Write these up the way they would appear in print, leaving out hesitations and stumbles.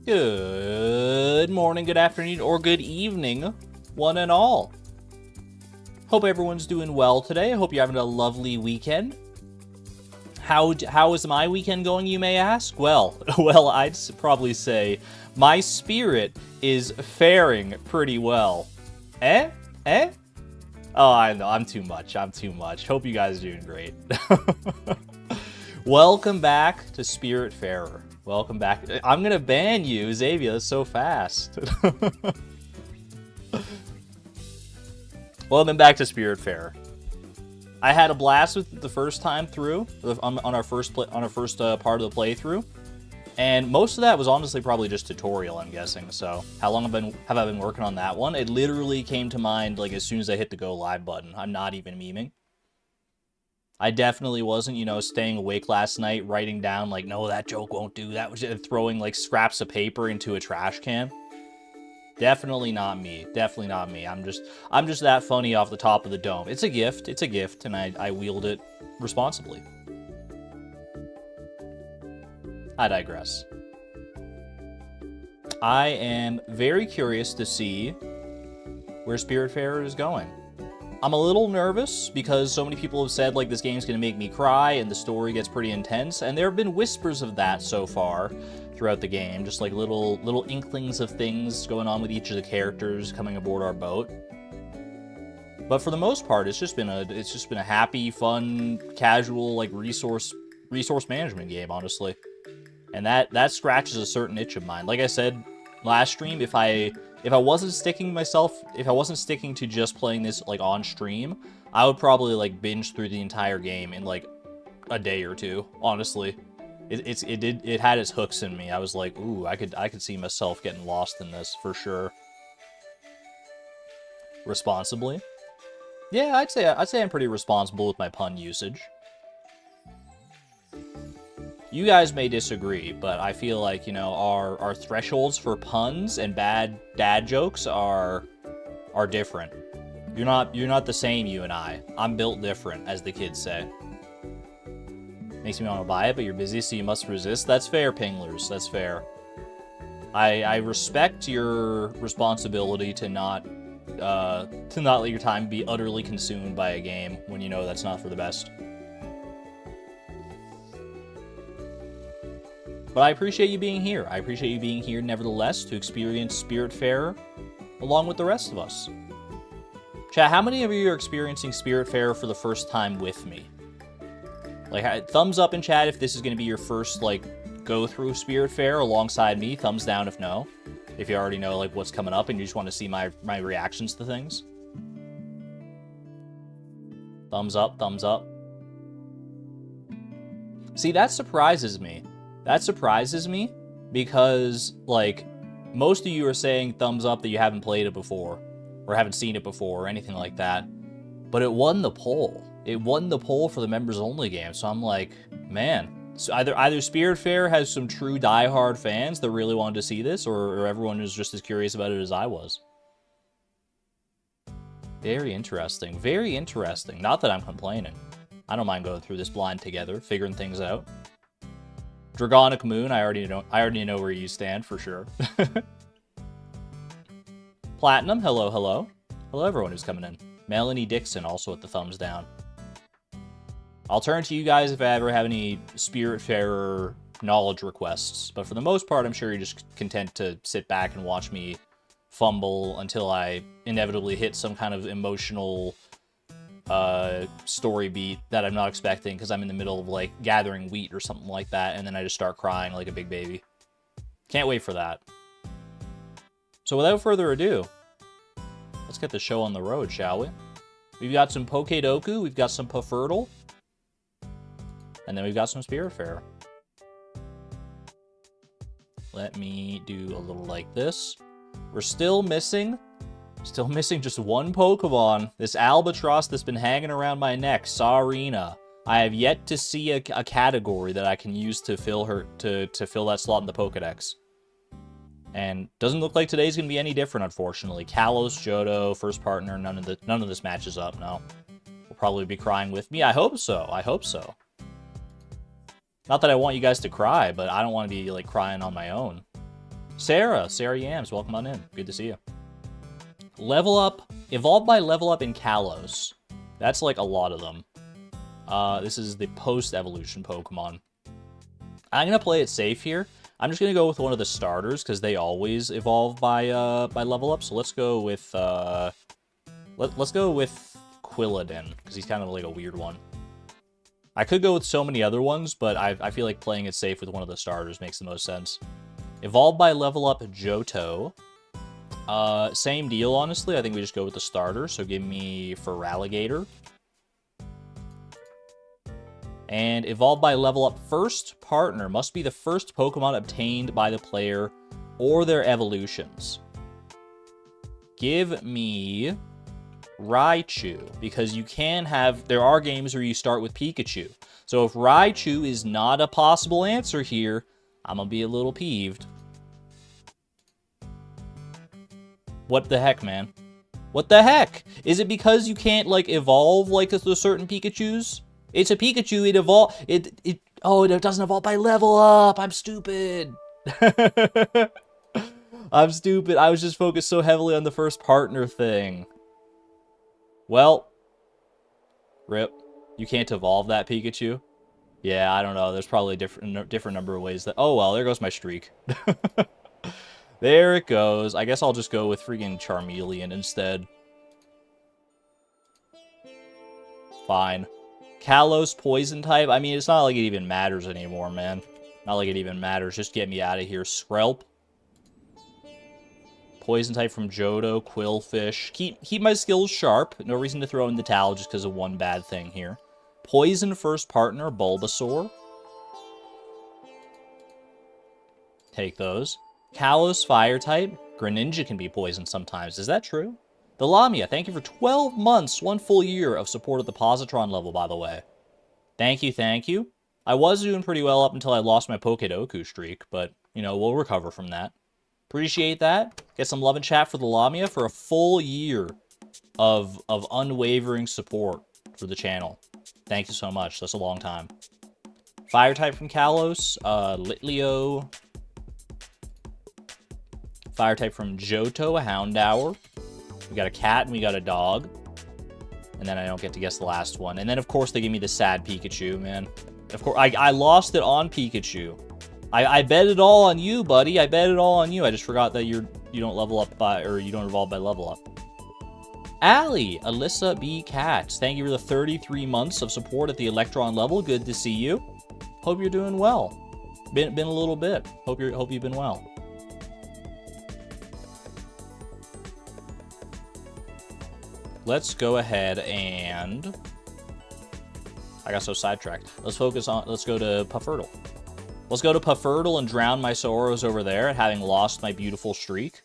Good morning, good afternoon, or good evening, one and all. Hope everyone's doing well today. I hope you're having a lovely weekend. How is my weekend going, you may ask? Well, I'd probably say my spirit is faring pretty well. Eh? Oh, I know, I'm too much. Hope you guys are doing great. Welcome back to Spiritfarer. Welcome back. I'm gonna ban you, Xavier. That's so fast. Welcome back to Spiritfarer. I had a blast with it the first time through on our first part of the playthrough, and most of that was honestly probably just tutorial, I'm guessing. So how long have I been working on that one? It literally came to mind like as soon as I hit the go live button. I'm not even memeing. I definitely wasn't, staying awake last night, writing down, like, no, that joke won't do. That was just throwing, like, scraps of paper into a trash can. Definitely not me. Definitely not me. I'm just that funny off the top of the dome. It's a gift, and I wield it responsibly. I digress. I am very curious to see where Spiritfarer is going. I'm a little nervous because so many people have said, like, this game's going to make me cry and the story gets pretty intense, and there have been whispers of that so far throughout the game, just like little inklings of things going on with each of the characters coming aboard our boat. But for the most part, it's just been a happy, fun, casual, like, resource management game, honestly. And that scratches a certain itch of mine. Like I said last stream, if I wasn't sticking to just playing this, like, on stream, I would probably, like, binge through the entire game in, like, a day or two, honestly. It had its hooks in me. I was like, ooh, I could see myself getting lost in this, for sure. Responsibly? Yeah, I'd say I'm pretty responsible with my pun usage. You guys may disagree, but I feel like, our thresholds for puns and bad dad jokes are different. You're not the same, you and I. I'm built different, as the kids say. Makes me want to buy it, but you're busy, so you must resist. That's fair, Pinglers. That's fair. I respect your responsibility to not let your time be utterly consumed by a game when you know that's not for the best. But I appreciate you being here. I appreciate you being here, nevertheless, to experience Spiritfarer along with the rest of us. Chat, how many of you are experiencing Spiritfarer for the first time with me? Like, thumbs up in chat if this is going to be your first, like, go-through Spiritfarer alongside me. Thumbs down if no. If you already know, like, what's coming up and you just want to see my reactions to things. Thumbs up, thumbs up. See, that surprises me. That surprises me because, like, most of you are saying thumbs up that you haven't played it before or haven't seen it before or anything like that. But it won the poll. It won the poll for the members-only game. So I'm like, man, so either Spiritfarer has some true diehard fans that really wanted to see this, or everyone is just as curious about it as I was. Very interesting. Very interesting. Not that I'm complaining. I don't mind going through this blind together, figuring things out. Dragonic Moon, I already know where you stand for sure. Platinum, hello, hello. Hello everyone who's coming in. Melanie Dixon also with the thumbs down. I'll turn to you guys if I ever have any Spiritfarer knowledge requests, but for the most part, I'm sure you're just content to sit back and watch me fumble until I inevitably hit some kind of emotional story beat that I'm not expecting because I'm in the middle of, like, gathering wheat or something like that, and then I just start crying like a big baby. Can't wait for that. So without further ado, let's get the show on the road, shall we? We've got some Pokedoku, we've got some Puffertle, and then we've got some Spiritfarer. Let me do a little like this. We're still missing just one Pokemon. This Albatross that's been hanging around my neck, Sarina. I have yet to see a category that I can use to fill fill that slot in the Pokedex. And doesn't look like today's gonna be any different, unfortunately. Kalos, Johto, first partner, none of this matches up, no. Will probably be crying with me. I hope so. I hope so. Not that I want you guys to cry, but I don't want to be, like, crying on my own. Sarah Yams, welcome on in. Good to see you. Level up, evolved by level up in Kalos. That's like a lot of them. This is the post-evolution Pokemon. I'm gonna play it safe here. I'm just gonna go with one of the starters because they always evolve by level up. So let's go with let's go with Quilladin because he's kind of like a weird one. I could go with so many other ones, but I feel like playing it safe with one of the starters makes the most sense. Evolved by level up Johto. Same deal, honestly. I think we just go with the starter. So give me Feraligatr. And evolved by level up first partner. Must be the first Pokemon obtained by the player or their evolutions. Give me Raichu, because you can have, there are games where you start with Pikachu. So if Raichu is not a possible answer here, I'm gonna be a little peeved. What the heck, man? What the heck? Is it because you can't, like, evolve, like, the certain Pikachus? It's a Pikachu, oh, it doesn't evolve by level up! I'm stupid! I'm stupid, I was just focused so heavily on the first partner thing. Well, rip. You can't evolve that Pikachu? Yeah, I don't know. There's probably a different number of ways that... Oh, well, there goes my streak. There it goes. I guess I'll just go with freaking Charmeleon instead. Fine. Kalos poison type? I mean, it's not like it even matters anymore, man. Not like it even matters. Just get me out of here. Skrelp. Poison type from Johto, Quillfish. Keep my skills sharp. No reason to throw in the towel just because of one bad thing here. Poison first partner, Bulbasaur. Take those. Kalos fire type. Greninja can be poisoned sometimes. Is that true? The Lamia, thank you for 12 months, 1 full year of support at the Positron level, by the way. Thank you, thank you. I was doing pretty well up until I lost my Pokedoku streak, but, you know, we'll recover from that. Appreciate that. Get some love and chat for the Lamia for a full year of unwavering support for the channel. Thank you so much. That's a long time. Fire type from Kalos. Litleo. Fire type from Johto, a Houndour. We got a cat and we got a dog. And then I don't get to guess the last one. And then, of course, they give me the sad Pikachu, man. Of course, I lost it on Pikachu. I bet it all on you, buddy. I bet it all on you. I just forgot that you don't level up by, or you don't evolve by level up. Allie, Alyssa B. Katz, thank you for the 33 months of support at the Electron level. Good to see you. Hope you're doing well. Been a little bit. Hope you've been well. Let's go ahead and... I got so sidetracked. Let's go to Puffurtle. Let's go to Puffurtle and drown my sorrows over there, having lost my beautiful streak.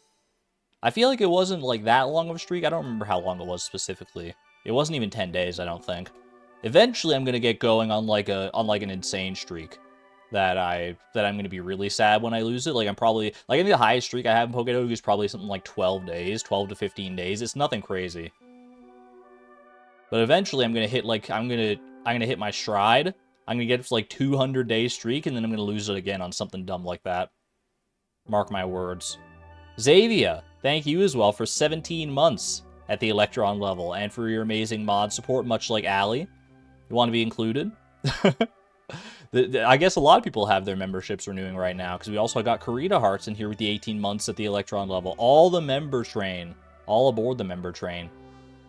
I feel like it wasn't like that long of a streak. I don't remember how long it was specifically. It wasn't even 10 days, I don't think. Eventually, I'm gonna get going on like an insane streak that I'm gonna be really sad when I lose it. Like, I'm probably, like, I think the highest streak I have in Pokédex is probably something like 12 days, 12 to 15 days. It's nothing crazy. But eventually, I'm gonna hit hit my stride. I'm gonna get like 200-day streak, and then I'm gonna lose it again on something dumb like that. Mark my words. Xavier, thank you as well for 17 months at the Electron level, and for your amazing mod support, much like Allie. You want to be included? I guess a lot of people have their memberships renewing right now, because we also got Karita Hearts in here with the 18 months at the Electron level. All the member train. All aboard the member train.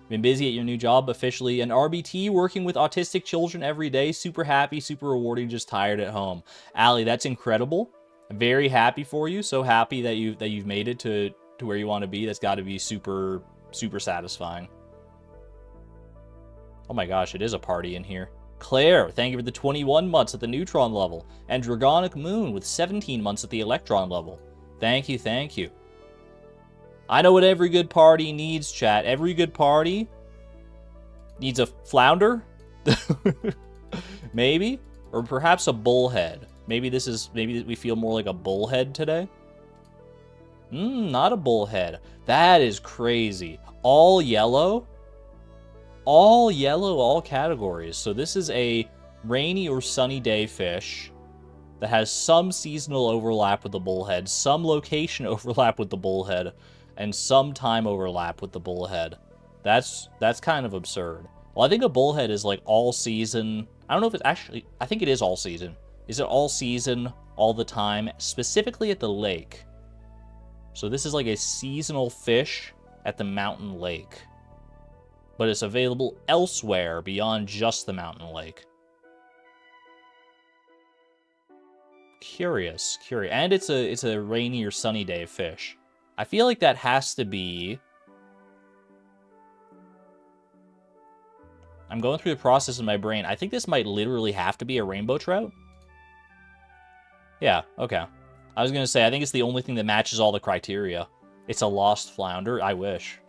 Been busy at your new job, officially an RBT, working with autistic children every day. Super happy, super rewarding, just tired at home. Allie, that's incredible. I'm very happy for you. So happy that you've made it to where you want to be. That's got to be super, super satisfying. Oh my gosh, it is a party in here. Claire, thank you for the 21 months at the Neutron level. And Dragonic Moon with 17 months at the Electron level. Thank you, thank you. I know what every good party needs, chat. Every good party needs a flounder? Maybe? Or perhaps a bullhead. Maybe we feel more like a bullhead today? Not a bullhead. That is crazy. All yellow? All yellow, all categories. So this is a rainy or sunny day fish. that has some seasonal overlap with the bullhead, some location overlap with the bullhead, and some time overlap with the bullhead. That's kind of absurd. Well, I think a bullhead is like all season. I don't know if it's actually, I think it is all season. Is it all season, all the time, specifically at the lake? So this is like a seasonal fish at the mountain lake. But it's available elsewhere beyond just the mountain lake. Curious. And it's a rainy or sunny day fish. I feel like that has to be... I'm going through the process in my brain. I think this might literally have to be a rainbow trout. Yeah, okay. I was going to say, I think it's the only thing that matches all the criteria. It's a lost flounder. I wish.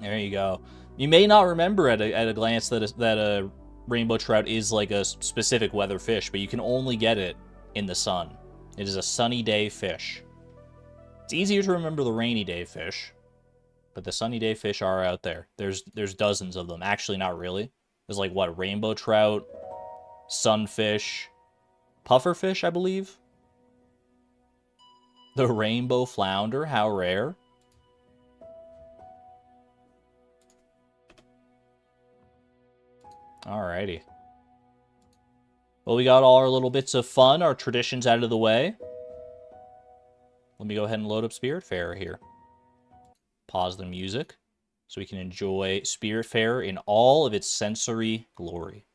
There you go. You may not remember at a glance that a rainbow trout is like a specific weather fish, but you can only get it in the sun. It is a sunny day fish. It's easier to remember the rainy day fish, but the sunny day fish are out there. There's dozens of them. Actually, not really. There's like, what, rainbow trout, sunfish, pufferfish, I believe. The rainbow flounder, how rare. Alrighty. Well, we got all our little bits of fun, our traditions out of the way. Let me go ahead and load up Spiritfarer here. Pause the music so we can enjoy Spiritfarer in all of its sensory glory.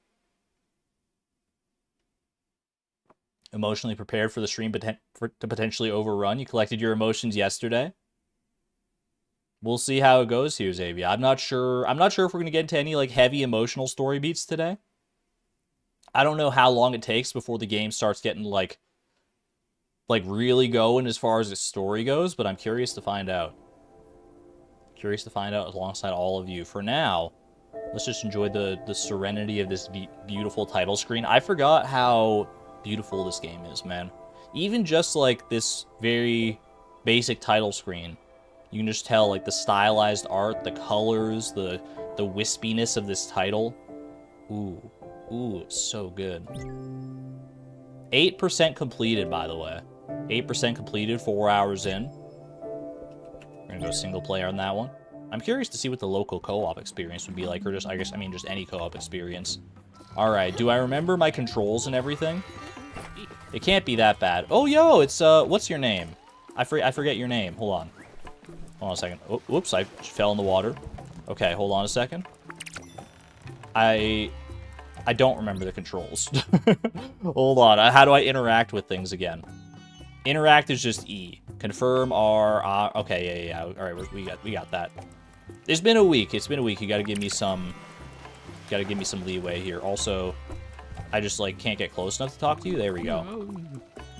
Emotionally prepared for the stream to potentially overrun. You collected your emotions yesterday. We'll see how it goes here, Xavier. I'm not sure if we're going to get into any like heavy emotional story beats today. I don't know how long it takes before the game starts getting like really going as far as its story goes, but I'm curious to find out. Curious to find out alongside all of you. For now, let's just enjoy the serenity of this beautiful title screen. I forgot how beautiful this game is, man. Even just like this very basic title screen, you can just tell like the stylized art, the colors, the wispiness of this title. Ooh, it's so good. 8% completed, by the way. 8% completed, 4 hours in. We're gonna go single player on that one. I'm curious to see what the local co-op experience would be like, or just, just any co-op experience. Alright, do I remember my controls and everything? It can't be that bad. Oh, yo, it's, what's your name? I forget your name. Hold on. Hold on a second. Oh, whoops, I fell in the water. Okay, hold on a second. I don't remember the controls. Hold on. How do I interact with things again? Interact is just E. Confirm R. Okay, yeah. All right, we got that. It's been a week. It's been a week. You gotta give me some. Gotta give me some leeway here. Also, I just like can't get close enough to talk to you. There we go.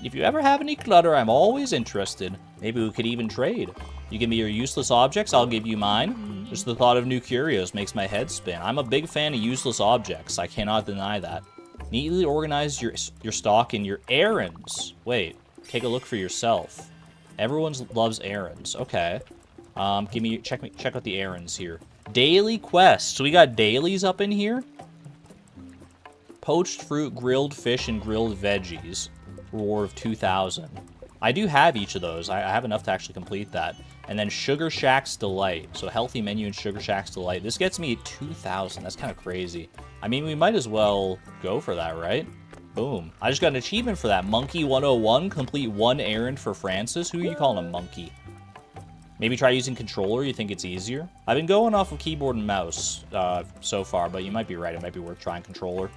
If you ever have any clutter, I'm always interested. Maybe we could even trade. You give me your useless objects, I'll give you mine. Just the thought of new curios makes my head spin. I'm a big fan of useless objects. I cannot deny that. Neatly organize your stock and your errands. Wait, take a look for yourself. Everyone loves errands. Okay. Check out the errands here. Daily quests. So we got dailies up in here. Poached fruit, grilled fish, and grilled veggies. Reward of 2,000. I do have each of those. I have enough to actually complete that. And then Sugar Shack's Delight. So healthy menu and Sugar Shack's Delight. This gets me 2,000. That's kind of crazy. I mean, we might as well go for that, right? Boom. I just got an achievement for that. Monkey 101. Complete one errand for Francis. Who are you calling a monkey? Maybe try using controller. You think it's easier? I've been going off of keyboard and mouse so far, but you might be right. It might be worth trying controller.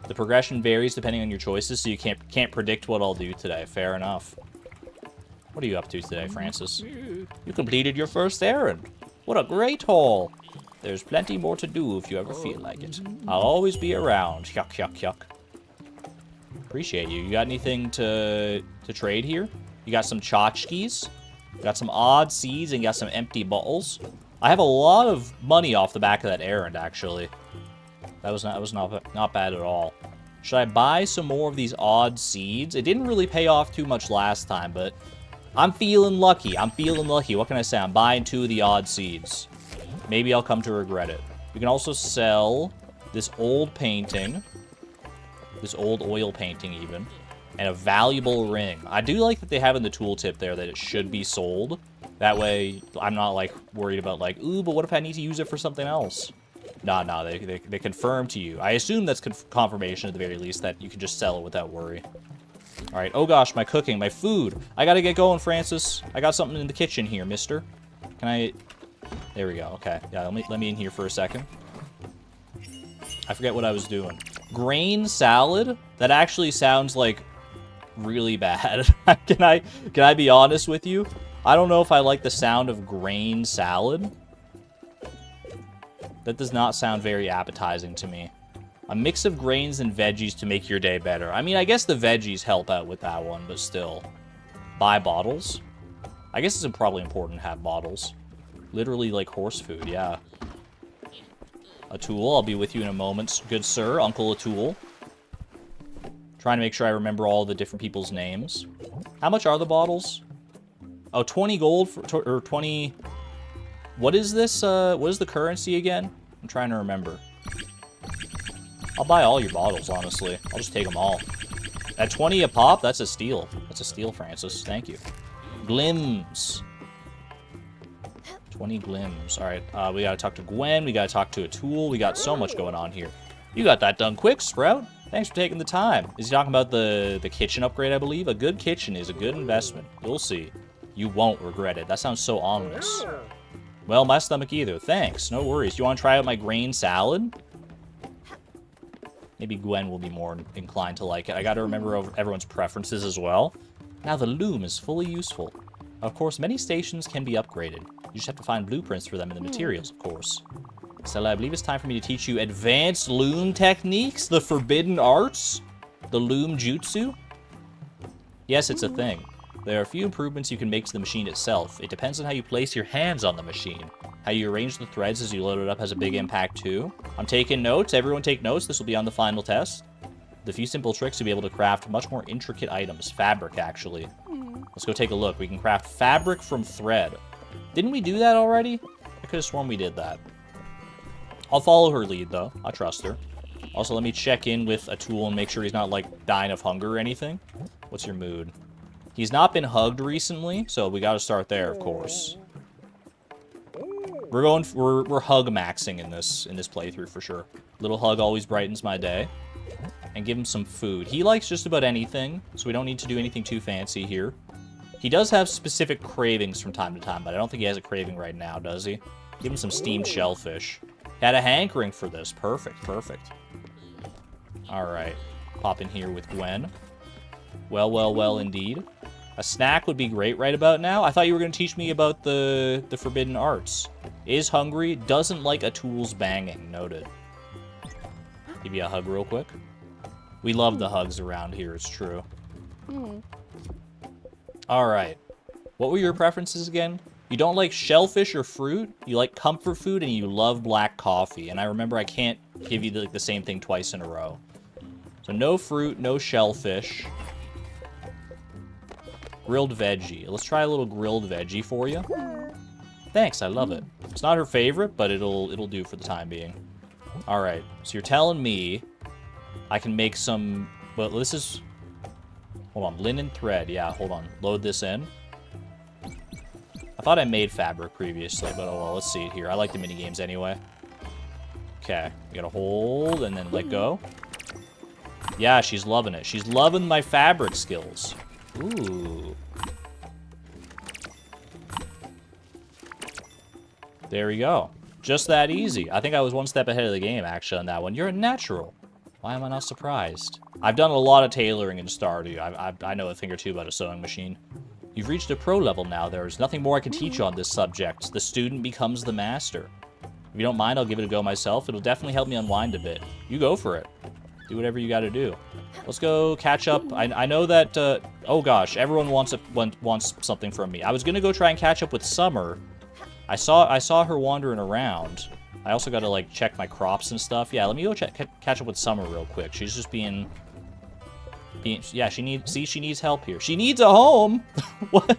The progression varies depending on your choices, so you can't predict what I'll do today. Fair enough. What are you up to today, Francis? You completed your first errand. What a great haul. There's plenty more to do if you ever feel like it. I'll always be around. Yuck, yuck, yuck. Appreciate you. You got anything to trade here? You got some tchotchkes. You got some odd seeds and you got some empty bottles. I have a lot of money off the back of that errand, actually. That was not bad at all. Should I buy some more of these odd seeds? It didn't really pay off too much last time, but I'm feeling lucky. I'm feeling lucky. What can I say? I'm buying 2 of the odd seeds. Maybe I'll come to regret it. We can also sell this old painting, this old oil painting even, and a valuable ring. I do like that they have in the tooltip there that it should be sold. That way, I'm not, like, worried about, like, ooh, but what if I need to use it for something else? Nah, they confirm to you. I assume that's confirmation at the very least that you can just sell it without worry. All right, oh gosh, my cooking, my food. I gotta get going, Francis. I got something in the kitchen here, mister. Can I... There we go, okay. Yeah, let me in here for a second. I forget what I was doing. Grain salad? That actually sounds like really bad. Can I be honest with you? I don't know if I like the sound of grain salad. That does not sound very appetizing to me. A mix of grains and veggies to make your day better. I mean, I guess the veggies help out with that one, but still. Buy bottles? I guess it's probably important to have bottles. Literally like horse food, yeah. Atul, I'll be with you in a moment, good sir. Uncle Atul. Trying to make sure I remember all the different people's names. How much are the bottles? Oh, 20 gold, or 20... What is this, what is the currency again? I'm trying to remember. I'll buy all your bottles, honestly. I'll just take them all. At 20 a pop, that's a steal. That's a steal, Francis. Thank you. Glims. 20 glims. All right, we gotta talk to Gwen. We gotta talk to Atul. We got so much going on here. You got that done quick, Sprout. Thanks for taking the time. Is he talking about the kitchen upgrade, I believe? A good kitchen is a good investment. You'll see. You won't regret it. That sounds so ominous. Well, my stomach either. Thanks. No worries. You want to try out my grain salad? Maybe Gwen will be more inclined to like it. I gotta remember everyone's preferences as well. Now the loom is fully useful. Of course, many stations can be upgraded. You just have to find blueprints for them in the materials, of course. Stella, I believe it's time for me to teach you advanced loom techniques, the forbidden arts, the loom jutsu. Yes, it's a thing. There are a few improvements you can make to the machine itself. It depends on how you place your hands on the machine. How you arrange the threads as you load it up has a big impact too. I'm taking notes. Everyone take notes. This will be on the final test. The few simple tricks to be able to craft much more intricate items. Fabric, actually. Let's go take a look. We can craft fabric from thread. Didn't we do that already? I could have sworn we did that. I'll follow her lead, though. I trust her. Also, let me check in with Atul and make sure he's not, like, dying of hunger or anything. What's your mood? He's not been hugged recently, so we gotta start there, of course. We're hug maxing in this playthrough for sure. Little hug always brightens my day. And give him some food. He likes just about anything, so we don't need to do anything too fancy here. He does have specific cravings from time to time, but I don't think he has a craving right now, does he? Give him some steamed shellfish. Had a hankering for this. Perfect, perfect. Alright. Pop in here with Gwen. Well, indeed. A snack would be great right about now. I thought you were going to teach me about the forbidden arts. Is hungry, doesn't like Atul's banging. Noted. Give you a hug real quick. We love the hugs around here, it's true. Alright. What were your preferences again? You don't like shellfish or fruit, you like comfort food, and you love black coffee. And I remember I can't give you the same thing twice in a row. So no fruit, no shellfish. Grilled veggie. Let's try a little grilled veggie for you. Thanks, I love it. It's not her favorite, but it'll do for the time being. Alright, so you're telling me I can make some... Well, this is... Hold on, linen thread. Yeah, hold on. Load this in. I thought I made fabric previously, but oh well, let's see it here. I like the minigames anyway. Okay, we gotta hold and then let go. Yeah, she's loving it. She's loving my fabric skills. Ooh. There we go. Just that easy. I think I was one step ahead of the game, actually, on that one. You're a natural. Why am I not surprised? I've done a lot of tailoring in Stardew. I know a thing or two about a sewing machine. You've reached a pro level now. There's nothing more I can teach you on this subject. The student becomes the master. If you don't mind, I'll give it a go myself. It'll definitely help me unwind a bit. You go for it. Do whatever you gotta do. Let's go catch up. I know that, oh gosh, everyone wants something from me. I was gonna go try and catch up with Summer. I saw her wandering around. I also gotta, like, check my crops and stuff. Yeah, let me go catch up with Summer real quick. She's just being... Yeah, she needs help here. She needs a home! What?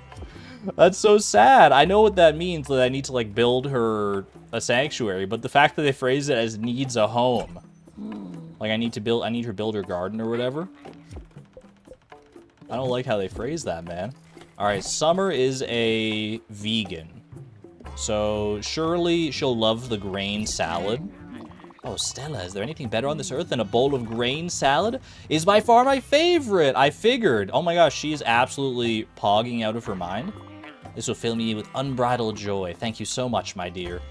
That's so sad. I know what that means, that I need to, like, build her a sanctuary, but the fact that they phrase it as needs a home. Like, I need her to build her garden or whatever. I don't like how they phrase that, man. Alright, Summer is a vegan. So, surely she'll love the grain salad. Oh, Stella, is there anything better on this earth than a bowl of grain salad? Is by far my favorite! I figured. Oh my gosh, she is absolutely pogging out of her mind. This will fill me with unbridled joy. Thank you so much, my dear.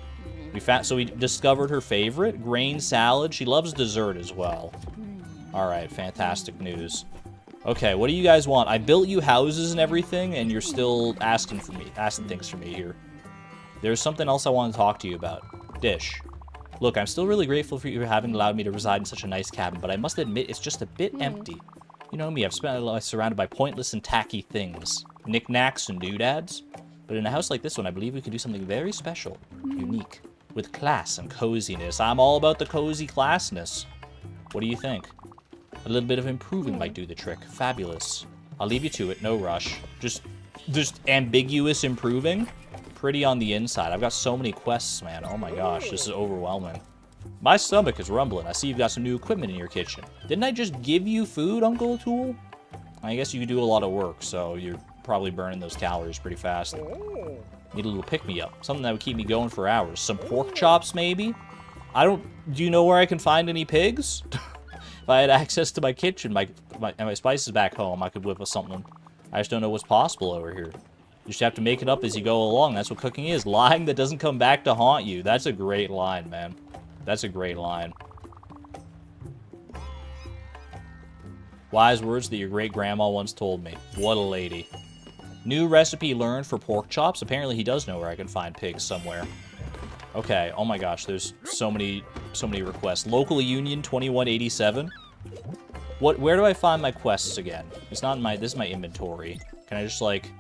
So we discovered her favorite, grain salad. She loves dessert as well. Alright, fantastic news. Okay, what do you guys want? I built you houses and everything, and you're still asking things for me here. There's something else I want to talk to you about. Dish. Look, I'm still really grateful for you having allowed me to reside in such a nice cabin, but I must admit it's just a bit empty. You know me, I've spent a life surrounded by pointless and tacky things. Knickknacks and doodads. But in a house like this one, I believe we can do something very special, unique, with class and coziness. I'm all about the cozy classness. What do you think? A little bit of improving might do the trick. Fabulous. I'll leave you to it, no rush. Just ambiguous improving? Pretty on the inside. I've got so many quests, man. Oh my gosh, this is overwhelming. My stomach is rumbling. I see you've got some new equipment in your kitchen. Didn't I just give you food, Uncle O'Toole? I guess you do a lot of work, so you're probably burning those calories pretty fast. Need a little pick-me-up. Something that would keep me going for hours. Some pork chops, maybe? Do you know where I can find any pigs? If I had access to my kitchen, my spices back home, I could whip us something. I just don't know what's possible over here. You just have to make it up as you go along. That's what cooking is. Lying that doesn't come back to haunt you. That's a great line, man. That's a great line. Wise words that your great-grandma once told me. What a lady. New recipe learned for pork chops. Apparently he does know where I can find pigs somewhere. Okay, oh my gosh, there's so many requests. Local Union 2187. Where do I find my quests again? It's not in this is my inventory. Can I just like,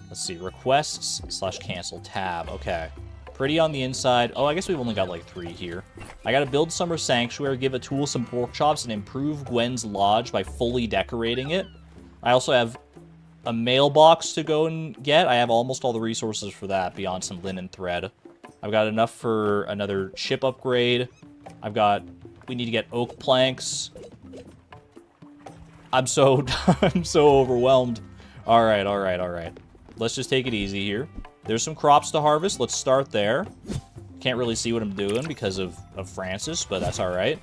let's see, requests / cancel tab. Okay. Pretty on the inside. Oh, I guess we've only got like 3 here. I gotta build Summer Sanctuary, give a tool some pork chops, and improve Gwen's lodge by fully decorating it. I also have a mailbox to go and get. I have almost all the resources for that beyond some linen thread. I've got enough for another ship upgrade. We need to get oak planks. I'm so overwhelmed. All right. Let's just take it easy here. There's some crops to harvest. Let's start there. Can't really see what I'm doing because of Francis, but that's all right.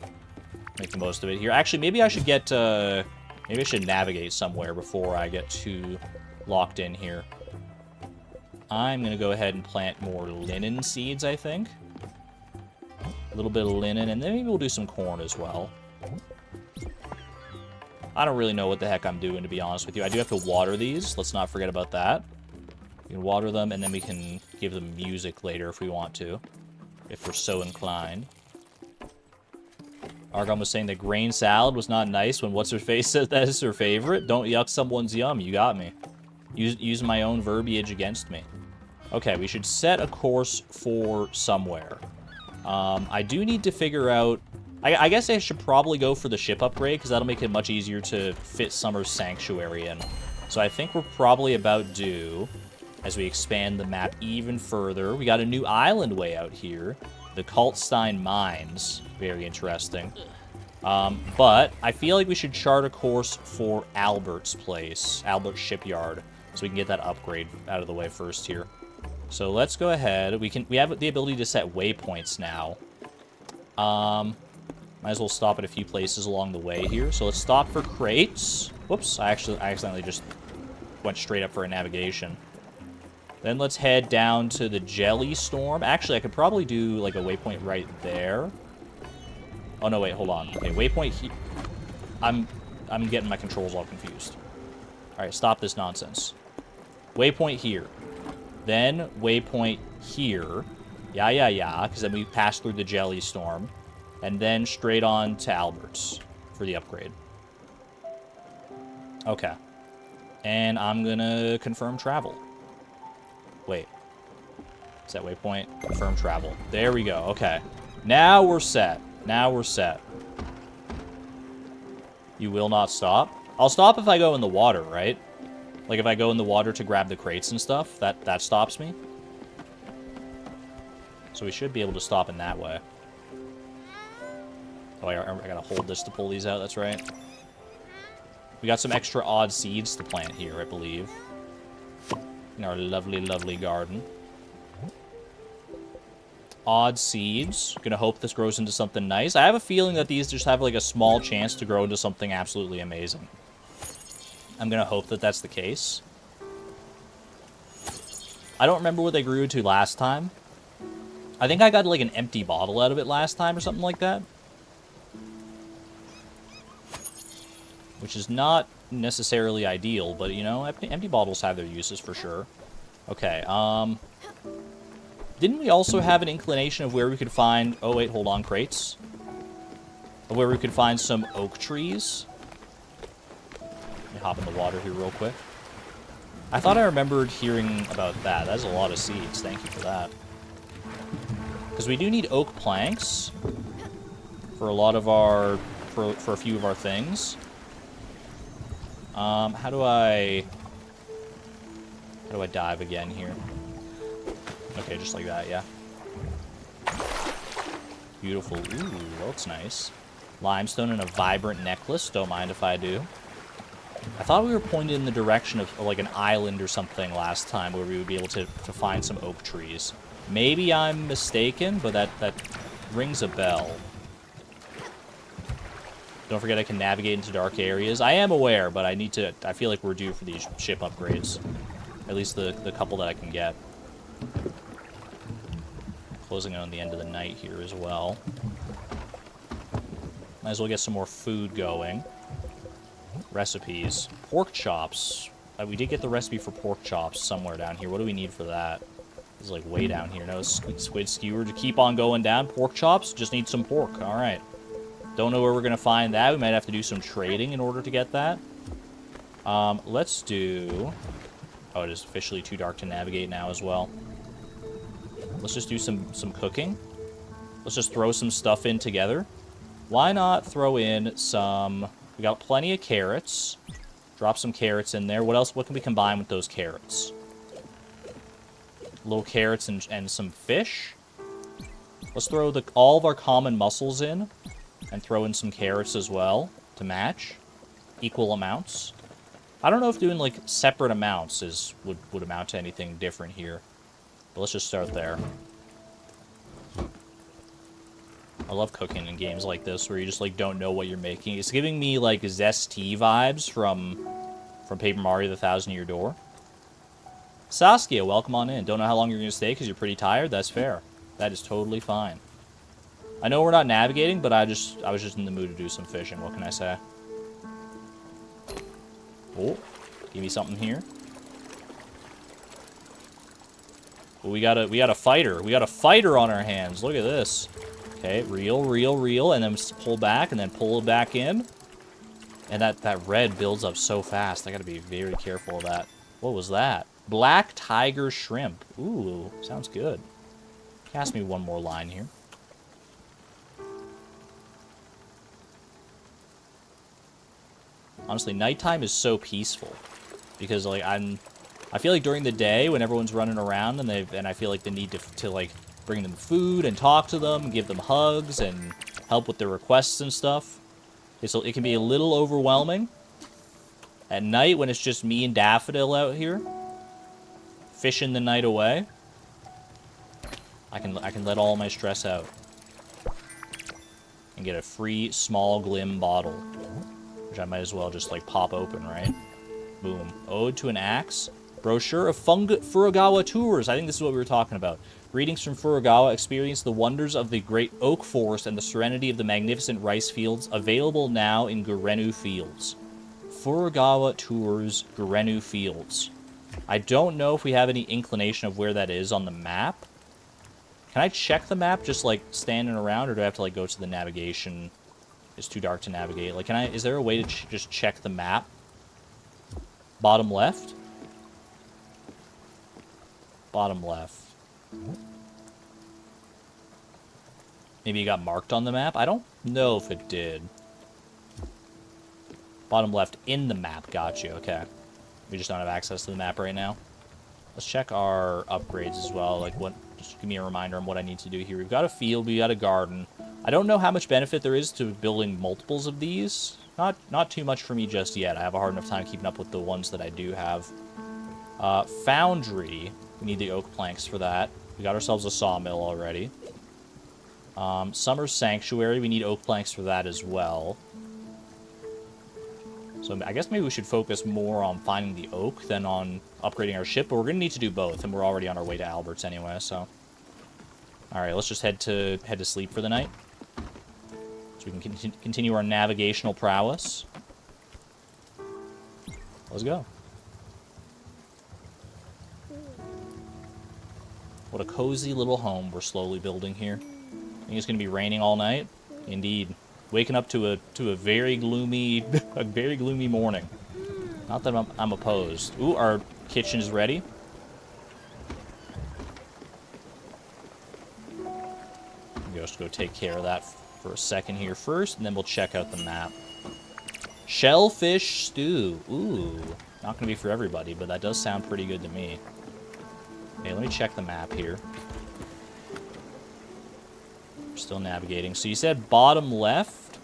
Make the most of it here. Actually, maybe I should get, maybe I should navigate somewhere before I get too locked in here. I'm going to go ahead and plant more linen seeds, I think. A little bit of linen, and then maybe we'll do some corn as well. I don't really know what the heck I'm doing, to be honest with you. I do have to water these. Let's not forget about that. We can water them, and then we can give them music later if we want to. If we're so inclined. Argon was saying that grain salad was not nice when what's-her-face says that is her favorite. Don't yuck someone's yum. You got me. Use my own verbiage against me. Okay, we should set a course for somewhere. I do need to figure out... I guess I should probably go for the ship upgrade, because that'll make it much easier to fit Summer's Sanctuary in. So I think we're probably about due, as we expand the map even further. We got a new island way out here. The Kaltstein Mines. Very interesting. But I feel like we should chart a course for Albert's place. Albert's Shipyard. So we can get that upgrade out of the way first here. So let's go ahead. We have the ability to set waypoints now. Might as well stop at a few places along the way here. So let's stop for crates. Whoops, I accidentally just went straight up for a navigation. Then let's head down to the Jelly Storm. Actually, I could probably do like a waypoint right there. Oh no, wait, hold on. Okay, waypoint here. I'm getting my controls all confused. All right, stop this nonsense. Waypoint here. Then waypoint here. Yeah, because then we pass through the Jelly Storm. And then straight on to Albert's for the upgrade. Okay. And I'm gonna confirm travel. Wait. Is that waypoint? Confirm travel. There we go. Okay. Now we're set. You will not stop? I'll stop if I go in the water, right? Like if I go in the water to grab the crates and stuff, that stops me. So we should be able to stop in that way. Oh, I gotta hold this to pull these out, that's right. We got some extra odd seeds to plant here, I believe. In our lovely, lovely garden. Odd seeds. Gonna hope this grows into something nice. I have a feeling that these just have like a small chance to grow into something absolutely amazing. I'm gonna hope that that's the case. I don't remember what they grew to last time. I think I got like an empty bottle out of it last time or something like that. Which is not necessarily ideal, but you know, empty bottles have their uses for sure. Okay, didn't we also have an inclination of where we could find... Oh, wait, hold on, crates. Of where we could find some oak trees. Let me hop in the water here real quick. I thought I remembered hearing about that. That's a lot of seeds. Thank you for that. Because we do need oak planks for a lot of our... For a few of our things. How do I dive again here? Okay, just like that, yeah. Beautiful. Ooh, that's nice. Limestone and a vibrant necklace. Don't mind if I do. I thought we were pointed in the direction of like an island or something last time where we would be able to find some oak trees. Maybe I'm mistaken, but that rings a bell. Don't forget I can navigate into dark areas. I am aware, but I feel like we're due for these ship upgrades. At least the couple that I can get. Closing in on the end of the night here as well. Might as well get some more food going. Recipes. Pork chops. We did get the recipe for pork chops somewhere down here. What do we need for that? It's like way down here. No, squid skewer to keep on going down. Pork chops? Just need some pork. Alright. Don't know where we're going to find that. We might have to do some trading in order to get that. Let's do... Oh, it is officially too dark to navigate now as well. Let's just do some cooking. Let's just throw some stuff in together. Why not throw in some... We got plenty of carrots. Drop some carrots in there. What else? What can we combine with those carrots? Little carrots and some fish. Let's throw all of our common mussels in. And throw in some carrots as well to match. Equal amounts. I don't know if doing like separate amounts would amount to anything different here. But let's just start there. I love cooking in games like this where you just like don't know what you're making. It's giving me like zesty vibes from Paper Mario: The Thousand-Year Door. Saskia, welcome on in. Don't know how long you're going to stay because you're pretty tired. That's fair. That is totally fine. I know we're not navigating, but I was just in the mood to do some fishing. What can I say? Oh, give me something here. Well, we got a fighter. We got a fighter on our hands. Look at this. Okay, reel, and then pull back, and then pull it back in. And that red builds up so fast. I gotta be very careful of that. What was that? Black tiger shrimp. Ooh, sounds good. Cast me one more line here. Honestly, nighttime is so peaceful because like I feel like during the day when everyone's running around and I feel like the need to like bring them food and talk to them, give them hugs and help with their requests and stuff. So it can be a little overwhelming. At night when it's just me and Daffodil out here fishing the night away, I can let all my stress out and get a free small glim bottle. Which I might as well just, like, pop open, right? Boom. Ode to an Axe. Brochure of Furugawa Tours. I think this is what we were talking about. Greetings from Furugawa. Experience the wonders of the great oak forest and the serenity of the magnificent rice fields. Available now in Gurenu Fields. Furugawa Tours, Gurenu Fields. I don't know if we have any inclination of where that is on the map. Can I check the map just, like, standing around? Or do I have to, like, go to the navigation... It's too dark to navigate. Like, is there a way to just check the map? Bottom left? Bottom left. Maybe it got marked on the map? I don't know if it did. Bottom left in the map. Got you. Okay. We just don't have access to the map right now. Let's check our upgrades as well. Like, what? Just give me a reminder on what I need to do here. We've got a field. We got a garden. I don't know how much benefit there is to building multiples of these. Not too much for me just yet. I have a hard enough time keeping up with the ones that I do have. Foundry. We need the oak planks for that. We got ourselves a sawmill already. Summer Sanctuary. We need oak planks for that as well. So I guess maybe we should focus more on finding the oak than on upgrading our ship, but we're going to need to do both, and we're already on our way to Albert's anyway, so... Alright, let's just head to sleep for the night. So we can continue our navigational prowess. Let's go. What a cozy little home we're slowly building here. I think it's going to be raining all night. Indeed. Waking up to a very gloomy morning. Not that I'm opposed. Ooh, our kitchen is ready. Just go take care of that for a second here first, and then we'll check out the map. Shellfish stew. Ooh, not gonna be for everybody, but that does sound pretty good to me. Okay, let me check the map here. We're still navigating. So you said bottom left?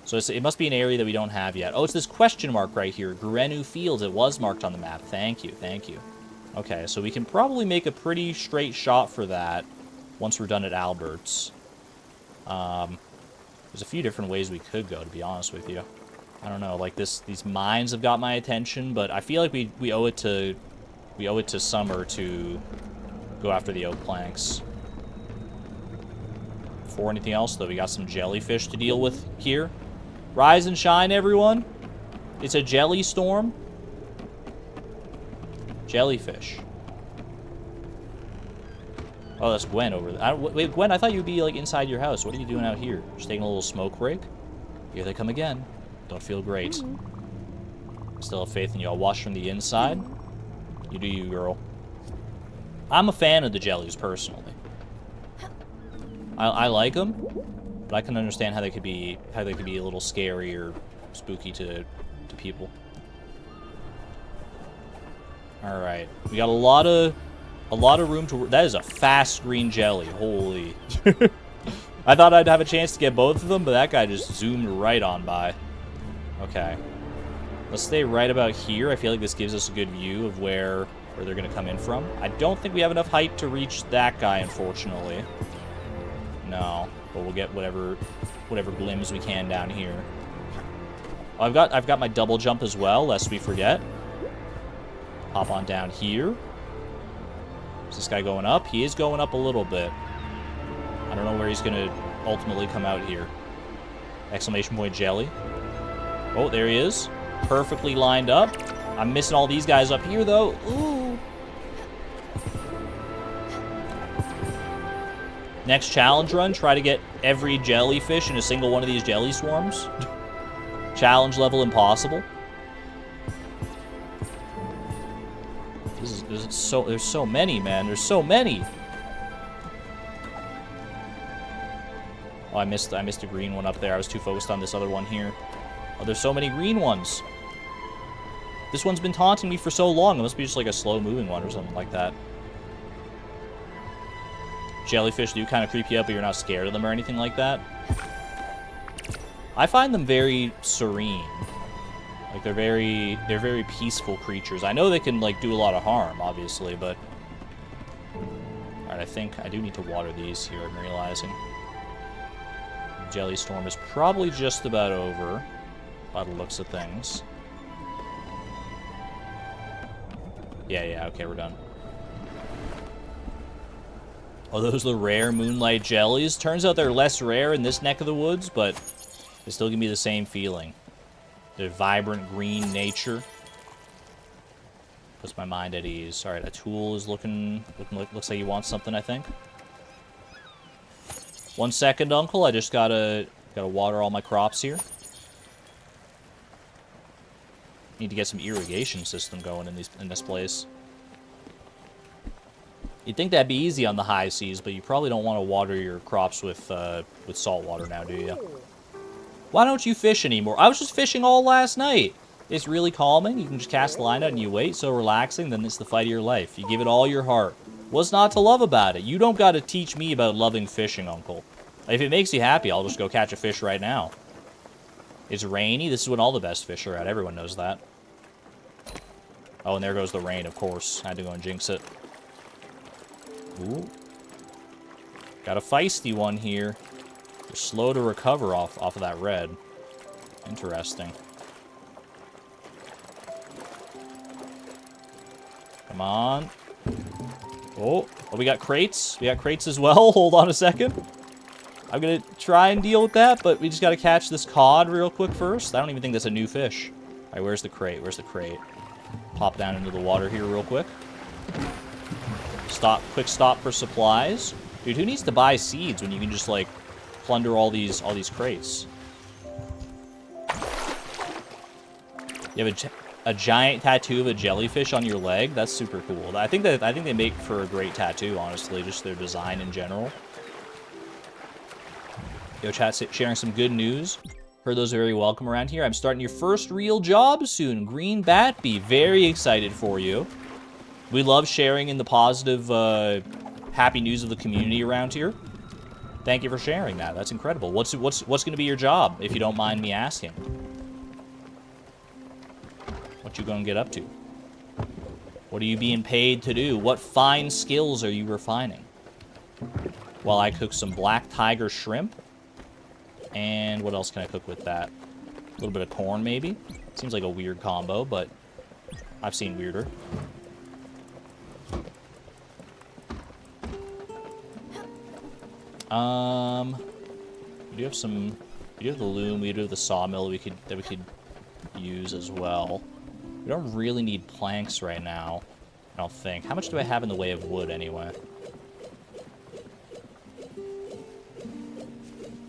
So it must be an area that we don't have yet. Oh, it's this question mark right here. Grenu Fields. It was marked on the map. Thank you, thank you. Okay, so we can probably make a pretty straight shot for that once we're done at Albert's. There's a few different ways we could go, to be honest with you. I don't know, like these mines have got my attention, but I feel like we owe it to Summer to go after the oak planks. Before anything else, though, we got some jellyfish to deal with here. Rise and shine, everyone. It's a jelly storm. Jellyfish. Oh, that's Gwen over there. Wait, Gwen, I thought you'd be, like, inside your house. What are you doing out here? Just taking a little smoke break? Here they come again. Don't feel great. Still have faith in you. I'll watch from the inside. You do you, girl. I'm a fan of the jellies, personally. I like them, but I can understand how they could be a little scary or spooky to people. All right, we got a lot of room to. That is a fast green jelly. Holy! I thought I'd have a chance to get both of them, but that guy just zoomed right on by. Okay, let's stay right about here. I feel like this gives us a good view of where they're gonna come in from. I don't think we have enough height to reach that guy, unfortunately. No, but we'll get whatever glimpse we can down here. Oh, I've got my double jump as well, lest we forget. Hop on down here. Is this guy going up? He is going up a little bit. I don't know where he's gonna ultimately come out here. Exclamation point jelly. Oh, there he is. Perfectly lined up. I'm missing all these guys up here, though. Ooh. Next challenge run, try to get every jellyfish in a single one of these jelly swarms. Challenge level impossible. There's so many, man. There's so many. Oh, I missed a green one up there. I was too focused on this other one here. Oh, there's so many green ones. This one's been taunting me for so long. It must be just like a slow-moving one or something like that. Jellyfish do kind of creep you up, but you're not scared of them or anything like that. I find them very serene. Like, they're very peaceful creatures. I know they can, like, do a lot of harm, obviously, but... Alright, I think I do need to water these here, I'm realizing. Jelly storm is probably just about over, by the looks of things. Yeah, okay, we're done. Oh, those are the rare moonlight jellies. Turns out they're less rare in this neck of the woods, but they still give me the same feeling. Their vibrant green nature puts my mind at ease. All right, a tool is looks like he wants something, I think. 1 second, Uncle. I just gotta water all my crops here. Need to get some irrigation system going in this place. You'd think that'd be easy on the high seas, but you probably don't want to water your crops with salt water now, do you? Why don't you fish anymore? I was just fishing all last night. It's really calming. You can just cast the line out and you wait. So relaxing. Then it's the fight of your life. You give it all your heart. What's not to love about it? You don't got to teach me about loving fishing, Uncle. If it makes you happy, I'll just go catch a fish right now. It's rainy. This is when all the best fish are at. Everyone knows that. Oh, and there goes the rain, of course. I had to go and jinx it. Ooh. Got a feisty one here. They're slow to recover off of that red. Interesting. Come on. Oh, we got crates. We got crates as well. Hold on a second. I'm going to try and deal with that, but we just got to catch this cod real quick first. I don't even think that's a new fish. All right, where's the crate? Where's the crate? Pop down into the water here real quick. Stop. Quick stop for supplies. Dude, who needs to buy seeds when you can just, like, plunder all these crates? You have a giant tattoo of a jellyfish on your leg? That's super cool. I think they make for a great tattoo, honestly, just their design in general. Yo, chat, sharing some good news. Heard those are very welcome around here. I'm starting your first real job soon. Green Batby. Very excited for you. We love sharing in the positive, happy news of the community around here. Thank you for sharing that. That's incredible. What's going to be your job, if you don't mind me asking? What you going to get up to? What are you being paid to do? What fine skills are you refining? While I cook some black tiger shrimp. And what else can I cook with that? A little bit of corn, maybe? Seems like a weird combo, but I've seen weirder. We do have some... We do have the loom, we do have the sawmill that we could use as well. We don't really need planks right now, I don't think. How much do I have in the way of wood, anyway?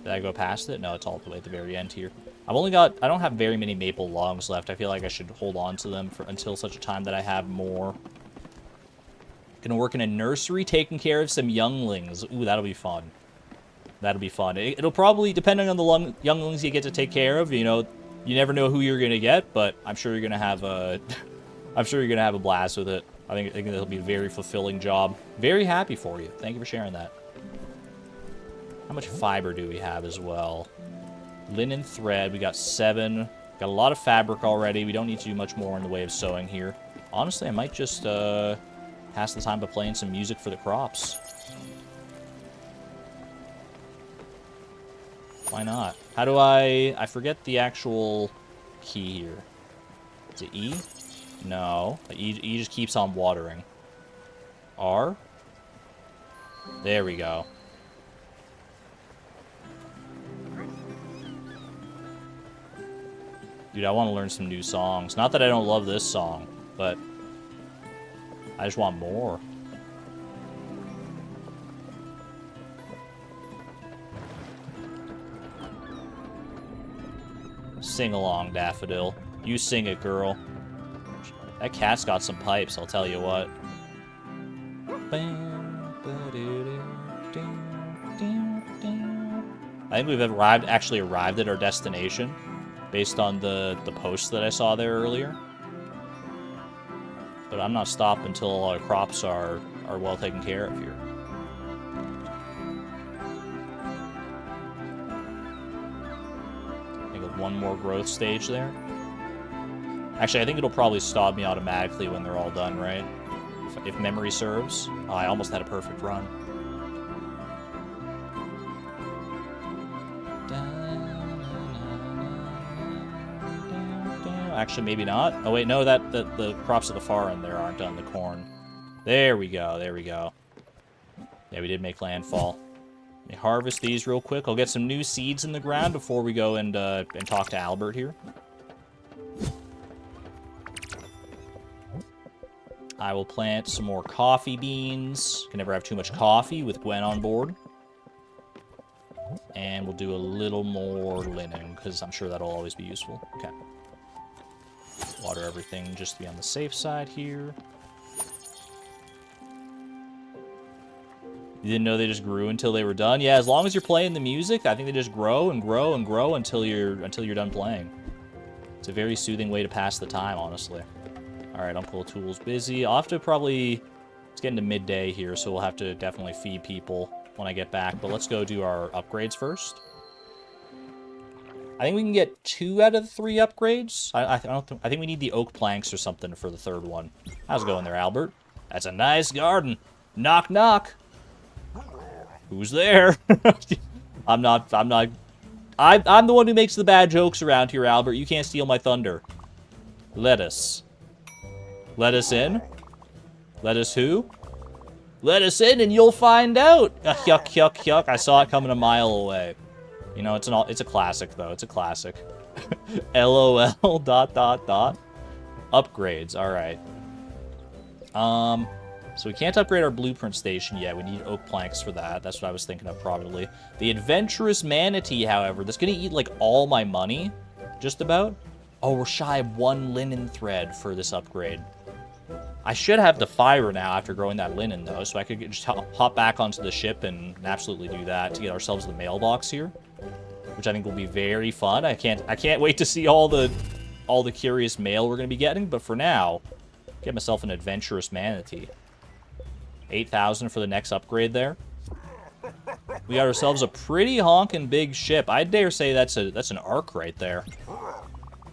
Did I go past it? No, it's all the way at the very end here. I don't have very many maple logs left. I feel like I should hold on to them until such a time that I have more. Gonna work in a nursery taking care of some younglings. Ooh, that'll be fun. That'll be fun. It'll probably, depending on the younglings you get to take care of, you know, you never know who you're gonna get, but I'm sure you're gonna have a, I'm sure you're gonna have a blast with it. I think it'll be a very fulfilling job. Very happy for you. Thank you for sharing that. How much fiber do we have as well? Linen thread, we got 7. Got a lot of fabric already. We don't need to do much more in the way of sewing here. Honestly, I might just pass the time by playing some music for the crops. Why not? How do I forget the actual key here. Is it E? No. E just keeps on watering. R? There we go. Dude, I want to learn some new songs. Not that I don't love this song, but I just want more. Sing along, Daffodil. You sing it, girl. That cat's got some pipes, I'll tell you what. I think we've actually arrived at our destination. Based on the post that I saw there earlier. But I'm not stopped until all our crops are well taken care of here. I think of one more growth stage there. Actually, I think it'll probably stop me automatically when they're all done, right? If memory serves. Oh, I almost had a perfect run. Actually, maybe not. Oh, wait, no, the crops at the far end there aren't done, the corn. There we go, there we go. Yeah, we did make landfall. Let me harvest these real quick. I'll get some new seeds in the ground before we go and talk to Albert here. I will plant some more coffee beans. Can never have too much coffee with Gwen on board. And we'll do a little more linen, because I'm sure that'll always be useful. Okay. Water everything just to be on the safe side here. You didn't know they just grew until they were done? Yeah, as long as you're playing the music, I think they just grow and grow and grow until you're done playing. It's a very soothing way to pass the time, honestly. Alright, Uncle Tool's busy. I'll have to probably... It's getting to midday here, so we'll have to definitely feed people when I get back, but let's go do our upgrades first. I think we can get 2 out of the 3 upgrades. I think we need the oak planks or something for the 3rd one. How's it going there, Albert? That's a nice garden. Knock, knock. Who's there? I'm the one who makes the bad jokes around here, Albert. You can't steal my thunder. Lettuce. Let us in? Let us who? Let us in and you'll find out. Yuck, yuck, yuck. I saw it coming a mile away. You know, it's a classic, though. It's a classic. LOL, dot, dot, dot. Upgrades, alright. So we can't upgrade our blueprint station yet. We need oak planks for that. That's what I was thinking of, probably. The adventurous manatee, however, that's gonna eat, like, all my money. Just about. Oh, we're shy of 1 linen thread for this upgrade. I should have the fiber now after growing that linen, though, so I could just hop back onto the ship and absolutely do that to get ourselves the mailbox here. Which I think will be very fun. I can't wait to see all the curious mail we're gonna be getting. But for now, get myself an adventurous manatee. 8,000 for the next upgrade there. We got ourselves a pretty honking big ship. I dare say that's an arc right there.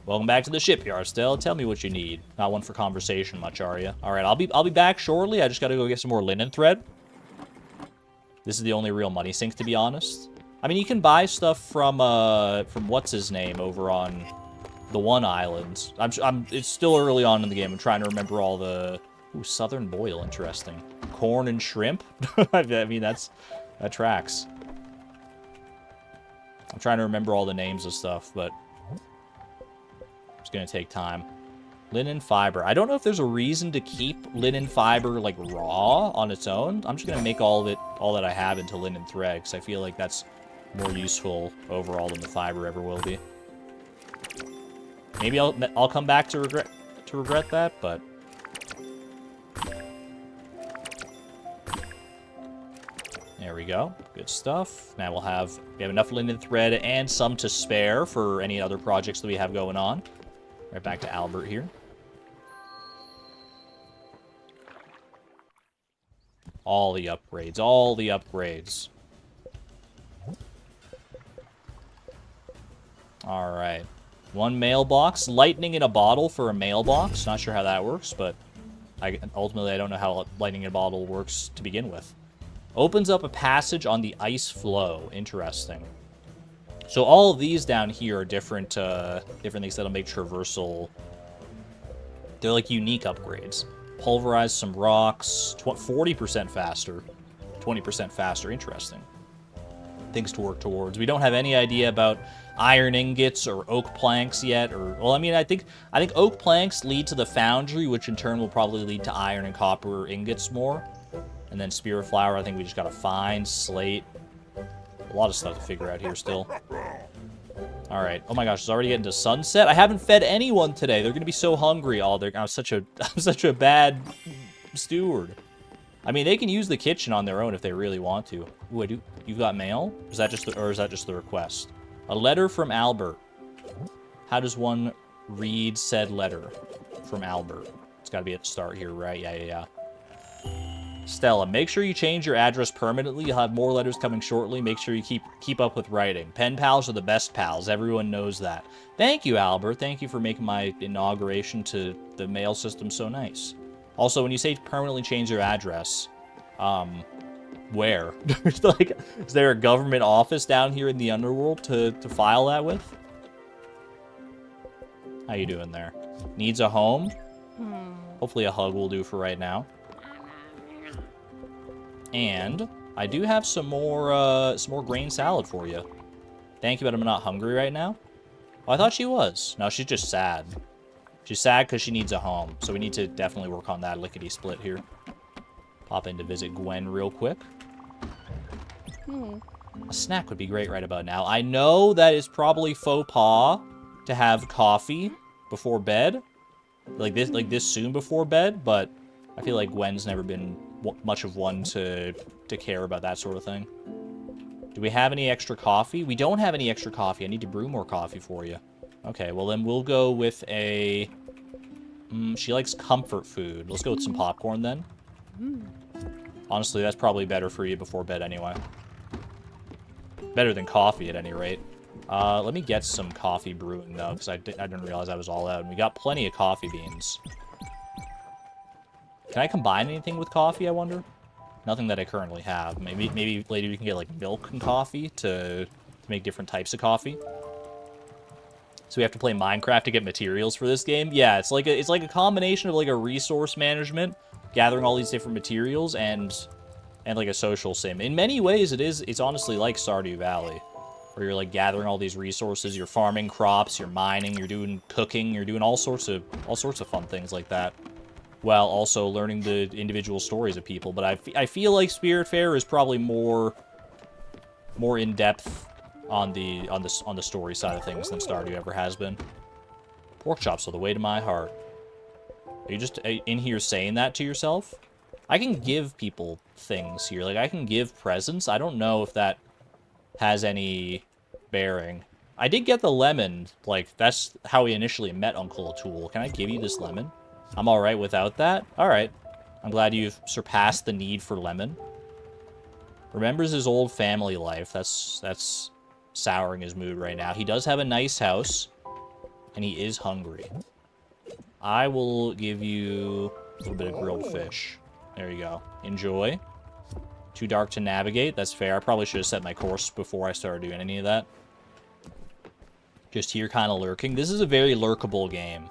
Welcome back to the shipyard, Stell. Tell me what you need. Not one for conversation much, are you? All right, I'll be back shortly. I just gotta go get some more linen thread. This is the only real money sink, to be honest. I mean, you can buy stuff from what's his name over on the one island. It's still early on in the game. I'm trying to remember all the... Ooh, southern boil, interesting. Corn and shrimp? I mean, that tracks. I'm trying to remember all the names of stuff, but it's gonna take time. Linen fiber. I don't know if there's a reason to keep linen fiber, like, raw on its own. I'm just gonna make all that I have into linen thread, because I feel like that's more useful overall than the fiber ever will be. Maybe I'll come back to regret that, but there we go. Good stuff. Now we have enough linen thread and some to spare for any other projects that we have going on. Right back to Albert here. All the upgrades, all the upgrades. All right. 1 mailbox. Lightning in a bottle for a mailbox. Not sure how that works, but ultimately I don't know how lightning in a bottle works to begin with. Opens up a passage on the ice flow. Interesting. So all of these down here are different things that'll make traversal. They're like unique upgrades. Pulverize some rocks. 40% faster. 20% faster. Interesting. Things to work towards. We don't have any idea about iron ingots or oak planks yet, well, I mean, I think oak planks lead to the foundry, which in turn will probably lead to iron and copper ingots more. And then Spiritfarer, I think we just gotta find slate. A lot of stuff to figure out here still. All right. Oh my gosh, it's already getting to sunset. I haven't fed anyone today. They're gonna be so hungry. I'm such a bad steward. I mean, they can use the kitchen on their own if they really want to. Ooh, you've got mail? Is that just the request? A letter from Albert. How does one read said letter from Albert? It's got to be at the start here, right? Yeah. Stella, make sure you change your address permanently. You'll have more letters coming shortly. Make sure you keep up with writing. Pen pals are the best pals. Everyone knows that. Thank you, Albert. Thank you for making my inauguration to the mail system so nice. Also, when you say permanently change your address, where? Like, is there a government office down here in the underworld to file that with? How you doing there? Needs a home? Hopefully a hug will do for right now. And I do have some more grain salad for you. Thank you, but I'm not hungry right now. Oh, I thought she was. No, she's just sad. She's sad because she needs a home. So we need to definitely work on that lickety-split here. Pop in to visit Gwen real quick. A snack would be great right about now. I know that it's probably faux pas to have coffee before bed. Like this soon before bed, but I feel like Gwen's never been much of one to care about that sort of thing. Do we have any extra coffee? We don't have any extra coffee. I need to brew more coffee for you. Okay, well then we'll go with a... she likes comfort food. Let's go with some popcorn then. Honestly, that's probably better for you before bed anyway. Better than coffee at any rate. Let me get some coffee brewing though, because I didn't realize I was all out. And we got plenty of coffee beans. Can I combine anything with coffee, I wonder? Nothing that I currently have. Maybe later we can get like milk and coffee to make different types of coffee. So we have to play Minecraft to get materials for this game. Yeah, it's like a combination of like a resource management, gathering all these different materials, and like a social sim. In many ways, it's honestly like Stardew Valley, where you're like gathering all these resources, you're farming crops, you're mining, you're doing cooking, you're doing all sorts of fun things like that, while also learning the individual stories of people. But I feel like Spiritfarer is probably more in depth on the story side of things than Stardew ever has been. Pork chops are the way to my heart. Are you just in here saying that to yourself? I can give people things here. Like, I can give presents. I don't know if that has any bearing. I did get the lemon. Like, that's how we initially met Uncle O'Toole. Can I give you this lemon? I'm alright without that? Alright. I'm glad you've surpassed the need for lemon. Remembers his old family life. That's souring his mood right now. He does have a nice house, and he is hungry. I will give you a little bit of grilled fish. There you go. Enjoy. Too dark to navigate. That's fair. I probably should have set my course before I started doing any of that. Just here kind of lurking. This is a very lurkable game.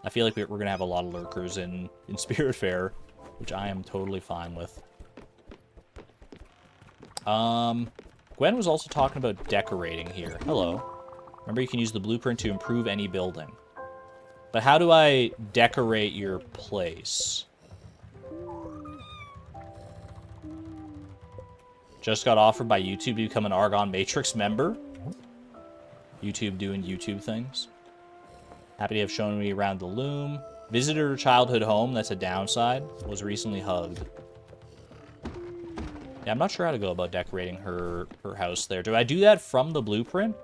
I feel like we're going to have a lot of lurkers in Spiritfarer, which I am totally fine with. Gwen was also talking about decorating here. Hello. Remember, you can use the blueprint to improve any building. But how do I decorate your place? Just got offered by YouTube to become an Argon Matrix member. YouTube doing YouTube things. Happy to have shown me around the loom. Visited her childhood home, that's a downside. Was recently hugged. Yeah, I'm not sure how to go about decorating her house there. Do I do that from the blueprint?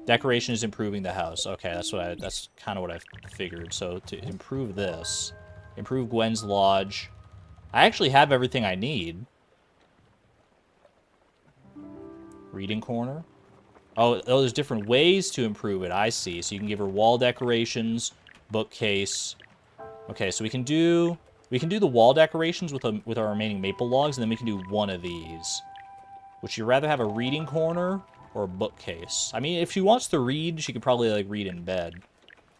Decoration is improving the house. Okay, that's kind of what I figured. So to improve this, improve Gwen's lodge. I actually have everything I need. Reading corner. Oh, there's different ways to improve it. I see. So you can give her wall decorations, bookcase. Okay, so we can do the wall decorations with our remaining maple logs, and then we can do one of these. Would you rather have a reading corner or a bookcase? I mean, if she wants to read, she could probably like read in bed.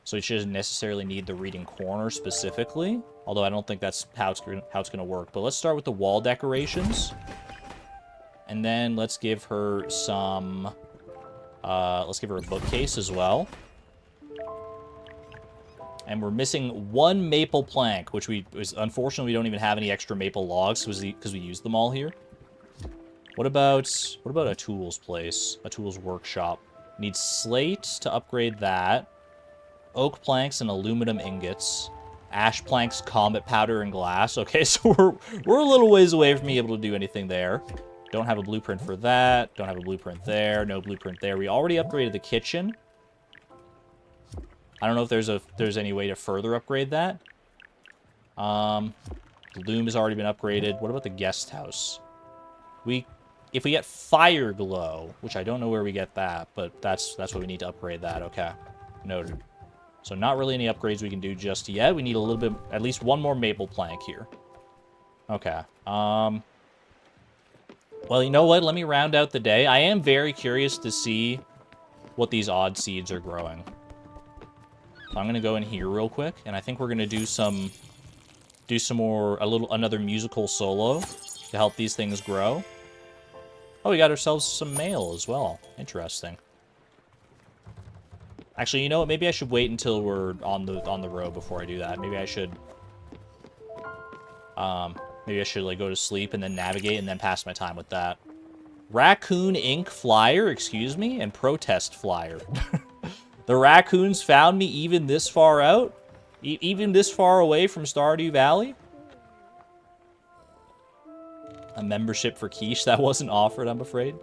So she doesn't necessarily need the reading corner specifically, although I don't think that's how it's going to work. But let's start with the wall decorations. And then let's give her some let's give her a bookcase as well. And we're missing one maple plank, which unfortunately we don't even have any extra maple logs because we used them all here. What about a tools place? A tools workshop. Need slate to upgrade that. Oak planks and aluminum ingots. Ash planks, combat powder, and glass. Okay, so we're a little ways away from being able to do anything there. Don't have a blueprint for that. Don't have a blueprint there. No blueprint there. We already upgraded the kitchen. I don't know if there's any way to further upgrade that. The loom has already been upgraded. What about the guest house? If we get fire glow, which I don't know where we get that, but that's what we need to upgrade that. Okay, noted. So not really any upgrades we can do just yet. We need a little bit, at least one more maple plank here. Okay. Well, you know what? Let me round out the day. I am very curious to see what these odd seeds are growing. So I'm gonna go in here real quick, and I think we're gonna do another musical solo to help these things grow. Oh, we got ourselves some mail as well. Interesting. Actually, you know what? Maybe I should wait until we're on the road before I do that. Maybe I should like go to sleep and then navigate and then pass my time with that. Raccoon Ink flyer, excuse me, and protest flyer. The raccoons found me even this far out? Even this far away from Stardew Valley? A membership for Quiche that wasn't offered, I'm afraid.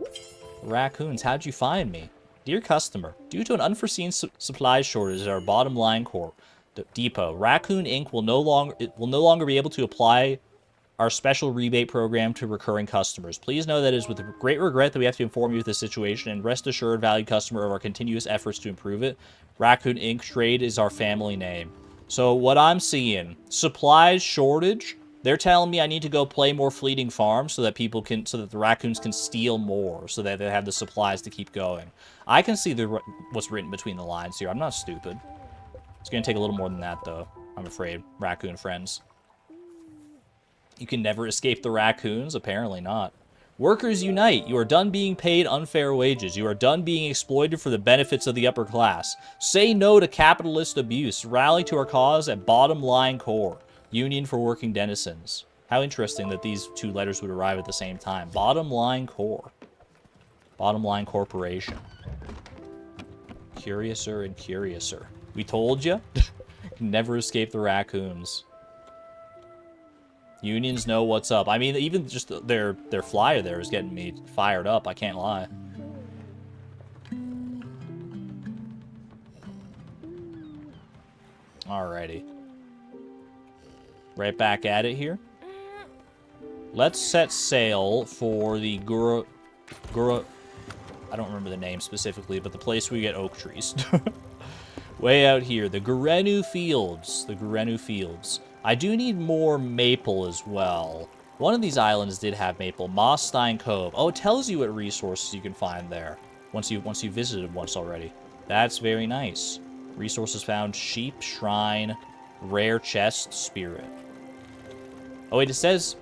Raccoons, how'd you find me? Dear customer, due to an unforeseen supply shortage at our bottom line depot, Raccoon Ink will no longer be able to apply our special rebate program to recurring customers. Please know that it is with great regret that we have to inform you of this situation, and rest assured, valued customer, of our continuous efforts to improve it. Raccoon Inc. Trade is our family name. So what I'm seeing, supplies shortage. They're telling me I need to go play more Fleeting Farms so that the raccoons can steal more, so that they have the supplies to keep going. I can see what's written between the lines here. I'm not stupid. It's gonna take a little more than that, though. I'm afraid, raccoon friends. You can never escape the raccoons? Apparently not. Workers unite. You are done being paid unfair wages. You are done being exploited for the benefits of the upper class. Say no to capitalist abuse. Rally to our cause at Bottom Line Core. Union for Working Denizens. How interesting that these two letters would arrive at the same time. Bottom Line Core. Bottom Line Corporation. Curiouser and curiouser. We told you. Never escape the raccoons. Unions know what's up. I mean, even just their flyer there is getting me fired up. I can't lie. Alrighty. Right back at it here. Let's set sail for the Gura... I don't remember the name specifically, but the place where we get oak trees. Way out here. The Gurenu Fields. The Gurenu Fields. I do need more maple as well. One of these islands did have maple. Mossstein Cove. Oh, it tells you what resources you can find there. Once you visited once already. That's very nice. Resources found: sheep, shrine, rare chest, spirit. Oh wait, it says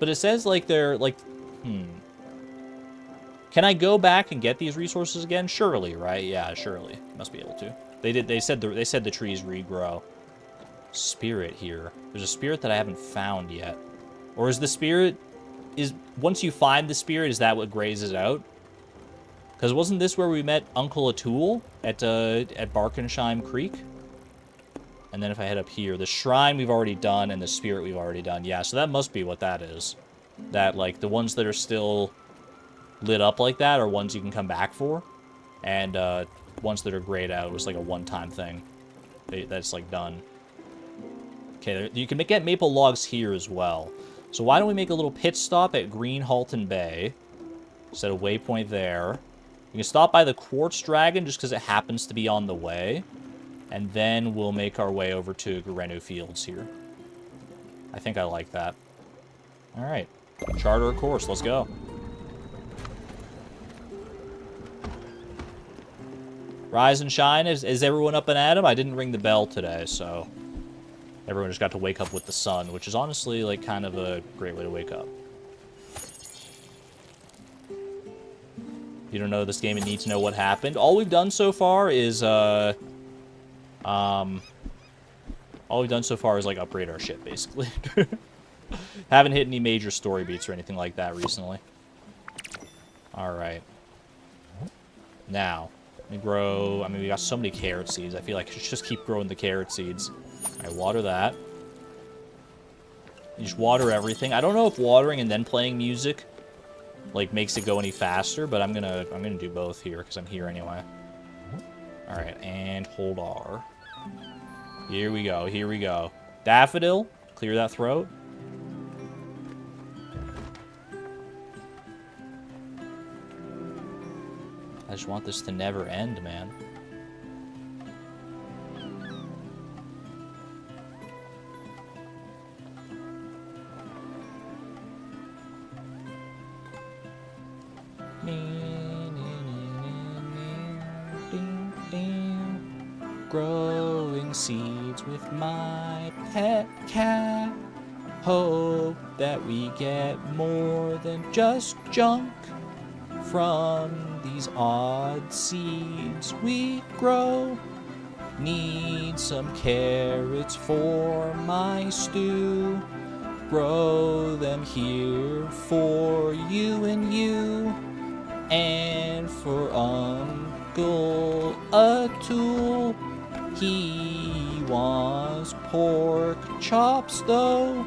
like they're like, Can I go back and get these resources again? Surely, right? Yeah, surely. Must be able to. They said the trees regrow. Spirit here. There's a spirit that I haven't found yet. Or is the spirit... once you find the spirit, is that what grazes out? Because wasn't this where we met Uncle Atul at Barkensheim Creek? And then if I head up here, the shrine we've already done and the spirit we've already done. Yeah, so that must be what that is. That, like, the ones that are still lit up like that are ones you can come back for. And ones that are grayed out was like a one-time thing. That's, like, done. Okay, you can get maple logs here as well. So why don't we make a little pit stop at Green Halton Bay. Set a waypoint there. You can stop by the Quartz Dragon just because it happens to be on the way. And then we'll make our way over to Gurenu Fields here. I think I like that. Alright. Charter a course. Let's go. Rise and shine. Is everyone up and at 'em? I didn't ring the bell today, so... Everyone just got to wake up with the sun, which is honestly, like, kind of a great way to wake up. You don't know this game and need to know what happened. All we've done so far is, like, upgrade our ship, basically. Haven't hit any major story beats or anything like that recently. Alright. Now, we grow... I mean, we got so many carrot seeds. I feel like I should just keep growing the carrot seeds. Alright, water that. You just water everything. I don't know if watering and then playing music, like, makes it go any faster, but I'm gonna do both here, because I'm here anyway. Alright, and hold R. Here we go, here we go. Daffodil, clear that throat. I just want this to never end, man. Growing seeds with my pet cat. Hope that we get more than just junk from these odd seeds we grow. Need some carrots for my stew. Grow them here for you and you, and for Uncle Atul. He wants pork chops though.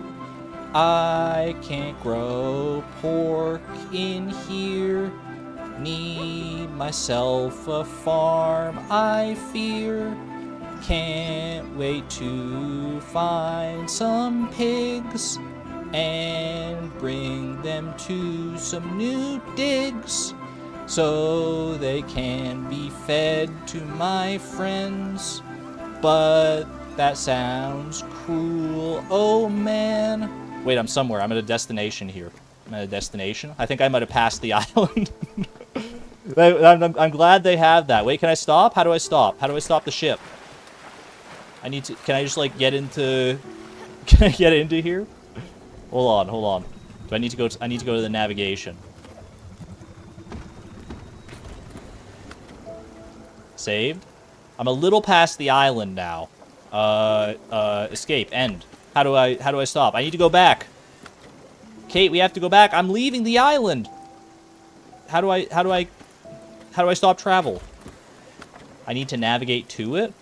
I can't grow pork in here. Need myself a farm, I fear. Can't wait to find some pigs and bring them to some new digs so they can be fed to my friends. But that sounds cruel, oh man. Wait, I'm somewhere. I'm at a destination here. I'm at a destination. I think I might have passed the island. I'm glad they have that. Wait, can I stop? How do I stop? How do I stop the ship? I need to... Can I just, like, get into... Can I get into here? Hold on, hold on. Do I need to go... I need to go to the navigation. Saved. I'm a little past the island now. Escape. End. How do I stop? I need to go back. Kate, we have to go back. I'm leaving the island. How do I stop travel? I need to navigate to it?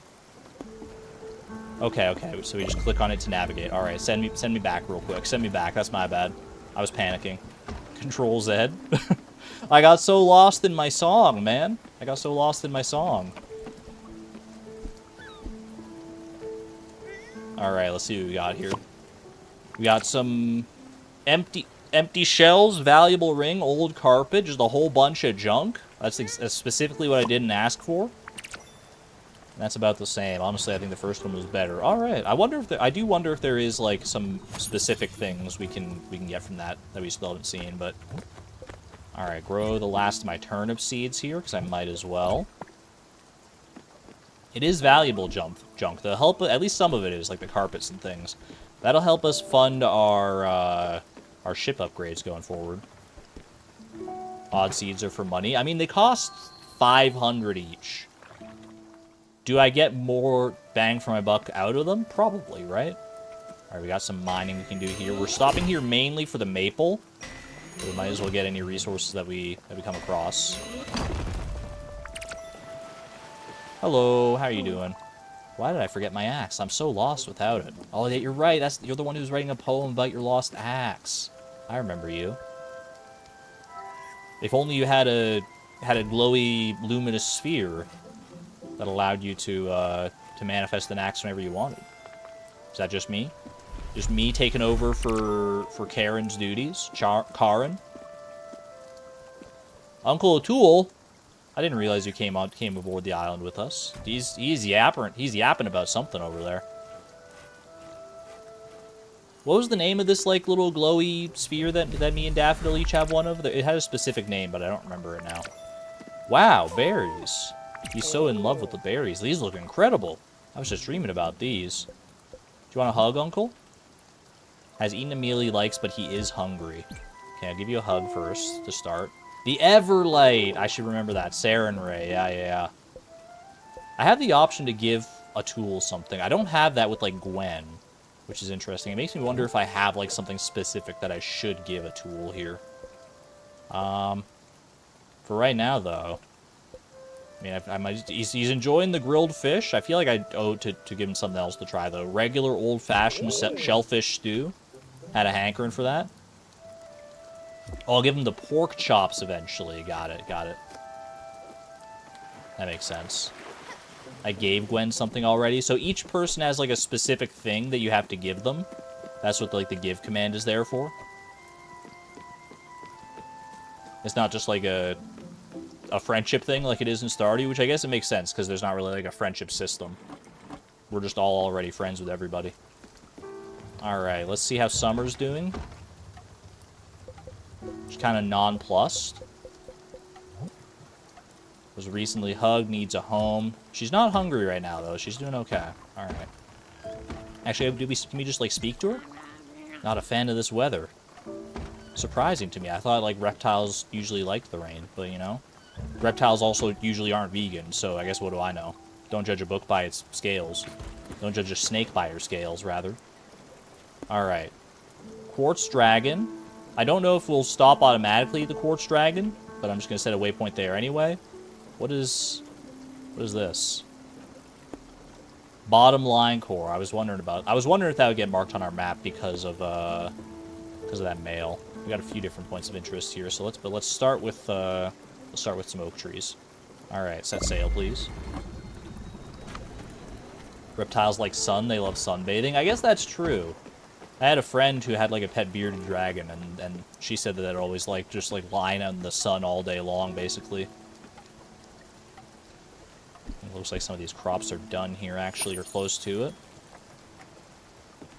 Okay, okay. So we just click on it to navigate. All right, send me back real quick. Send me back. That's my bad. I was panicking. Control Z. I got so lost in my song, man. I got so lost in my song. All right, let's see what we got here. We got some empty shells, valuable ring, old carpet, just a whole bunch of junk. That's specifically what I didn't ask for. That's about the same. Honestly, I think the first one was better. All right. I do wonder if there is like some specific things we can get from that we still haven't seen. But all right, grow the last of my turnip seeds here because I might as well. It is valuable junk. The help, at least some of it is, like the carpets and things. That'll help us fund our ship upgrades going forward. Odd seeds are for money. I mean, they cost 500 each. Do I get more bang for my buck out of them? Probably, right? All right, we got some mining we can do here. We're stopping here mainly for the maple. So we might as well get any resources that we come across. Hello, how are you doing? Why did I forget my axe? I'm so lost without it. Oh, yeah, you're right. You're the one who's writing a poem about your lost axe. I remember you. If only you had a glowy, luminous sphere that allowed you to manifest an axe whenever you wanted. Is that just me? Just me taking over for Karen's duties? Karen? Uncle O'Toole? I didn't realize you came aboard the island with us. He's yapping about something over there. What was the name of this like little glowy sphere that me and Daffodil each have one of? It had a specific name, but I don't remember it now. Wow, berries. He's so in love with the berries. These look incredible. I was just dreaming about these. Do you want a hug, Uncle? Has eaten a meal he likes, but he is hungry. Okay, I'll give you a hug first to start. The Everlight! I should remember that. Saren Ray. Yeah. I have the option to give a tool something. I don't have that with, like, Gwen, which is interesting. It makes me wonder if I have, like, something specific that I should give a tool here. For right now, though, I mean, he's enjoying the grilled fish. I feel like I owe to give him something else to try, though. Regular old-fashioned shellfish stew. Had a hankering for that. Oh, I'll give him the pork chops eventually. Got it. That makes sense. I gave Gwen something already. So each person has, like, a specific thing that you have to give them. That's what, like, the give command is there for. It's not just, like, a friendship thing like it is in Stardew, which I guess it makes sense, because there's not really, like, a friendship system. We're just all already friends with everybody. Alright, let's see how Summer's doing. She's kind of nonplussed. Was recently hugged, needs a home. She's not hungry right now, though. She's doing okay. Alright. Actually, can we just, like, speak to her? Not a fan of this weather. Surprising to me. I thought, like, reptiles usually liked the rain, but, you know. Reptiles also usually aren't vegan, so I guess what do I know? Don't judge a book by its scales. Don't judge a snake by her scales, rather. Alright. Quartz Dragon. I don't know if we'll stop automatically at the Quartz Dragon, but I'm just going to set a waypoint there anyway. What is this? Bottom line core. I was wondering if that would get marked on our map because of that male. We got a few different points of interest here, so let's start with some oak trees. All right, set sail, please. Reptiles like sun. They love sunbathing. I guess that's true. I had a friend who had like a pet bearded dragon, and she said that it always like just like lying out in the sun all day long, basically. It looks like some of these crops are done here, actually, or close to it.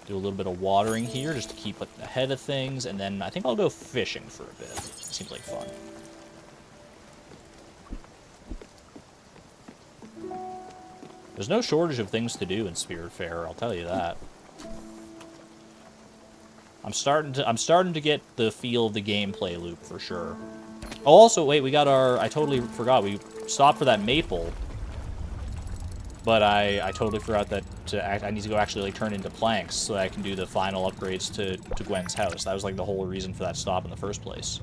Do a little bit of watering here just to keep ahead of things, and then I think I'll go fishing for a bit. Seems like fun. There's no shortage of things to do in Spiritfarer, I'll tell you that. I'm starting to get the feel of the gameplay loop for sure. Oh, also, wait, we got our... I totally forgot. We stopped for that maple. But I totally forgot that I need to go actually like turn into planks so that I can do the final upgrades to Gwen's house. That was like the whole reason for that stop in the first place.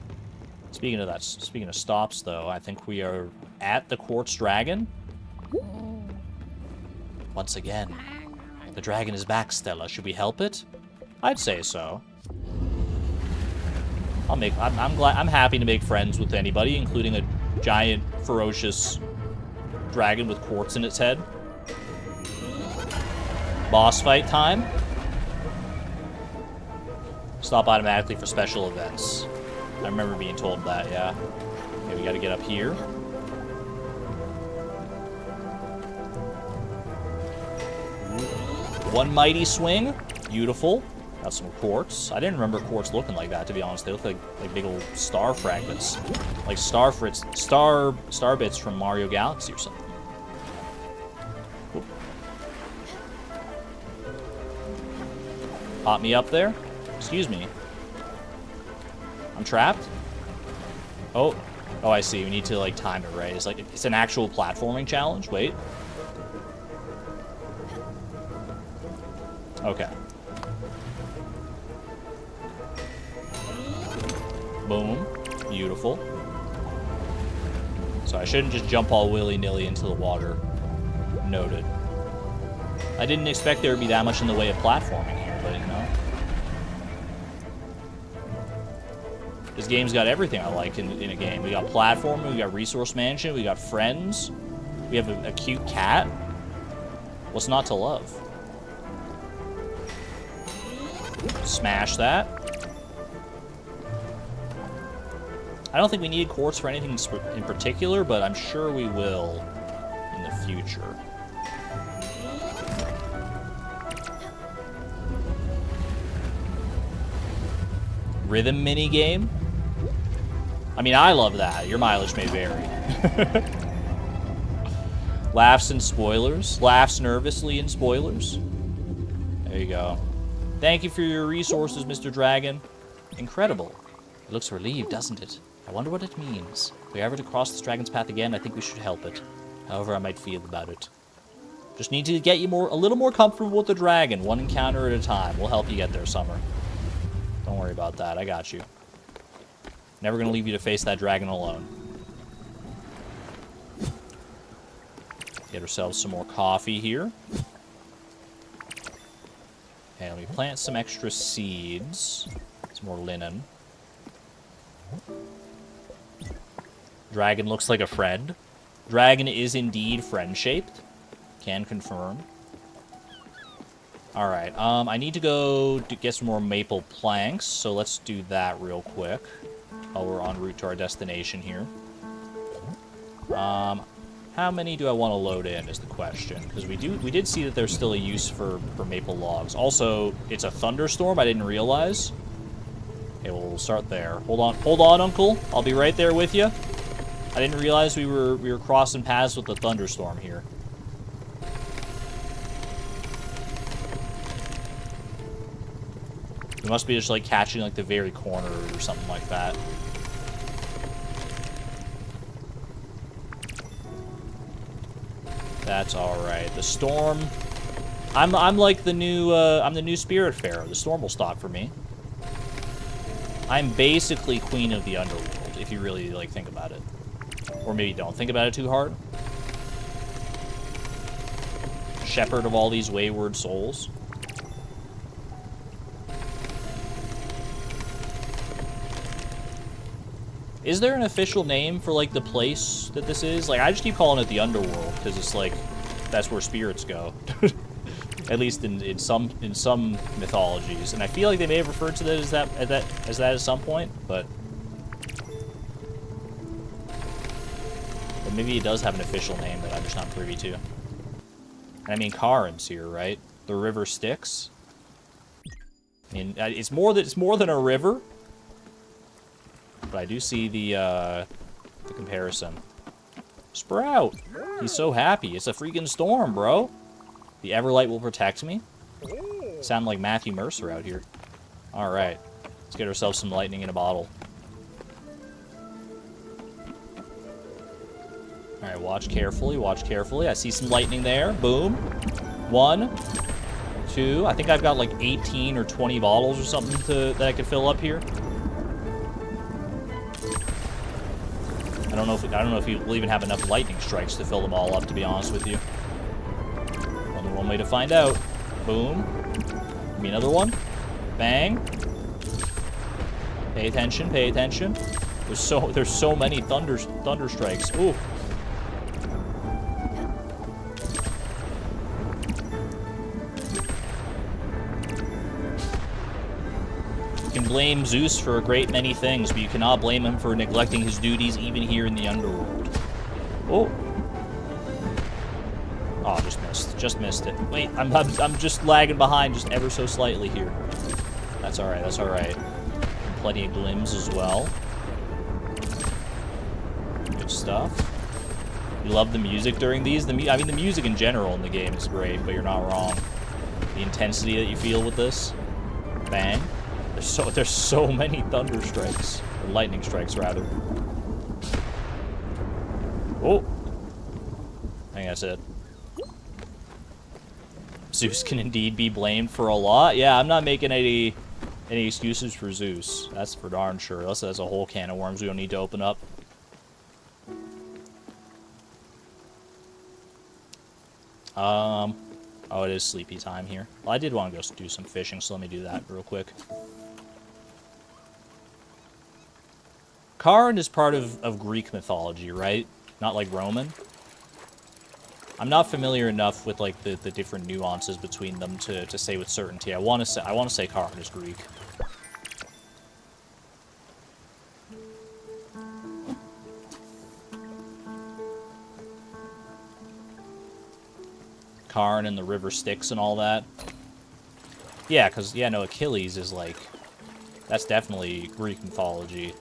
Speaking of stops though, I think we are at the Quartz Dragon. Once again, the dragon is back, Stella. Should we help it? I'd say so. I'm happy to make friends with anybody, including a giant, ferocious dragon with quartz in its head. Boss fight time. Stop automatically for special events. I remember being told that, yeah. Okay, we gotta get up here. One mighty swing. Beautiful. Got some quartz. I didn't remember quartz looking like that, to be honest. They look like big old star fragments. Like star bits from Mario Galaxy or something. Oop. Pop me up there. Excuse me. I'm trapped? Oh, I see. We need to like time it right. It's an actual platforming challenge. Wait. Okay. Boom. Beautiful. So I shouldn't just jump all willy-nilly into the water. Noted. I didn't expect there would be that much in the way of platforming here, but you know. This game's got everything I like in a game. We got platforming, we got resource management, we got friends. We have a cute cat. What's not to love? Smash that. I don't think we need quartz for anything in particular, but I'm sure we will in the future. Rhythm mini game? I mean, I love that. Your mileage may vary. Laughs and spoilers. Laughs nervously in spoilers. There you go. Thank you for your resources, Mr. Dragon. Incredible. It looks relieved, doesn't it? I wonder what it means. If we ever to cross this dragon's path again, I think we should help it. However I might feel about it. Just need to get you a little more comfortable with the dragon, one encounter at a time. We'll help you get there, Summer. Don't worry about that. I got you. Never gonna leave you to face that dragon alone. Get ourselves some more coffee here. And we plant some extra seeds. Some more linen. Dragon looks like a friend. Dragon is indeed friend-shaped. Can confirm. Alright, I need to go to get some more maple planks, so let's do that real quick. While we're en route to our destination here. How many do I want to load in is the question. Because we did see that there's still a use for maple logs. Also, it's a thunderstorm, I didn't realize. Okay, we'll start there. Hold on, Uncle. I'll be right there with you. I didn't realize we were crossing paths with the thunderstorm here. We must be just like catching like the very corner or something like that. That's all right. The storm. I'm like the new I'm the new Spiritfarer. The storm will stop for me. I'm basically queen of the underworld, if you really like think about it. Or maybe don't think about it too hard. Shepherd of all these wayward souls. Is there an official name for, like, the place that this is? Like, I just keep calling it the underworld, because it's, like, that's where spirits go. At least in some mythologies, and I feel like they may have referred to that as that at some point, but maybe it does have an official name that I'm just not privy to. And I mean, Karin's here, right? The river Styx. I mean, it's more than a river, but I do see the comparison. Sprout, he's so happy. It's a freaking storm, bro. The Everlight will protect me. Sound like Matthew Mercer out here. All right, let's get ourselves some lightning in a bottle. All right, watch carefully, watch carefully. I see some lightning there. Boom. 1, 2. I think I've got like 18 or 20 bottles or something that I could fill up here. I don't know if you will even have enough lightning strikes to fill them all up, to be honest with you. Only one way to find out. Boom. Give me another one. Bang. Pay attention, pay attention. There's so many thunder strikes. Ooh. You can blame Zeus for a great many things, but you cannot blame him for neglecting his duties even here in the underworld. Oh. Oh, just missed it. Wait, I'm just lagging behind just ever so slightly here. That's alright, that's alright. Plenty of glims as well. Good stuff. You love the music during these? I mean, the music in general in the game is great, but you're not wrong. The intensity that you feel with this. Bang. There's so many thunder strikes. Or lightning strikes, rather. Oh! I think that's it. Zeus can indeed be blamed for a lot. Yeah, I'm not making any excuses for Zeus. That's for darn sure. That's a whole can of worms we don't need to open up. Oh, it is sleepy time here. Well, I did want to go do some fishing, so let me do that real quick. Karin is part of Greek mythology, right? Not like Roman. I'm not familiar enough with like the different nuances between them to say with certainty. I want to say Karin is Greek. Karin and the river Styx and all that. Yeah, because, yeah, no, Achilles is like... That's definitely Greek mythology.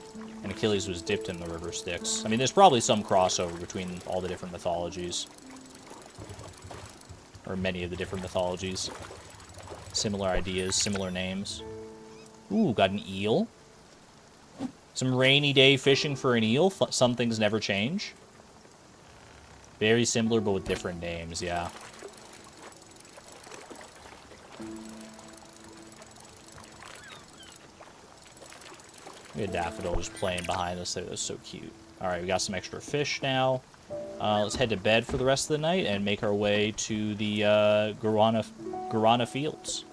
And Achilles was dipped in the river Styx. I mean, there's probably some crossover between all the different mythologies. Or many of the different mythologies. Similar ideas, similar names. Ooh, got an eel. Some rainy day fishing for an eel. Some things never change. Very similar, but with different names, yeah. We had Daffodil just playing behind us there. That's so cute. Alright, we got some extra fish now. Let's head to bed for the rest of the night and make our way to the Guarana Fields.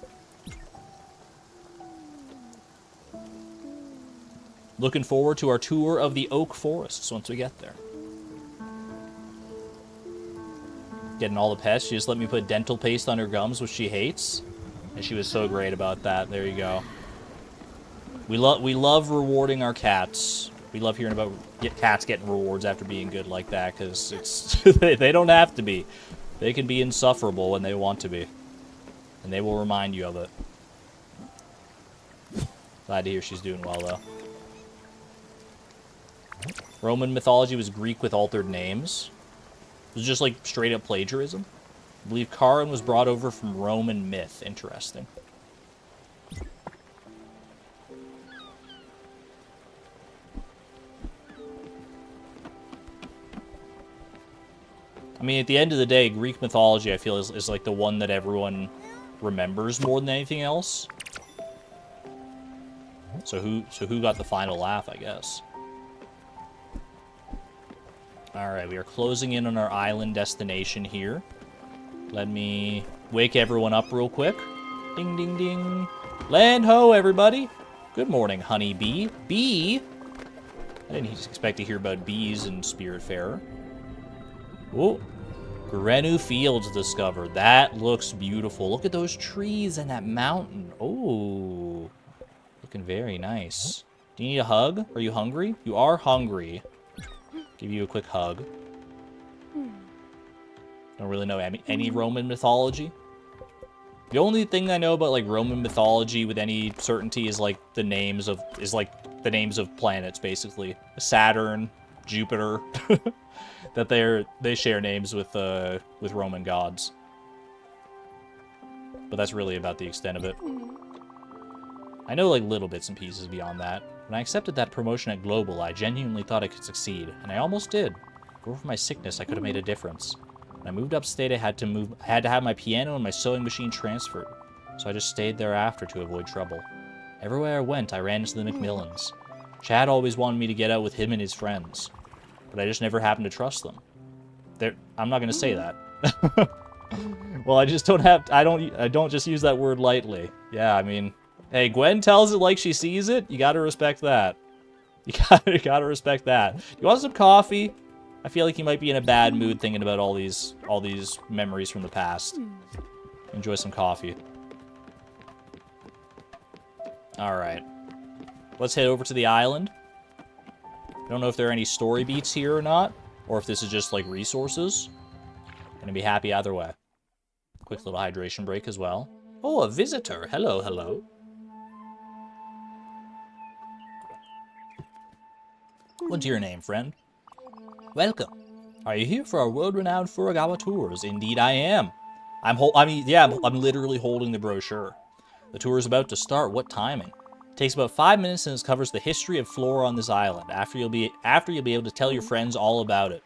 Looking forward to our tour of the oak forests once we get there. Getting all the pets. She just let me put dental paste on her gums, which she hates. And she was so great about that. There you go. We love rewarding our cats. We love hearing about cats getting rewards after being good like that, because it's they don't have to be. They can be insufferable when they want to be. And they will remind you of it. Glad to hear she's doing well, though. Roman mythology was Greek with altered names. It was just like straight up plagiarism. I believe Karin was brought over from Roman myth. Interesting. I mean, at the end of the day, Greek mythology, I feel, is like the one that everyone remembers more than anything else. So who got the final laugh, I guess? Alright, we are closing in on our island destination here. Let me wake everyone up real quick. Ding, ding, ding. Land ho, everybody! Good morning, honey bee. Bee? I didn't expect to hear about bees in Spiritfarer. Whoa. Grenu Fields discovered. That looks beautiful. Look at those trees and that mountain. Oh, looking very nice. Do you need a hug? Are you hungry? You are hungry. Give you a quick hug. Don't really know any Roman mythology. The only thing I know about like Roman mythology with any certainty is like the names of planets, basically. Saturn, Jupiter. That they share names with Roman gods. But that's really about the extent of it. I know like little bits and pieces beyond that. When I accepted that promotion at Global, I genuinely thought I could succeed, and I almost did. If it were for my sickness, I could have made a difference. When I moved upstate, I had to have my piano and my sewing machine transferred, so I just stayed there after to avoid trouble. Everywhere I went, I ran into the Macmillans. Chad always wanted me to get out with him and his friends, but I just never happened to trust them. I'm not going to say that. Well, I just don't have... I don't just use that word lightly. Yeah, I mean... Hey, Gwen tells it like she sees it. You gotta respect that. You gotta respect that. You want some coffee? I feel like you might be in a bad mood thinking about all these memories from the past. Enjoy some coffee. Alright. Let's head over to the island. I don't know if there are any story beats here or not, or if this is just like resources. Gonna be happy either way. Quick little hydration break as well. Oh, a visitor. Hello, hello. What's your name, friend? Welcome. Are you here for our world-renowned Furugawa tours? Indeed I am. I'm literally holding the brochure. The tour is about to start. What timing? It takes about 5 minutes and it covers the history of flora on this island. After you'll be able to tell your friends all about it.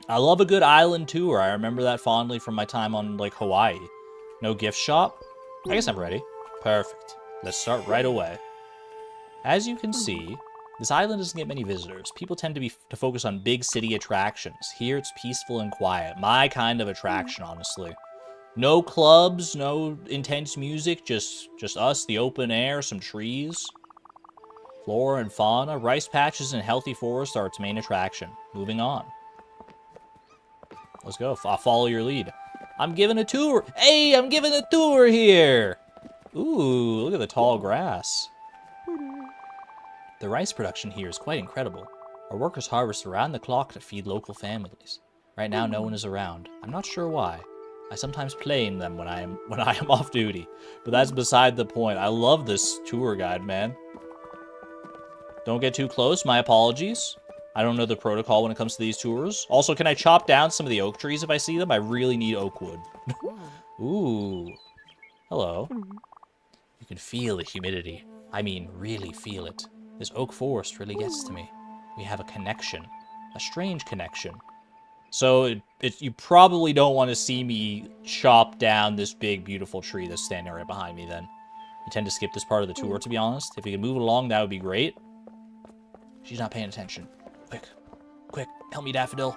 I love a good island tour. I remember that fondly from my time on like Hawaii. No gift shop? I guess I'm ready. Perfect. Let's start right away. As you can see, this island doesn't get many visitors. People tend to focus on big city attractions. Here it's peaceful and quiet. My kind of attraction, honestly. No clubs, no intense music, just us, the open air, some trees. Flora and fauna, rice patches and healthy forests are its main attraction. Moving on. Let's go. I'll follow your lead. I'm giving a tour. Hey, I'm giving a tour here. Ooh, look at the tall grass. The rice production here is quite incredible. Our workers harvest around the clock to feed local families. Right now, no one is around. I'm not sure why. I sometimes play in them when I am off duty, but that's beside the point. I love this tour guide, man. Don't get too close. My apologies. I don't know the protocol when it comes to these tours. Also, can I chop down some of the oak trees if I see them? I really need oak wood. Ooh. Hello. You can feel the humidity. I mean, really feel it. This oak forest really gets to me. We have a connection. A strange connection. So, you probably don't want to see me chop down this big, beautiful tree that's standing right behind me, then. You tend to skip this part of the tour, to be honest. If you could move along, that would be great. She's not paying attention. Quick, help me, Daffodil.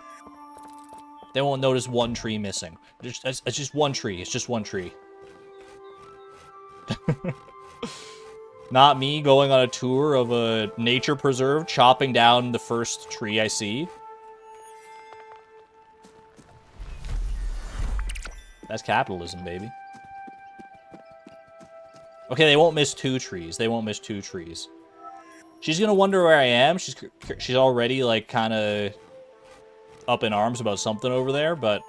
They won't notice one tree missing. It's just one tree. It's just one tree. Not me going on a tour of a nature preserve, chopping down the first tree I see. That's capitalism, baby. Okay, they won't miss 2 trees. They won't miss 2 trees. She's gonna wonder where I am. She's already, like, kind of up in arms about something over there, but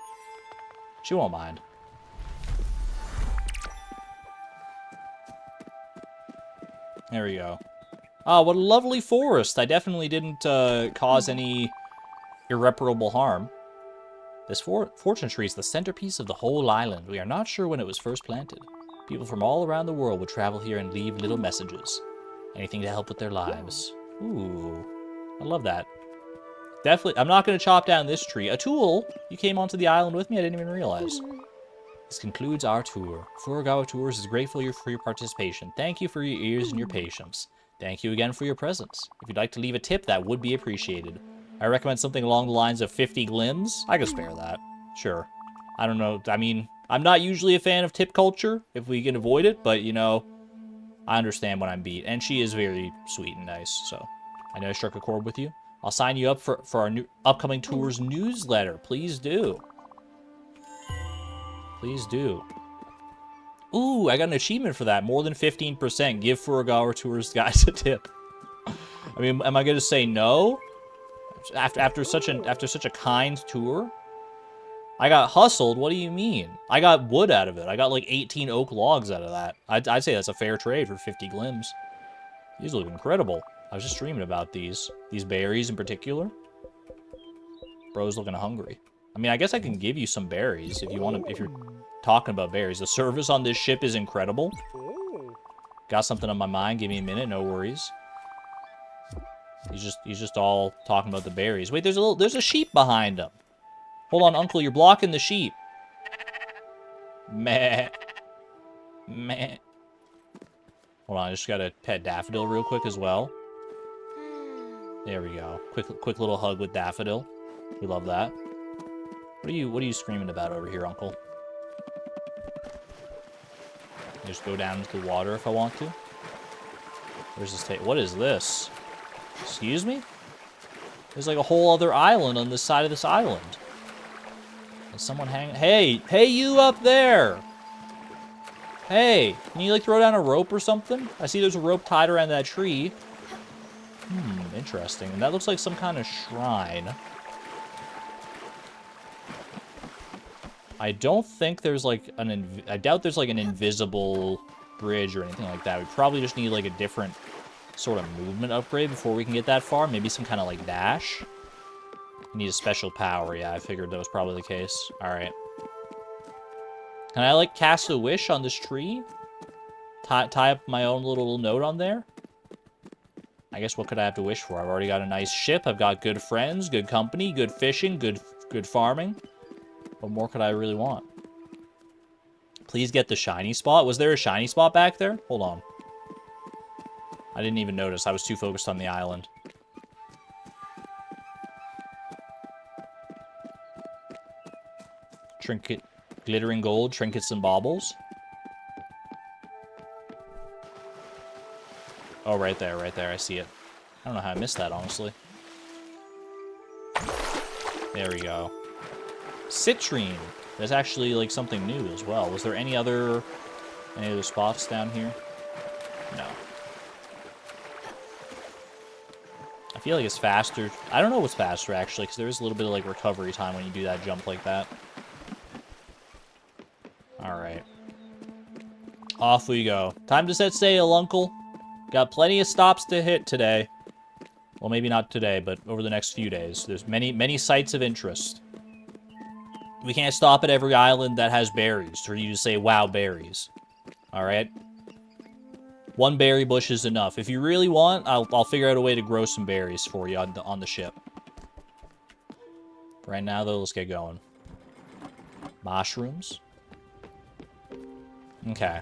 she won't mind. There we go. Ah, what a lovely forest. I definitely didn't cause any irreparable harm. This fortune tree is the centerpiece of the whole island. We are not sure when it was first planted. People from all around the world would travel here and leave little messages. Anything to help with their lives. Ooh, I love that. Definitely, I'm not going to chop down this tree. Atul, you came onto the island with me? I didn't even realize. This concludes our tour. Furugawa Tours is grateful for your participation. Thank you for your ears and your patience. Thank you again for your presence. If you'd like to leave a tip, that would be appreciated. I recommend something along the lines of 50 glims. I could spare that. Sure. I don't know. I mean, I'm not usually a fan of tip culture, if we can avoid it, but, you know, I understand when I'm beat. And she is very sweet and nice, so I know I struck a chord with you. I'll sign you up for our new upcoming tours newsletter. Please do. Please do. Ooh, I got an achievement for that. More than 15%. Give Furugawa tourist guys a tip. I mean, am I going to say no? After such a kind tour? I got hustled? What do you mean? I got wood out of it. I got like 18 oak logs out of that. I'd say that's a fair trade for 50 glims. These look incredible. I was just dreaming about these berries in particular. Bro's looking hungry. I mean, I guess I can give you some berries if you want to, if you're talking about berries. The service on this ship is incredible. Got something on my mind. Give me a minute. No worries. He's just all talking about the berries. Wait, there's a sheep behind him. Hold on, Uncle, you're blocking the sheep. Meh. Meh. Hold on, I just gotta pet Daffodil real quick as well. There we go. Quick little hug with Daffodil. We love that. What are you screaming about over here, Uncle? Just go down into the water if I want to. Where's this what is this? Excuse me? There's like a whole other island on this side of this island. Is someone hanging? Hey, you up there! Hey, can you like throw down a rope or something? I see there's a rope tied around that tree. Interesting. And that looks like some kind of shrine. I don't think there's like I doubt there's like an invisible bridge or anything like that. We probably just need like a different sort of movement upgrade before we can get that far. Maybe some kind of like dash. Need a special power. Yeah, I figured that was probably the case. Alright. Can I, like, cast a wish on this tree? Tie up my own little note on there? I guess what could I have to wish for? I've already got a nice ship. I've got good friends, good company, good fishing, good farming. What more could I really want? Please get the shiny spot. Was there a shiny spot back there? Hold on. I didn't even notice. I was too focused on the island. Trinket, glittering gold, trinkets and baubles. Oh, right there, I see it. I don't know how I missed that, honestly. There we go. Citrine. That's actually, like, something new as well. Was there any other spots down here? No. I feel like it's faster. I don't know what's faster, actually, because there is a little bit of, like, recovery time when you do that jump like that. Alright. Off we go. Time to set sail, Uncle. Got plenty of stops to hit today. Well, maybe not today, but over the next few days. There's many sites of interest. We can't stop at every island that has berries for you to say, wow, berries. Alright? One berry bush is enough. If you really want, I'll figure out a way to grow some berries for you on the ship. Right now, though, let's get going. Mushrooms. Okay.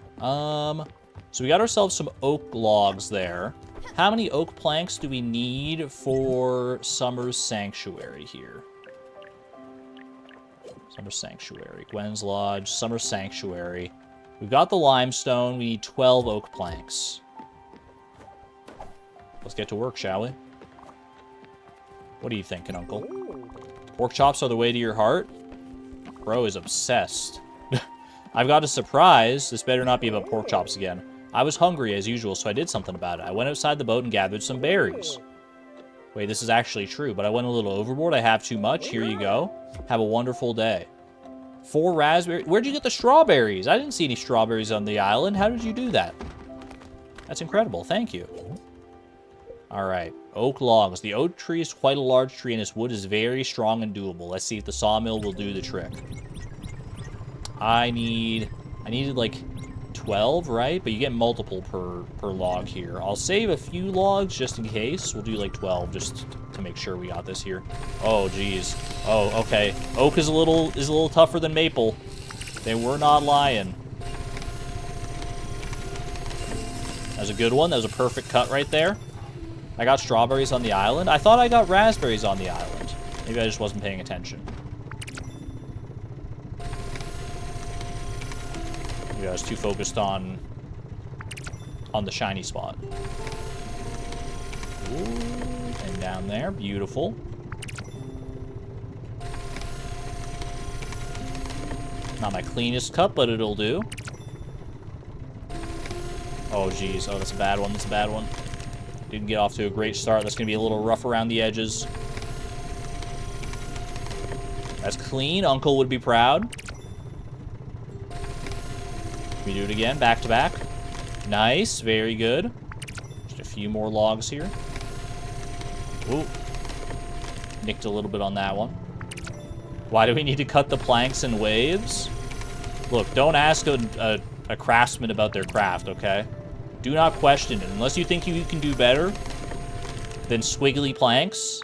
So we got ourselves some oak logs there. How many oak planks do we need for Summer's Sanctuary here? Summer Sanctuary. Gwen's Lodge, Summer Sanctuary. We've got the limestone. We need 12 oak planks. Let's get to work, shall we? What are you thinking, Uncle? Pork chops are the way to your heart? Bro is obsessed. I've got a surprise. This better not be about pork chops again. I was hungry as usual, so I did something about it. I went outside the boat and gathered some berries. Wait, this is actually true, but I went a little overboard. I have too much. Here you go. Have a wonderful day. 4 raspberries. Where'd you get the strawberries? I didn't see any strawberries on the island. How did you do that? That's incredible. Thank you. All right. Oak logs. The oak tree is quite a large tree, and its wood is very strong and doable. Let's see if the sawmill will do the trick. I needed like 12, right? But you get multiple per log here. I'll save a few logs just in case. We'll do like 12 just to make sure we got this here. Oh, geez. Oh, okay. Oak is a little tougher than maple. They were not lying. That was a good one. That was a perfect cut right there. I got strawberries on the island. I thought I got raspberries on the island. Maybe I just wasn't paying attention. Maybe I was too focused on the shiny spot. Ooh, and down there. Beautiful. Not my cleanest cut, but it'll do. Oh, geez. Oh, that's a bad one. That's a bad one. Didn't get off to a great start. That's going to be a little rough around the edges. That's clean. Uncle would be proud. We do it again. Back to back. Nice. Very good. Just a few more logs here. Ooh. Nicked a little bit on that one. Why do we need to cut the planks in waves? Look, don't ask a craftsman about their craft, okay? Do not question it. Unless you think you can do better than squiggly planks.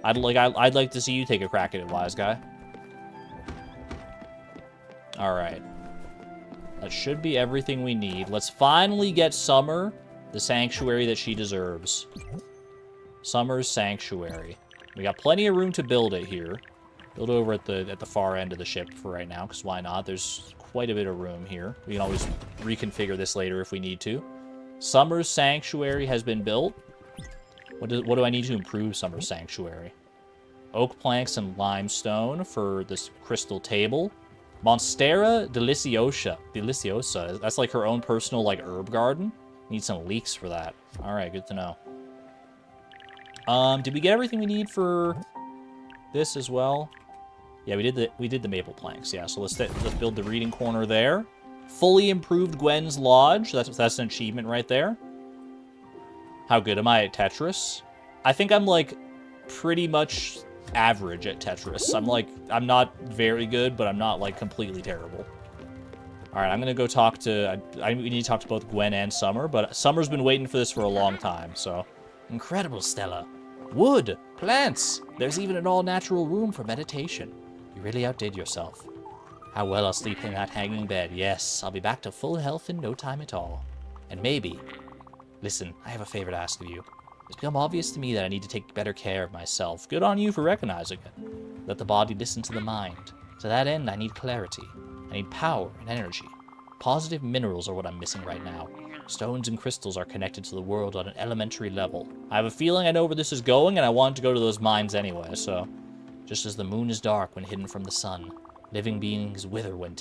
I'd like to see you take a crack at it, wise guy. Alright. That should be everything we need. Let's finally get Summer the sanctuary that she deserves. Summer's sanctuary. We got plenty of room to build it here. Build over at the far end of the ship for right now, because why not? There's quite a bit of room here. We can always reconfigure this later if we need to. Summer's sanctuary has been built. What do I need to improve Summer's sanctuary? Oak planks and limestone for this crystal table. Monstera deliciosa. That's like her own personal like herb garden. Need some leeks for that. All right, good to know. Did we get everything we need for this as well? Yeah, we did the maple planks. Yeah, so let's build the reading corner there. Fully improved Gwen's Lodge. That's an achievement right there. How good am I at Tetris? I think I'm like pretty much average at Tetris. I'm not very good, but I'm not like completely terrible. All right, I'm gonna go talk to. We need to talk to both Gwen and Summer, but Summer's been waiting for this for a long time. So, incredible, Stella. Wood, plants. There's even an all-natural room for meditation. You really outdid yourself. How well I'll sleep in that hanging bed. Yes, I'll be back to full health in no time at all. And maybe. Listen, I have a favor to ask of you. It's become obvious to me that I need to take better care of myself. Good on you for recognizing it. Let the body listen to the mind. To that end, I need clarity. I need power and energy. Positive minerals are what I'm missing right now. Stones and crystals are connected to the world on an elementary level. I have a feeling I know where this is going, and I want to go to those mines anyway, so... Just as the moon is dark when hidden from the sun, living beings wither when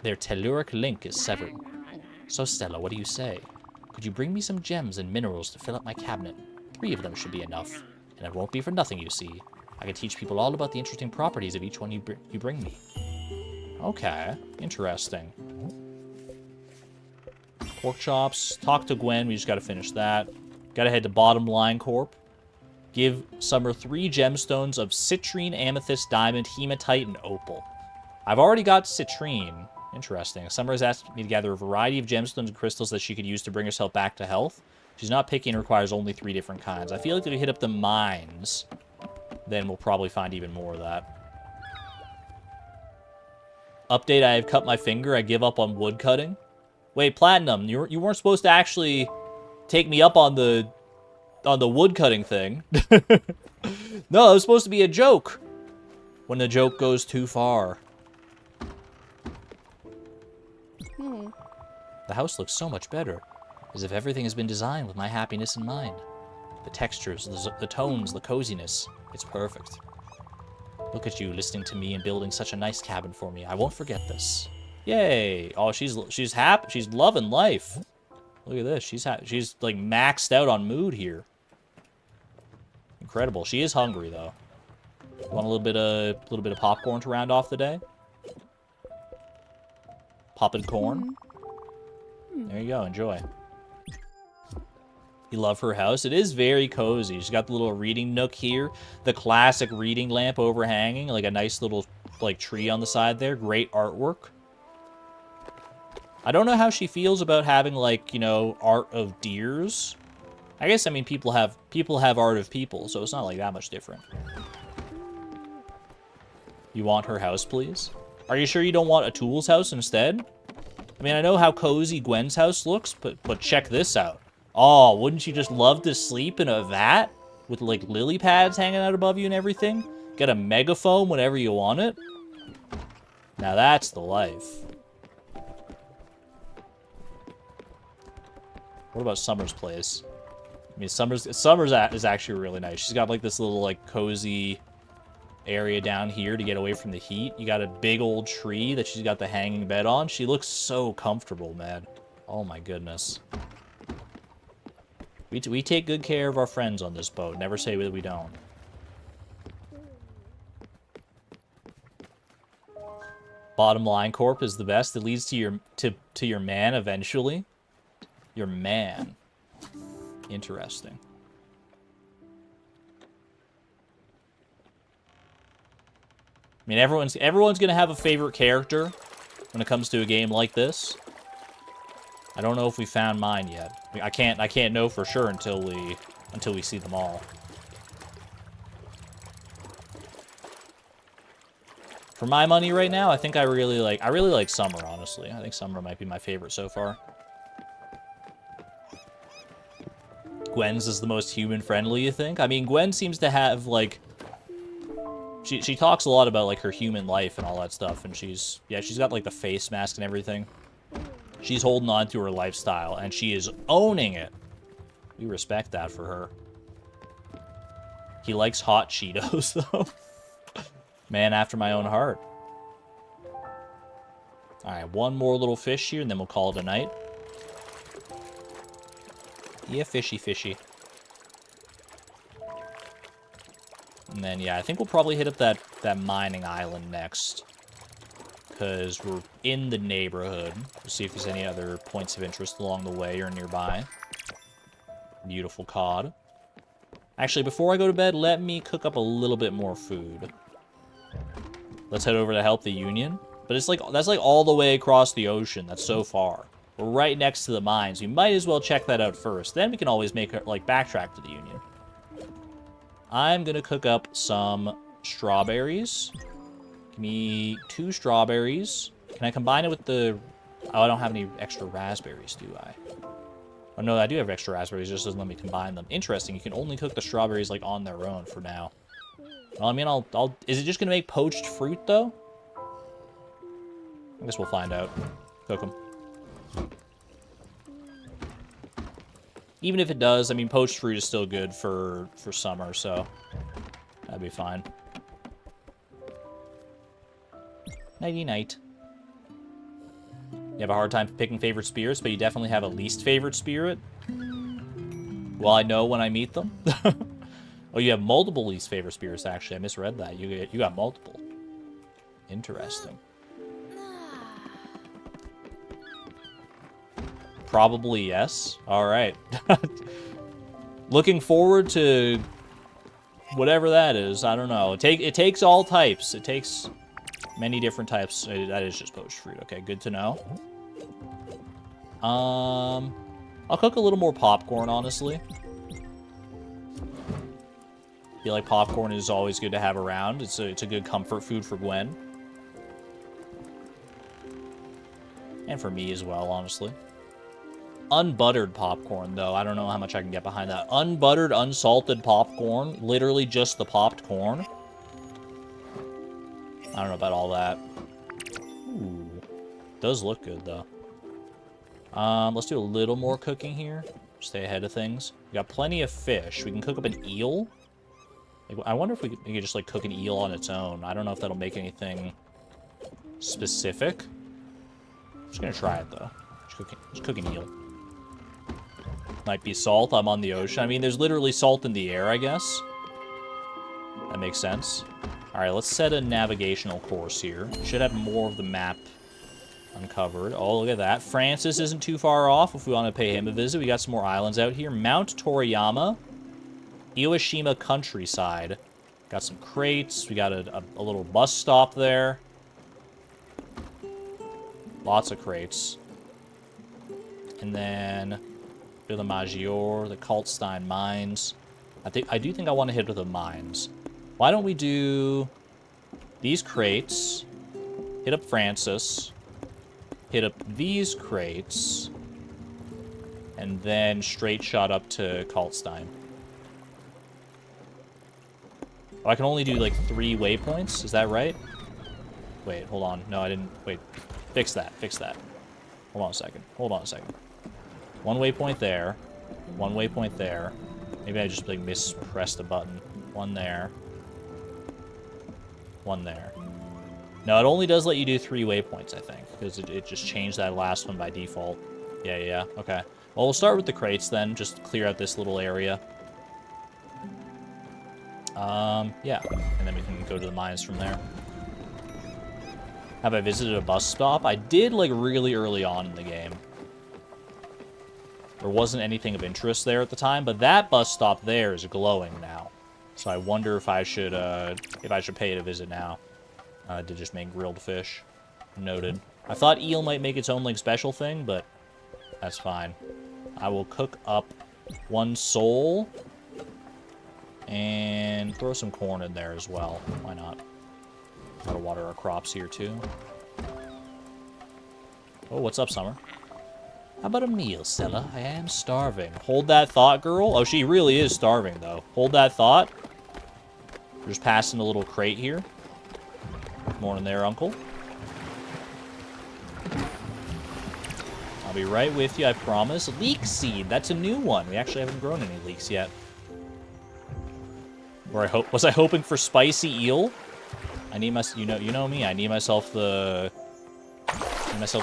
their telluric link is severed. So, Stella, what do you say? Could you bring me some gems and minerals to fill up my cabinet? 3 of them should be enough. And it won't be for nothing, you see. I can teach people all about the interesting properties of each one you bring me. Okay, interesting. Pork chops. Talk to Gwen. We just got to finish that. Got to head to Bottom Line Corp. Give Summer 3 gemstones of citrine, amethyst, diamond, hematite, and opal. I've already got citrine. Interesting. Summer has asked me to gather a variety of gemstones and crystals that she could use to bring herself back to health. She's not picky and requires only 3 different kinds. I feel like if we hit up the mines, then we'll probably find even more of that. Update, I have cut my finger. I give up on wood cutting. Wait, Platinum, you weren't supposed to actually take me up on the wood cutting thing. No, it was supposed to be a joke. When the joke goes too far. The house looks so much better. As if everything has been designed with my happiness in mind. The textures, the tones, the coziness. It's perfect. Look at you listening to me and building such a nice cabin for me. I won't forget this. Yay! Oh, she's happy. She's loving life. Look at this. She's like maxed out on mood here. Incredible. She is hungry though. Want a little bit of popcorn to round off the day? Poppin' corn. There you go. Enjoy. You love her house. It is very cozy. She's got the little reading nook here. The classic reading lamp overhanging. Like a nice little like tree on the side there. Great artwork. I don't know how she feels about having like, you know, art of deers. I guess, I mean, people have art of people, so it's not like that much different. You want her house, please? Are you sure you don't want a tool's house instead? I mean, I know how cozy Gwen's house looks, but check this out. Oh, wouldn't you just love to sleep in a vat with like lily pads hanging out above you and everything? Get a megaphone whenever you want it? Now that's the life. What about Summer's place? I mean, Summer's is actually really nice. She's got like this little like cozy area down here to get away from the heat. You got a big old tree that she's got the hanging bed on. She looks so comfortable, man. Oh my goodness. We take good care of our friends on this boat. Never say that we don't. Bottom line, Corp is the best. It leads to your man eventually. Your man. Interesting. I mean, everyone's gonna have a favorite character when it comes to a game like this. I don't know if we found mine yet. I can't know for sure until we see them all. For my money right now, I think I really like Summer, honestly. I think Summer might be my favorite so far. Gwen's is the most human-friendly, you think? I mean, Gwen seems to have, like... She talks a lot about, like, her human life and all that stuff, and she's got, like, the face mask and everything. She's holding on to her lifestyle, and she is owning it. We respect that for her. He likes hot Cheetos, though. Man after my own heart. Alright, one more little fish here, and then we'll call it a night. Yeah, fishy, fishy. And then, yeah, I think we'll probably hit up that mining island next. Because we're in the neighborhood. We'll see if there's any other points of interest along the way or nearby. Beautiful cod. Actually, before I go to bed, let me cook up a little bit more food. Let's head over to help the Union. But it's like, that's like all the way across the ocean. That's so far. We're right next to the mines. We might as well check that out first. Then we can always make, like, backtrack to the Union. I'm gonna cook up some strawberries. Give me 2 strawberries. Can I combine it with the... Oh, I don't have any extra raspberries, do I? Oh, no, I do have extra raspberries. It just doesn't let me combine them. Interesting. You can only cook the strawberries, like, on their own for now. Well, I mean, I'll... Is it just gonna make poached fruit, though? I guess we'll find out. Cook them. Even if it does, I mean, poached fruit is still good for summer, so that'd be fine. Nighty-night. You have a hard time picking favorite spirits, but you definitely have a least favorite spirit? Well, I know when I meet them. Oh, you have multiple least favorite spirits, actually. I misread that. You got multiple. Interesting. Probably yes. All right. Looking forward to whatever that is. I don't know. It takes all types. It takes many different types. That is just poached fruit. Okay, good to know. I'll cook a little more popcorn, honestly. I feel like popcorn is always good to have around. It's a good comfort food for Gwen. And for me as well, honestly. Unbuttered popcorn, though. I don't know how much I can get behind that. Unbuttered, unsalted popcorn. Literally just the popped corn. I don't know about all that. Ooh. Does look good, though. Let's do a little more cooking here. Stay ahead of things. We got plenty of fish. We can cook up an eel. Like, I wonder if we could just, like, cook an eel on its own. I don't know if that'll make anything specific. I'm just gonna try it, though. Just cook an eel. Might be salt. I'm on the ocean. I mean, there's literally salt in the air, I guess. That makes sense. Alright, let's set a navigational course here. Should have more of the map uncovered. Oh, look at that. Francis isn't too far off if we want to pay him a visit. We got some more islands out here. Mount Toriyama. Iwashima countryside. Got some crates. We got a little bus stop there. Lots of crates. And then the Maggiore, the Kaltstein mines. I do think I want to hit with the mines. Why don't we do these crates, hit up Francis, hit up these crates, and then straight shot up to Kaltstein. Oh, I can only do like 3 waypoints, is that right? Wait, hold on. No, I didn't. Wait, fix that, fix that. Hold on a second, hold on a second. 1 waypoint there, 1 waypoint there. Maybe I just like mispressed a button. 1 there. one there. No, it only does let you do 3 waypoints, I think, because it just changed that last one by default. Yeah, okay. Well, we'll start with the crates then, just to clear out this little area. Yeah, and then we can go to the mines from there. Have I visited a bus stop? I did, like, really early on in the game. There wasn't anything of interest there at the time, but that bus stop there is glowing now. So I wonder if I should pay it a visit now. To just make grilled fish. Noted. I thought eel might make its own, like, special thing, but that's fine. I will cook up 1 soul and throw some corn in there as well. Why not? Gotta water our crops here, too. Oh, what's up, Summer? How about a meal, Stella? I am starving. Hold that thought, girl. Oh, she really is starving, though. Hold that thought. We're just passing a little crate here. Morning there, Uncle. I'll be right with you, I promise. Leek seed. That's a new one. We actually haven't grown any leeks yet. Was I hoping for spicy eel? I need my, you know me. I need myself the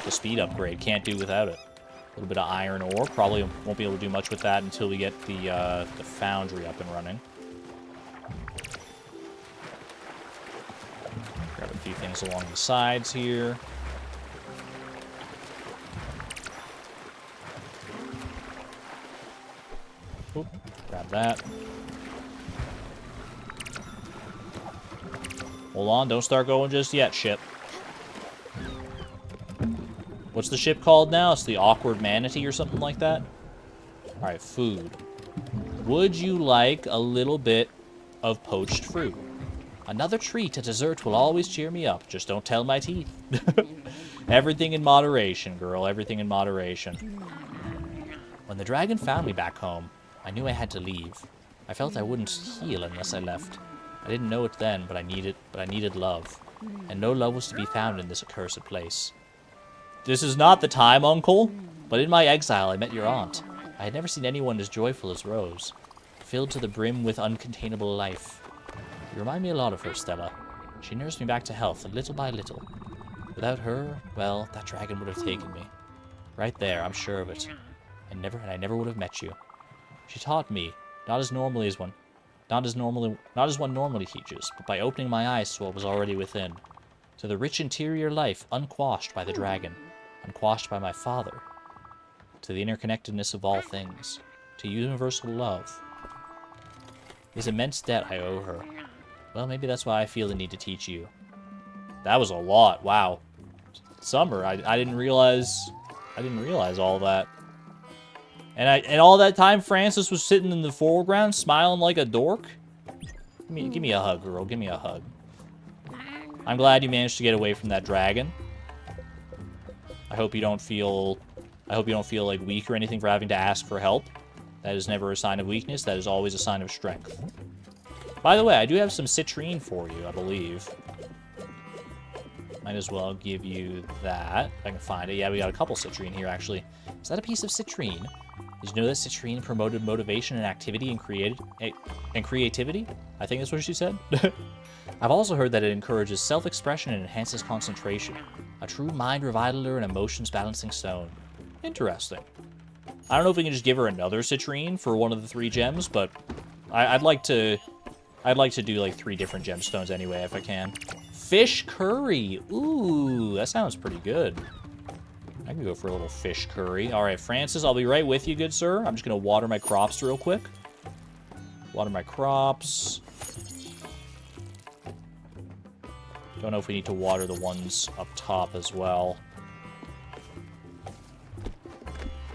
speed upgrade. Can't do without it. A little bit of iron ore. Probably won't be able to do much with that until we get the foundry up and running. Grab a few things along the sides here. Oop, grab that. Hold on, don't start going just yet, ship. What's the ship called now? It's the Awkward Manatee or something like that? Alright, food. Would you like a little bit of poached fruit? Another treat, a dessert will always cheer me up. Just don't tell my teeth. Everything in moderation, girl. Everything in moderation. When the dragon found me back home, I knew I had to leave. I felt I wouldn't heal unless I left. I didn't know it then, but I needed love. And no love was to be found in this accursed place. This is not the time, Uncle. But in my exile, I met your aunt. I had never seen anyone as joyful as Rose. Filled to the brim with uncontainable life. You remind me a lot of her, Stella. She nursed me back to health, little by little. Without her, well, that dragon would have taken me. Right there, I'm sure of it. And I never would have met you. She taught me, not as one normally teaches, but by opening my eyes to what was already within. To the rich interior life unquashed by the dragon, unquashed by my father. To the interconnectedness of all things. To universal love. This immense debt I owe her. Well, maybe that's why I feel the need to teach you. That was a lot. Wow. Summer, I didn't realize all that. And all that time Francis was sitting in the foreground smiling like a dork. Give me a hug, girl. Give me a hug. I'm glad you managed to get away from that dragon. I hope you don't feel like weak or anything for having to ask for help. That is never a sign of weakness. That is always a sign of strength. By the way, I do have some citrine for you, I believe. Might as well give you that, if I can find it. Yeah, we got a couple citrine here, actually. Is that a piece of citrine? Did you know that citrine promoted motivation and activity and creativity? I think that's what she said. I've also heard that it encourages self-expression and enhances concentration. A true mind revitaler and emotions balancing stone. Interesting. I don't know if we can just give her another citrine for one of the 3 gems, but I'd like to do like 3 different gemstones anyway if I can. Fish curry. Ooh, that sounds pretty good. I can go for a little fish curry. All right, Francis, I'll be right with you, good sir. I'm just gonna water my crops real quick. Water my crops. Don't know if we need to water the ones up top as well.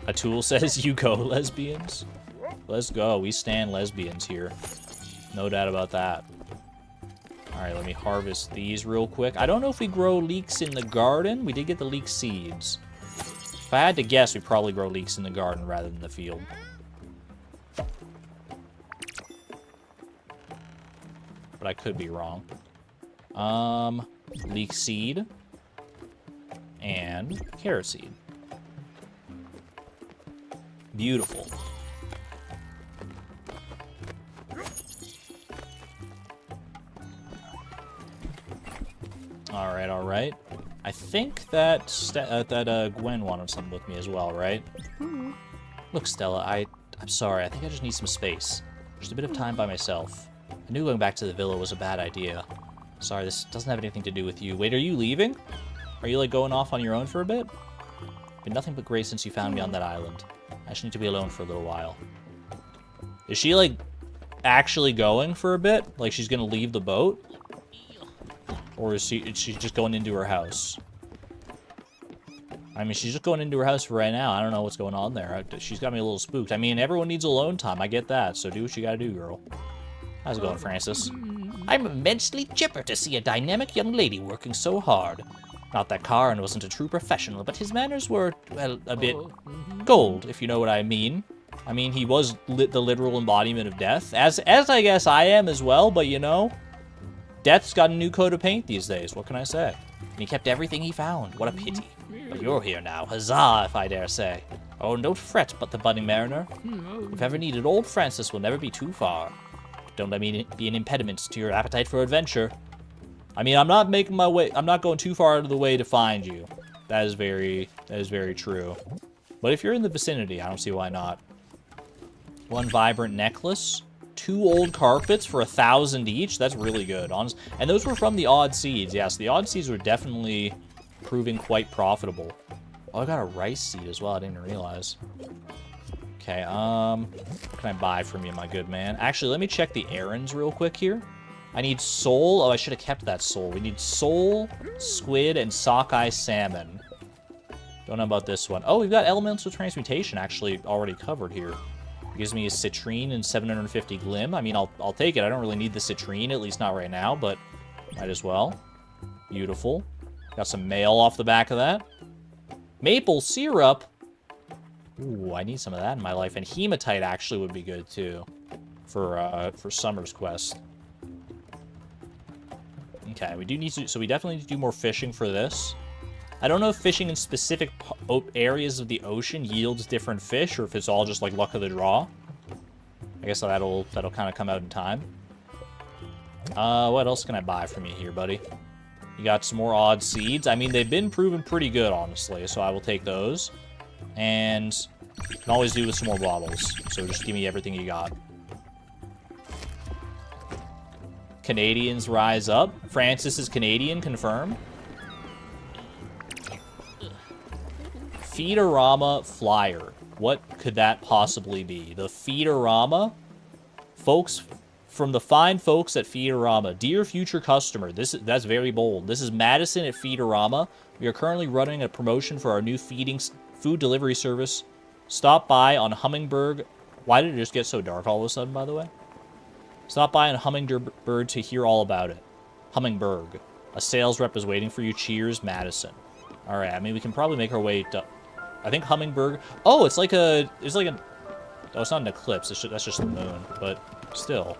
Atul says, you go, lesbians. Let's go. We stand lesbians here. No doubt about that. Alright, let me harvest these real quick. I don't know if we grow leeks in the garden. We did get the leek seeds. If I had to guess, we probably grow leeks in the garden rather than the field. But I could be wrong. Leek seed. And carrot seed. Beautiful. Alright, alright. I think that Gwen wanted something with me as well, right? Look, Stella, I'm sorry. I think I just need some space. Just a bit of time by myself. I knew going back to the villa was a bad idea. Sorry, this doesn't have anything to do with you. Wait, are you leaving? Are you, like, going off on your own for a bit? Been nothing but great since you found me on that island. I just need to be alone for a little while. Is she, like, actually going for a bit? Like, she's gonna leave the boat? Or is she just going into her house? I mean, she's just going into her house right now. I don't know what's going on there. She's got me a little spooked. I mean, everyone needs alone time. I get that. So do what you gotta do, girl. How's it going, Francis? I'm immensely chipper to see a dynamic young lady working so hard. Not that Karin wasn't a true professional, but his manners were, well, a bit gold, if you know what I mean. I mean, he was the literal embodiment of death, as I guess I am as well, but you know, Death's got a new coat of paint these days, what can I say? And he kept everything he found, what a pity. But you're here now, huzzah, if I dare say. Oh, don't fret, but the budding mariner. If ever needed, old Francis will never be too far. Don't let me be an impediment to your appetite for adventure. I mean, I'm not making my way, I'm not going too far out of the way to find you. That is very true. But if you're in the vicinity, I don't see why not. One vibrant necklace, 2 old carpets for 1,000 each. That's really good, honest. And those were from the odd seeds. Yes, the odd seeds were definitely proving quite profitable. Oh, I got a rice seed as well. I didn't realize. Okay, what can I buy from you, my good man? Actually, let me check the errands real quick here. I need soul. Oh, I should have kept that soul. We need soul, squid, and sockeye salmon. Don't know about this one. Oh, we've got elemental transmutation actually already covered here. It gives me a citrine and 750 glim. I mean, I'll take it. I don't really need the citrine, at least not right now, but might as well. Beautiful. Got some mail off the back of that. Maple syrup. Ooh, I need some of that in my life. And hematite actually would be good too for Summer's quest. Okay, we do need to, so we definitely need to do more fishing for this. I don't know if fishing in specific areas of the ocean yields different fish, or if it's all just like luck of the draw. I guess that'll kind of come out in time. What else can I buy from you here, buddy? You got some more odd seeds. I mean, they've been proven pretty good, honestly, so I will take those. And you can always do with some more bottles, so just give me everything you got. Canadians rise up. Francis is Canadian, confirm. Feedorama flyer. What could that possibly be? The Feedorama? Folks, from the fine folks at Feedorama. Dear future customer, that's very bold. This is Madison at Feedorama. We are currently running a promotion for our new food delivery service. Stop by on Hummingbird. Why did it just get so dark all of a sudden, by the way? Stop by on Hummingbird to hear all about it. Hummingbird. A sales rep is waiting for you. Cheers, Madison. Alright, I mean, we can probably make our way to... I think Hummingbird... Oh, it's like a... Oh, it's not an eclipse. That's just the moon. But still.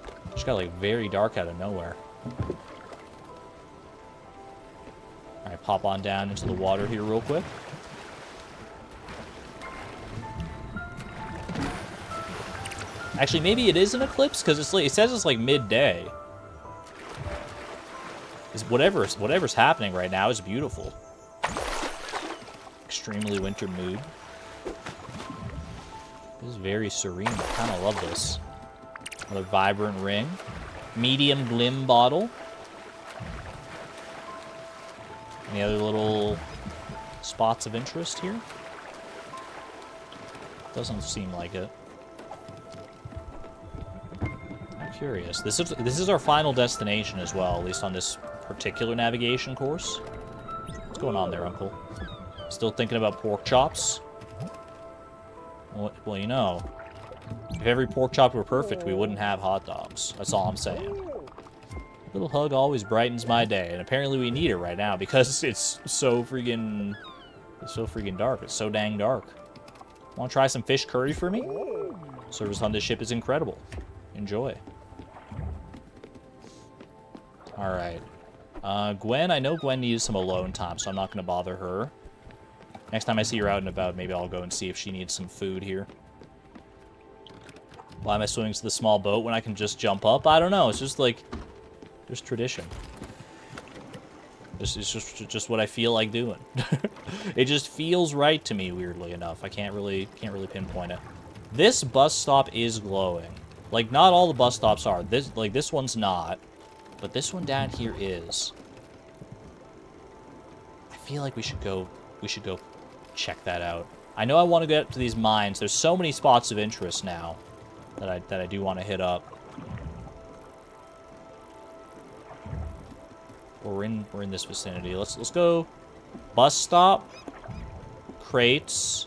It just got, like, very dark out of nowhere. Alright, pop on down into the water here real quick. Actually, maybe it is an eclipse, because it's like, it says it's like midday. Whatever's happening right now is beautiful. Extremely winter mood. This is very serene. I kind of love this. Another vibrant ring. Medium glim bottle. Any other little spots of interest here? Doesn't seem like it. Curious. This is our final destination as well, at least on this particular navigation course. What's going on there, Uncle? Still thinking about pork chops? Well, you know, if every pork chop were perfect, we wouldn't have hot dogs. That's all I'm saying. A little hug always brightens my day, and apparently we need it right now because it's so freaking dark. It's so dang dark. Want to try some fish curry for me? Service on this ship is incredible. Enjoy. Alright. Gwen, I know Gwen needs some alone time, so I'm not going to bother her. Next time I see her out and about, maybe I'll go and see if she needs some food here. Why am I swimming to the small boat when I can just jump up? I don't know. It's just like, there's tradition. This is just what I feel like doing. It just feels right to me, weirdly enough. I can't really pinpoint it. This bus stop is glowing. Like, not all the bus stops are. This one's not. But this one down here is. I feel like we should go check that out. I know I want to get to these mines. There's so many spots of interest now that I do want to hit up. We're in this vicinity. Let's go bus stop, crates,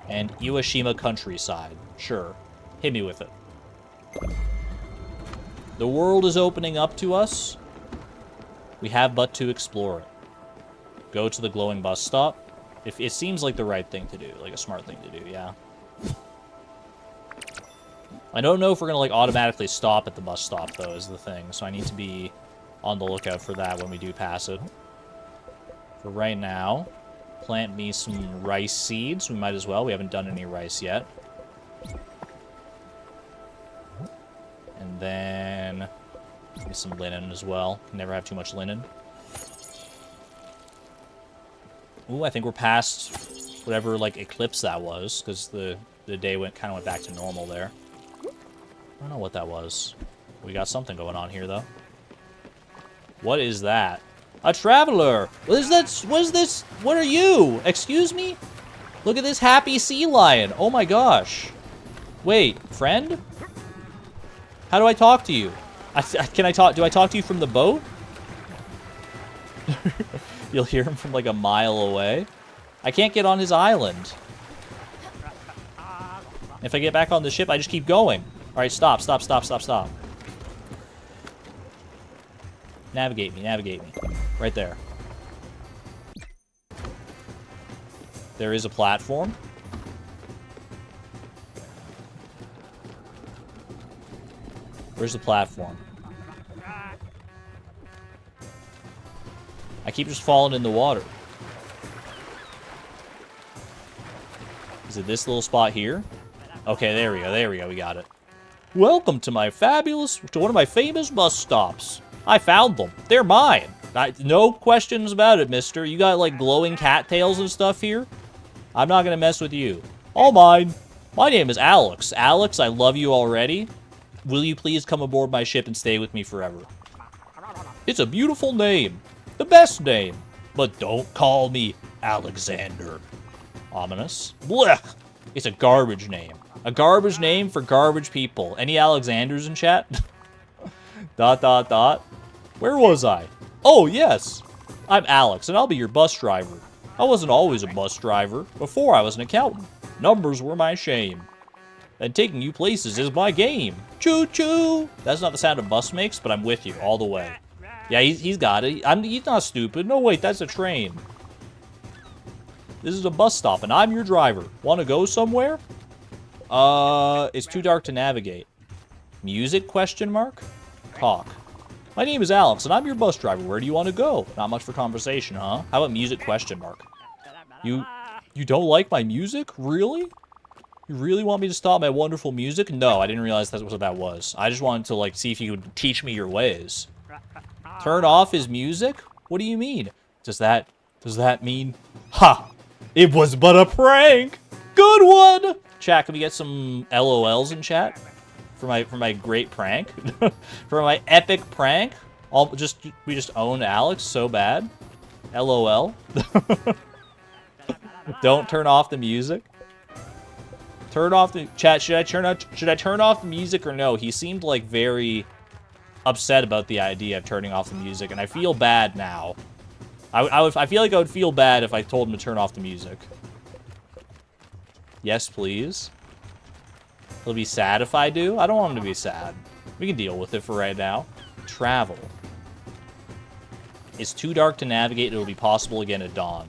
and Iwashima countryside. Sure. Hit me with it. The world is opening up to us. We have but to explore it. Go to the glowing bus stop. If it seems like the right thing to do, like a smart thing to do, yeah. I don't know if we're gonna like automatically stop at the bus stop though, is the thing. So I need to be on the lookout for that when we do pass it. For right now, plant me some rice seeds. We might as well. We haven't done any rice yet. And then maybe some linen as well. Can never have too much linen. Ooh, I think we're past whatever like eclipse that was, because the day kind of went back to normal there. I don't know what that was. We got something going on here though. What is that? A traveler! What is that? What is this? What are you? Excuse me? Look at this happy sea lion. Oh my gosh. Wait, friend? How do I talk to you? Do I talk to you from the boat? You'll hear him from like a mile away. I can't get on his island. If I get back on the ship, I just keep going. All right, stop. Navigate me. Right there. There is a platform. Where's the platform? I keep just falling in the water. Is it this little spot here? Okay, there we go, we got it. Welcome to one of my famous bus stops. I found them. They're mine. No questions about it, mister. You got, like, glowing cattails and stuff here? I'm not gonna mess with you. All mine. My name is Alex. Alex, I love you already. Will you please come aboard my ship and stay with me forever? It's a beautiful name. The best name. But don't call me Alexander. Ominous. Blech! It's a garbage name. A garbage name for garbage people. Any Alexanders in chat? ... Where was I? Oh, yes. I'm Alex, and I'll be your bus driver. I wasn't always a bus driver. Before, I was an accountant. Numbers were my shame. And taking you places is my game. Choo-choo! That's not the sound a bus makes, but I'm with you all the way. Yeah, he's got it. He's not stupid. No, wait, that's a train. This is a bus stop, and I'm your driver. Want to go somewhere? It's too dark to navigate. Music, question mark? Talk. My name is Alex, and I'm your bus driver. Where do you want to go? Not much for conversation, huh? How about music, question mark? You don't like my music? Really? You really want me to stop my wonderful music? No, I didn't realize that's what that was. I just wanted to, like, see if you could teach me your ways. Turn off his music? What do you mean? Does that mean... Ha! It was but a prank! Good one! Chat, can we get some LOLs in chat? For my great prank? For my epic prank? We just owned Alex so bad. LOL. Don't turn off the music. Turn off the chat. Should I turn off the music or no? He seemed like very upset about the idea of turning off the music, and I feel bad now. I feel like I would feel bad if I told him to turn off the music. Yes, please. He'll be sad if I do. I don't want him to be sad. We can deal with it for right now. Travel. It's too dark to navigate. It'll be possible again at dawn.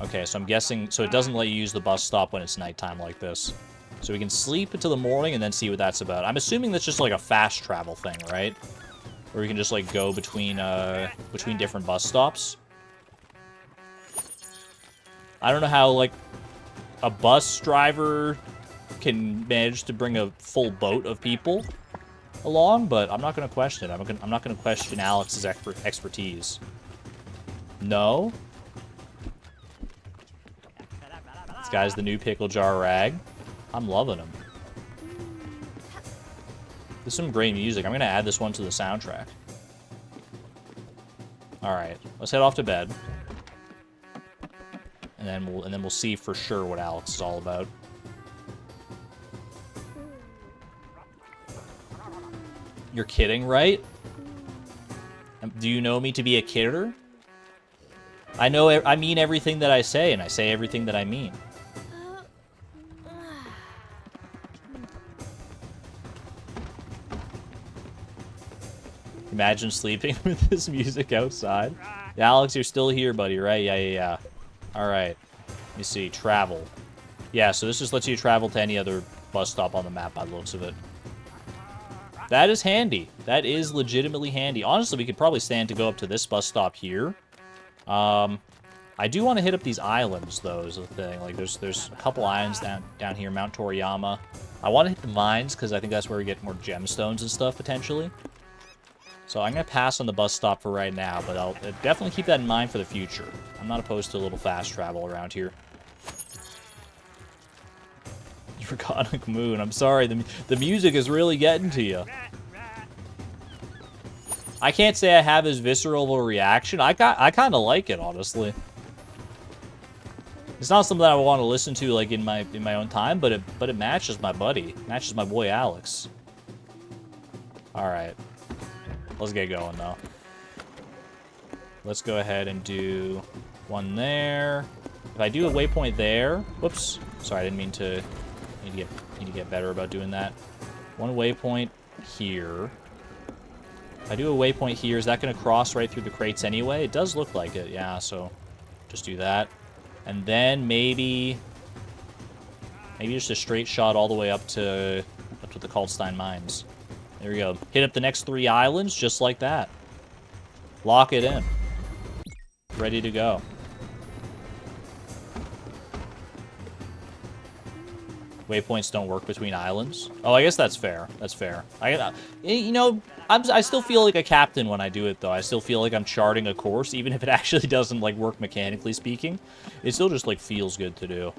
Okay, so I'm guessing... So it doesn't let you use the bus stop when it's nighttime like this. So we can sleep until the morning and then see what that's about. I'm assuming that's just like a fast travel thing, right? Where we can just like go between different bus stops. I don't know how like a bus driver can manage to bring a full boat of people along, but I'm not going to question it. I'm not going to question Alex's expertise. No? This guy's the new pickle jar rag. I'm loving him. There's some great music. I'm gonna add this one to the soundtrack. Alright, let's head off to bed. And then we'll see for sure what Alex is all about. You're kidding, right? Do you know me to be a kidder? I mean everything that I say, and I say everything that I mean. Imagine sleeping with this music outside. Yeah, Alex, you're still here, buddy, right? Yeah. Alright. Let me see. Travel. Yeah, so this just lets you travel to any other bus stop on the map by the looks of it. That is handy. That is legitimately handy. Honestly, we could probably stand to go up to this bus stop here. I do want to hit up these islands, though, is the thing. Like, there's a couple islands down here, Mount Toriyama. I want to hit the mines, because I think that's where we get more gemstones and stuff, potentially. So I'm going to pass on the bus stop for right now, but I'll definitely keep that in mind for the future. I'm not opposed to a little fast travel around here. Draconic Moon. I'm sorry, the music is really getting to you. I can't say I have as visceral of a reaction. I kind of like it, honestly. It's not something that I want to listen to like in my own time, but it matches my buddy. It matches my boy Alex. All right. Let's get going, though. Let's go ahead and do one there. If I do a waypoint there... Whoops. Sorry, I didn't mean to... Need to get better about doing that. One waypoint here. If I do a waypoint here, is that going to cross right through the crates anyway? It does look like it, yeah, so... Just do that. And then maybe just a straight shot all the way up to the Kaltstein Mines. There we go. Hit up the next 3 islands just like that. Lock it in. Ready to go. Waypoints don't work between islands. Oh, I guess that's fair. That's fair. You know, I still feel like a captain when I do it, though. I still feel like I'm charting a course, even if it actually doesn't, like, work mechanically speaking. It still just, like, feels good to do.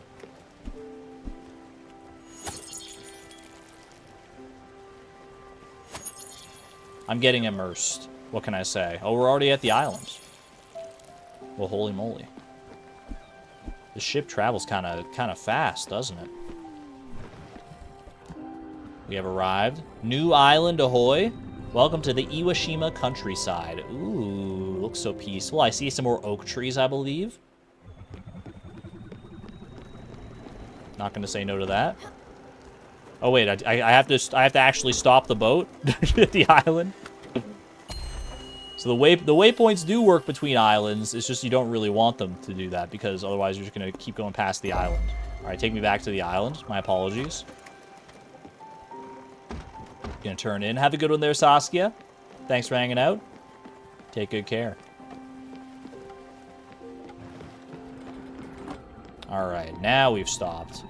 I'm getting immersed. What can I say? Oh, we're already at the islands. Well, holy moly. The ship travels kind of fast, doesn't it? We have arrived. New island ahoy. Welcome to the Iwashima countryside. Ooh, looks so peaceful. I see some more oak trees, I believe. Not gonna say no to that. Oh wait, I have to actually stop the boat at the island. So the waypoints do work between islands. It's just you don't really want them to do that because otherwise you're just gonna keep going past the island. All right, take me back to the island. My apologies. Gonna turn in. Have a good one there, Saskia. Thanks for hanging out. Take good care. All right, now we've stopped.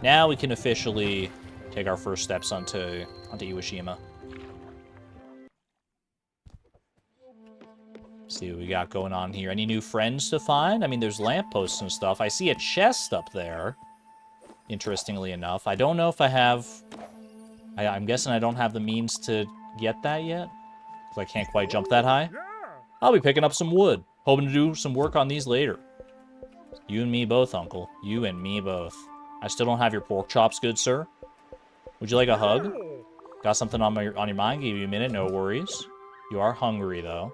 Now we can officially take our first steps onto Iwashima. See what we got going on here. Any new friends to find? I mean, there's lampposts and stuff. I see a chest up there, interestingly enough. I don't know if I have... I'm guessing I don't have the means to get that yet, because I can't quite jump that high. I'll be picking up some wood, hoping to do some work on these later. You and me both, Uncle. You and me both. I still don't have your pork chops, good sir. Would you like a hug? Got something on your mind? Give you a minute, no worries. You are hungry, though.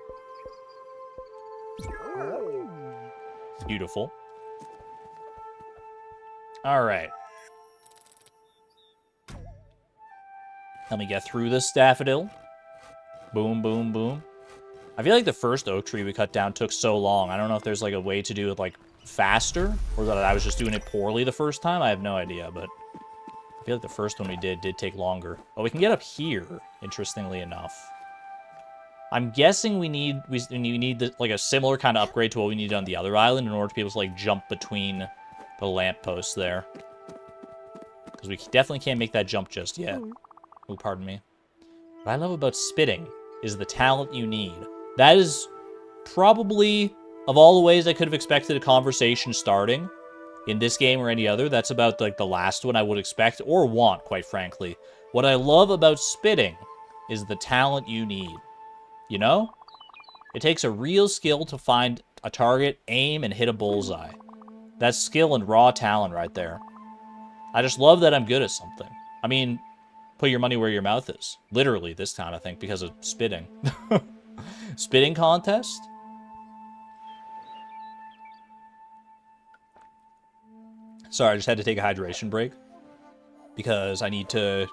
Beautiful. All right. Let me get through this daffodil. Boom, boom, boom. I feel like the first oak tree we cut down took so long. I don't know if there's like a way to do it like faster, or that I was just doing it poorly the first time. I have no idea, but I feel like the first one we did take longer. Oh, we can get up here, interestingly enough. I'm guessing we need like a similar kind of upgrade to what we needed on the other island in order to be able to like jump between the lampposts there. Because we definitely can't make that jump just yet. Oh, pardon me. What I love about spitting is the talent you need. That is probably Of all the ways I could have expected a conversation starting in this game or any other, that's about like the last one I would expect or want, quite frankly. What I love about spitting is the talent you need. You know? It takes a real skill to find a target, aim, and hit a bullseye. That's skill and raw talent right there. I just love that I'm good at something. I mean, put your money where your mouth is. Literally this time, I think, because of spitting. Spitting contest? Sorry, I just had to take a hydration break. Because I need to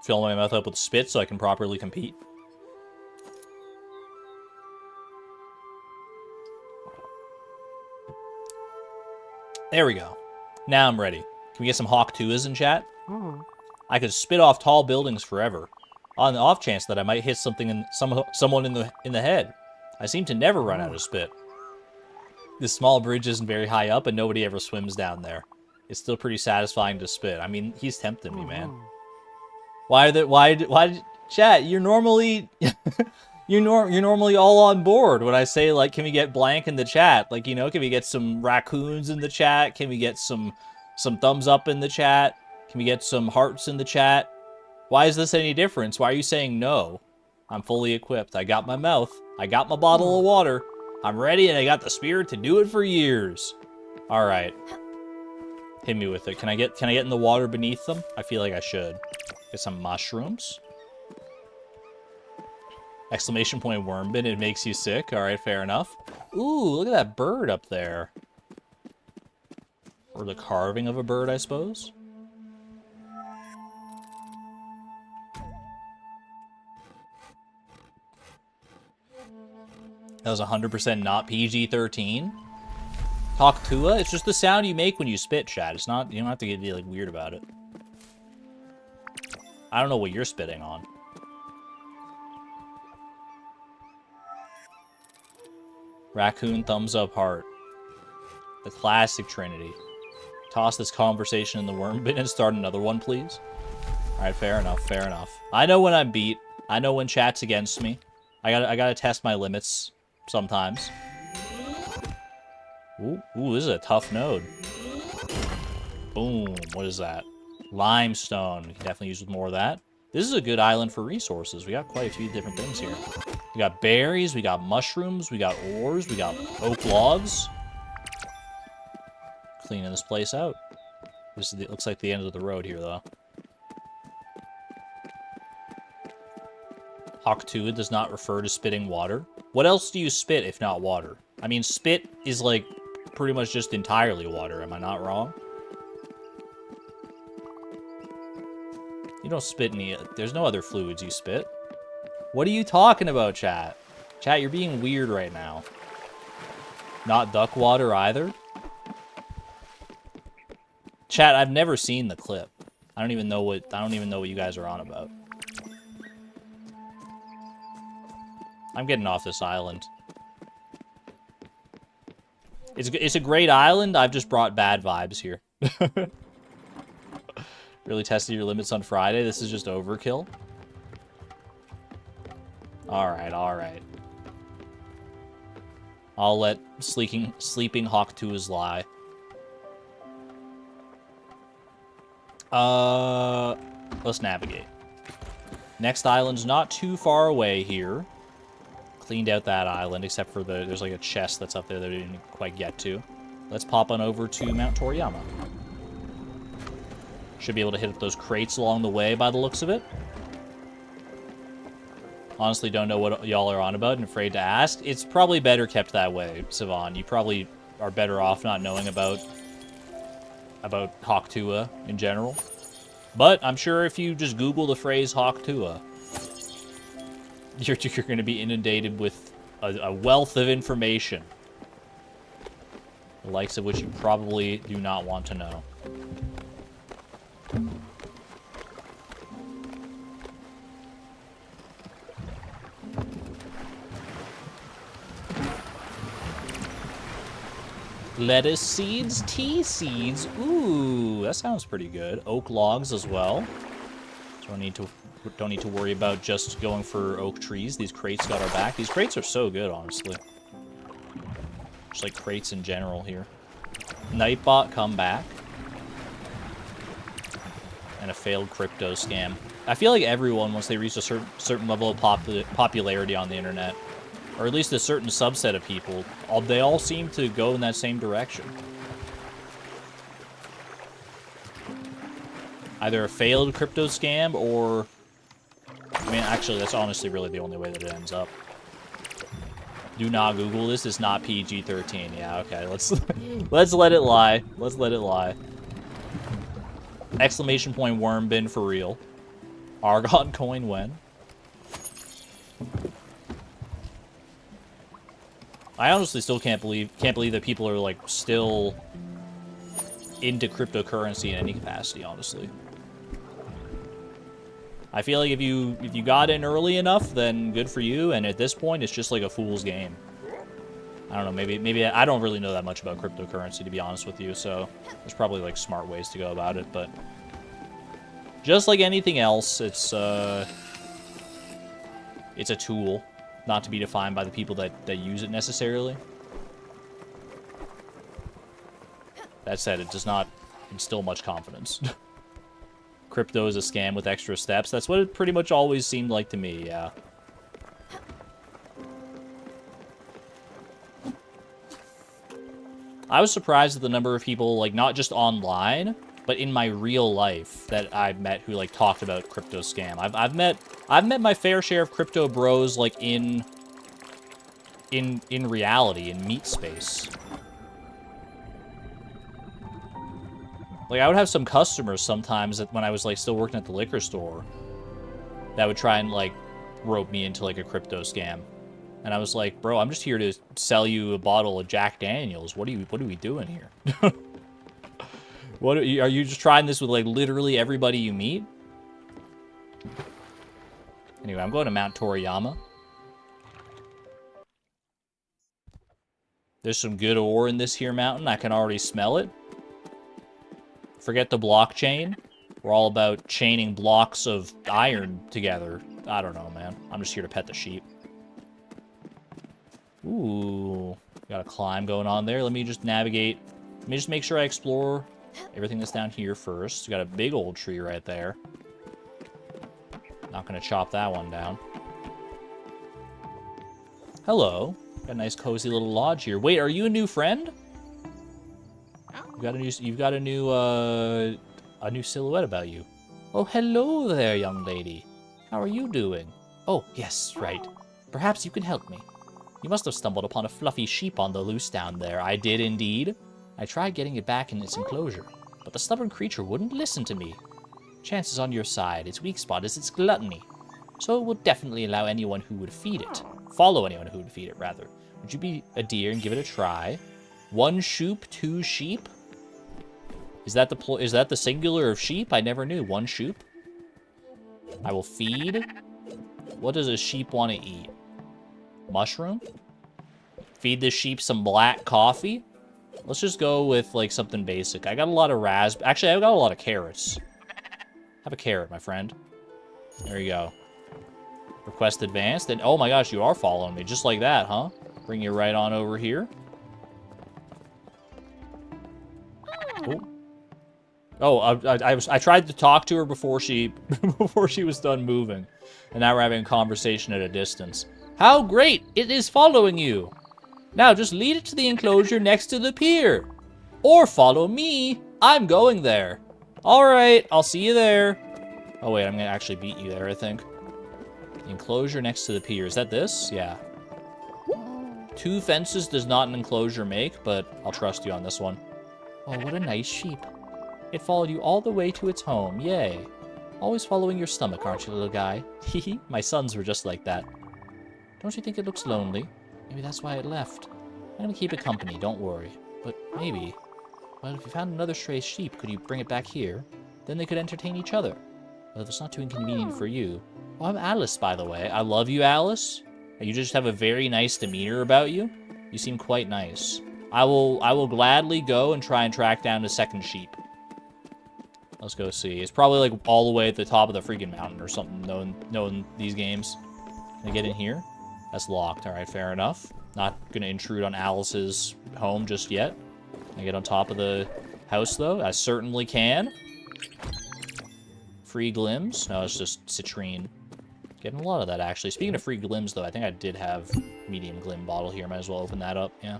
fill my mouth up with spit so I can properly compete. There we go. Now I'm ready. Can we get some Hawk 2s in chat? I could spit off tall buildings forever, on the off chance that I might hit something in someone in the head. I seem to never run out of spit. This small bridge isn't very high up, and nobody ever swims down there. It's still pretty satisfying to spit. I mean, he's tempting me, man. Why, chat? You're normally you're normally all on board when I say, like, can we get blank in the chat? Like, you know, can we get some raccoons in the chat? Can we get some thumbs up in the chat? Can we get some hearts in the chat? Why is this any difference? Why are you saying no? I'm fully equipped. I got my mouth. I got my bottle of water. I'm ready, and I got the spirit to do it for years. All right. Hit me with it. Can I get in the water beneath them? I feel like I should. Get some mushrooms. Exclamation point worm bin, it makes you sick. Alright, fair enough. Ooh, look at that bird up there. Or the carving of a bird, I suppose. That was 100% not PG-13. Talk Tua? It's just the sound you make when you spit, chat. It's not, you don't have to get like weird about it. I don't know what you're spitting on. Raccoon, thumbs up, heart. The classic Trinity. Toss this conversation in the worm bin and start another one, please. Alright, fair enough, fair enough. I know when I'm beat. I know when chat's against me. I gotta test my limits sometimes. Ooh, this is a tough node. Boom, what is that? Limestone. We can definitely use more of that. This is a good island for resources. We got quite a few different things here. We got berries, we got mushrooms, we got ores, we got oak logs. Cleaning this place out. This is looks like the end of the road here, though. Hawk 2 does not refer to spitting water. What else do you spit if not water? I mean, spit is like pretty much just entirely water. Am I not wrong? You don't spit any... There's no other fluids you spit. What are you talking about, chat? Chat, you're being weird right now. Not duck water either? Chat, I've never seen the clip. I don't even know what you guys are on about. I'm getting off this island. It's a great island. I've just brought bad vibes here. Really tested your limits on Friday. This is just overkill. Alright, alright. I'll let sleeping Hawk 2's lie. Let's navigate. Next island's not too far away here. Cleaned out that island, except for there's like a chest that's up there that we didn't quite get to. Let's pop on over to Mount Toriyama. Should be able to hit up those crates along the way by the looks of it. Honestly, don't know what y'all are on about and afraid to ask. It's probably better kept that way, Sivan. You probably are better off not knowing about Hawk Tua in general. But I'm sure if you just Google the phrase Hawk Tua, you're going to be inundated with a wealth of information, the likes of which you probably do not want to know. Lettuce seeds, tea seeds. Ooh, that sounds pretty good. Oak logs as well. So don't need to worry about just going for oak trees. These crates got our back. These crates are so good, honestly. Just like crates in general here. Nightbot come back. And a failed crypto scam. I feel like everyone, once they reach a certain level of popularity on the internet, or at least a certain subset of people, they all seem to go in that same direction. Either a failed crypto scam or... I mean, actually, that's honestly really the only way that it ends up. Do not Google this. It's not PG-13. Yeah, okay. Let's let it lie. Let's let it lie. Exclamation point worm bin for real. Argon coin when? I honestly still can't believe that people are like still into cryptocurrency in any capacity, honestly. I feel like if you got in early enough, then good for you, and at this point it's just like a fool's game. I don't know, maybe I don't really know that much about cryptocurrency, to be honest with you, so there's probably like smart ways to go about it, but just like anything else, it's a tool, not to be defined by the people that use it necessarily. That said, it does not instill much confidence. Crypto is a scam with extra steps. That's what it pretty much always seemed like to me, yeah. I was surprised at the number of people, like, not just online, but in my real life that I've met who, like, talked about crypto scam. I've met my fair share of crypto bros, like, in reality, in meat space. Like, I would have some customers sometimes that when I was, like, still working at the liquor store that would try and, like, rope me into, like, a crypto scam. And I was like, bro, I'm just here to sell you a bottle of Jack Daniels. What are we doing here? Are you just trying this with, like, literally everybody you meet? Anyway, I'm going to Mount Toriyama. There's some good ore in this here mountain. I can already smell it. Forget the blockchain. We're all about chaining blocks of iron together. I don't know, man. I'm just here to pet the sheep. Ooh. Got a climb going on there. Let me just navigate. Let me just make sure I explore everything that's down here first. Got a big old tree right there. Not gonna chop that one down. Hello. Got a nice cozy little lodge here. Wait, are you a new friend? You've got a new silhouette about you. Oh, hello there, young lady. How are you doing? Oh, yes, right. Perhaps you can help me. You must have stumbled upon a fluffy sheep on the loose down there. I did indeed. I tried getting it back in its enclosure, but the stubborn creature wouldn't listen to me. Chance is on your side. Its weak spot is its gluttony. So it will definitely allow anyone who would feed it. Follow anyone who would feed it, rather. Would you be a dear and give it a try? 1 shoop, 2 sheep? Is that the singular of sheep? I never knew. 1 shoop? I will feed. What does a sheep want to eat? Mushroom? Feed the sheep some black coffee? Let's just go with, like, something basic. I got a lot of Actually, I got a lot of carrots. Have a carrot, my friend. There you go. Request advanced. And, oh my gosh, you are following me. Just like that, huh? Bring you right on over here. Cool. Oh, I tried to talk to her before she was done moving, and now we're having a conversation at a distance. How great! It is following you. Now just lead it to the enclosure next to the pier, or follow me. I'm going there. All right, I'll see you there. Oh wait, I'm gonna actually beat you there, I think. The enclosure next to the pier. Is that this? Yeah. 2 fences does not an enclosure make, but I'll trust you on this one. Oh, what a nice sheep. It followed you all the way to its home. Yay. Always following your stomach, aren't you, little guy? Hehe, my sons were just like that. Don't you think it looks lonely? Maybe that's why it left. I'm gonna keep it company, don't worry. But maybe... Well, if you found another stray sheep, could you bring it back here? Then they could entertain each other. Well, if it's not too inconvenient for you. Oh, I'm Alice, by the way. I love you, Alice. You just have a very nice demeanor about you. You seem quite nice. I will gladly go and try and track down the second sheep. Let's go see. It's probably like all the way at the top of the freaking mountain or something, knowing these games. Can I get in here? That's locked. All right, fair enough. Not gonna intrude on Alice's home just yet. Can I get on top of the house, though? I certainly can. Free glims? No, it's just citrine. Getting a lot of that, actually. Speaking of free glims, though, I think I did have medium glim bottle here. Might as well open that up, yeah.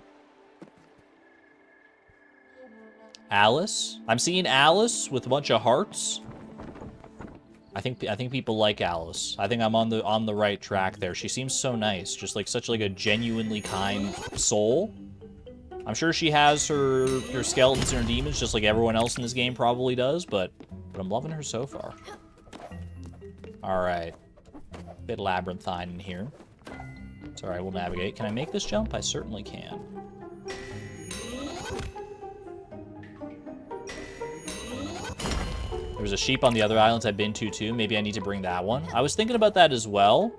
Alice? I'm seeing Alice with a bunch of hearts. I think people like Alice. I think I'm on the right track there. She seems so nice, just like such like a genuinely kind soul. I'm sure she has her skeletons and her demons, just like everyone else in this game probably does, but I'm loving her so far. All right, bit labyrinthine in here. It's all right. We'll navigate. Can I make this jump? I certainly can. There's a sheep on the other islands I've been to, too. Maybe I need to bring that one. I was thinking about that as well,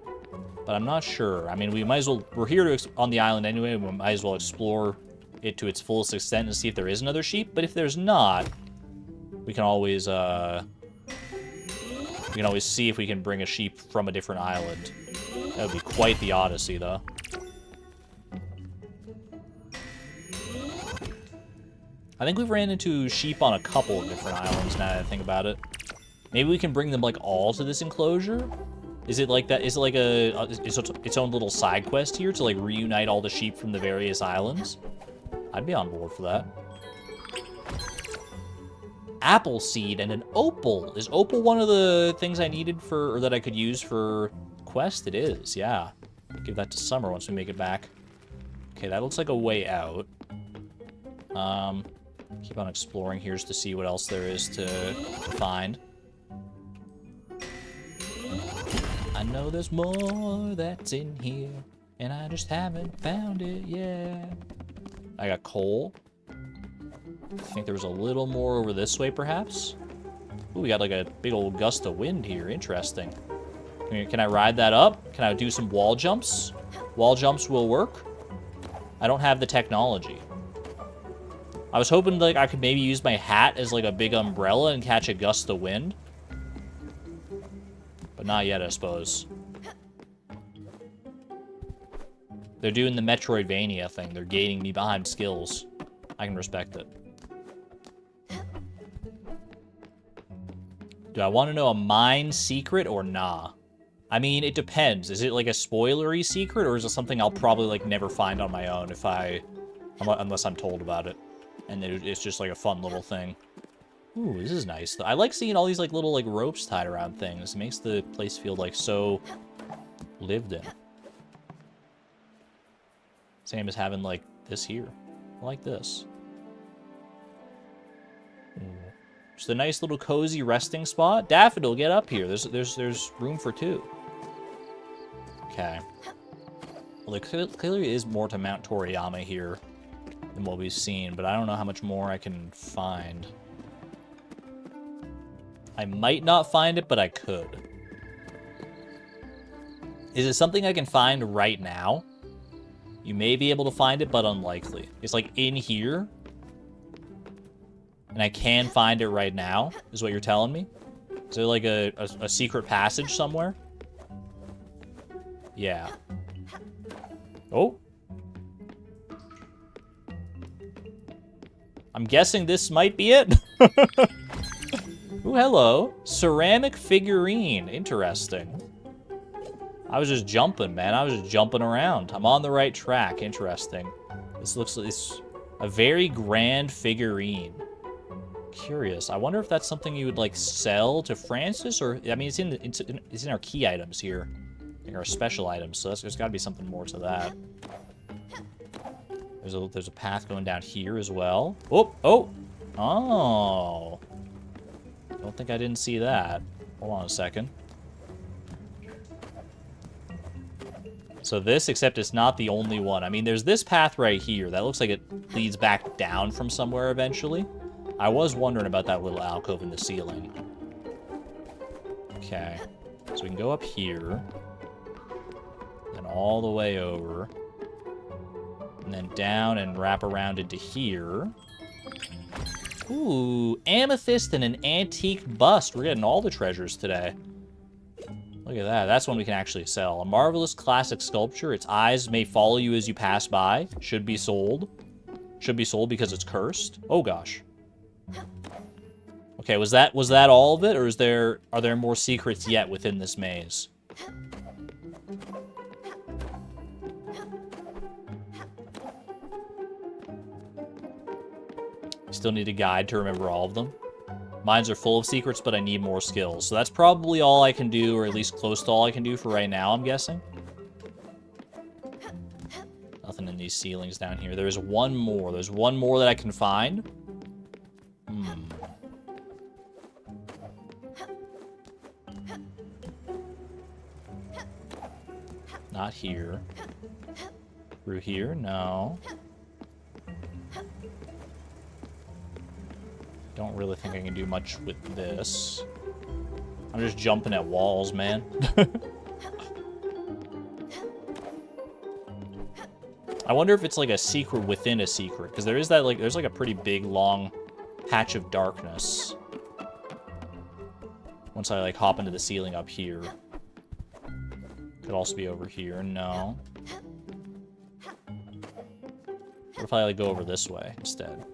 but I'm not sure. I mean, we might as well... We're here on the island anyway. We might as well explore it to its fullest extent and see if there is another sheep. But if there's not, we can always see if we can bring a sheep from a different island. That would be quite the odyssey, though. I think we've ran into sheep on a couple of different islands now that I think about it. Maybe we can bring them, like, all to this enclosure? Is it like that? Is it like its own little side quest here to, like, reunite all the sheep from the various islands? I'd be on board for that. Apple seed and an opal. Is opal one of the things I needed for, or that I could use for quest? It is, yeah. Give that to Summer once we make it back. Okay, that looks like a way out. Keep on exploring here just to see what else there is to find. I know there's more that's in here, and I just haven't found it yet. I got coal. I think there was a little more over this way, perhaps. Ooh, we got like a big old gust of wind here. Interesting. Can I ride that up? Can I do some wall jumps? Wall jumps will work. I don't have the technology. I was hoping like I could maybe use my hat as like a big umbrella and catch a gust of wind. But not yet, I suppose. They're doing the Metroidvania thing. They're gating me behind skills. I can respect it. Do I want to know a mine secret or nah? I mean, it depends. Is it like a spoilery secret, or is it something I'll probably like never find on my own unless I'm told about it? And it's just like a fun little thing. Ooh, this is nice. I like seeing all these like little like ropes tied around things. It makes the place feel like so lived in. Same as having like this here. I like this. Ooh. Just a nice little cozy resting spot. Daffodil, get up here. There's room for two. Okay. Well, there clearly is more to Mount Toriyama here than what we've seen, but I don't know how much more I can find. I might not find it, but I could. Is it something I can find right now? You may be able to find it, but unlikely. It's like in here. And I can find it right now, is what you're telling me? Is there like a secret passage somewhere? Yeah. Oh. I'm guessing this might be it. Ooh, hello. Ceramic figurine. Interesting. I was just jumping, man. I was just jumping around. I'm on the right track. Interesting. This looks like it's a very grand figurine. Curious. I wonder if that's something you would like sell to Francis, or I mean, it's in our key items here, like our special items. So there's got to be something more to that. There's a path going down here as well. Oh. Don't think I didn't see that. Hold on a second. So this, except it's not the only one. I mean, there's this path right here that looks like it leads back down from somewhere eventually. I was wondering about that little alcove in the ceiling. Okay. So we can go up here. Then all the way over. And then down and wrap around into here. Ooh, amethyst and an antique bust. We're getting all the treasures today. Look at that. That's one we can actually sell. A marvelous classic sculpture. Its eyes may follow you as you pass by. Should be sold. Should be sold because it's cursed. Oh gosh. Okay, was that all of it, or are there more secrets yet within this maze? Still need a guide to remember all of them. Mines are full of secrets, but I need more skills. So that's probably all I can do, or at least close to all I can do for right now, I'm guessing. Nothing in these ceilings down here. There's one more. There's one more that I can find. Not here. Through here? No. Don't really think I can do much with this. I'm just jumping at walls, man. I wonder if it's like a secret within a secret, because there is that, like, there's like a pretty big, long patch of darkness. Once I like hop into the ceiling up here. Could also be over here. No. What if I like go over this way instead?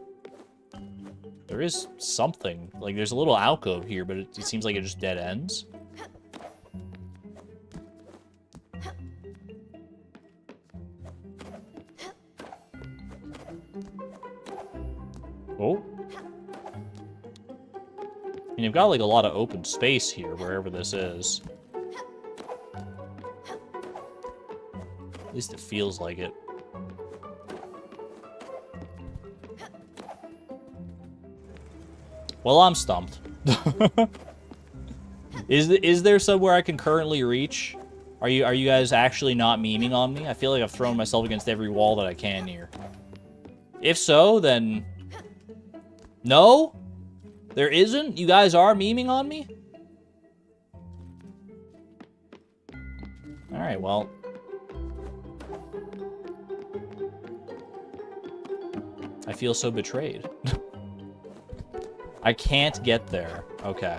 There is something. Like, there's a little alcove here, but it seems like it just dead ends. Oh. I mean, you've got, like, a lot of open space here, wherever this is. At least it feels like it. Well, I'm stumped. Is there somewhere I can currently reach? Are you guys actually not memeing on me? I feel like I've thrown myself against every wall that I can here. If so, then... No? There isn't? You guys are memeing on me? Alright, well... I feel so betrayed. I can't get there. Okay.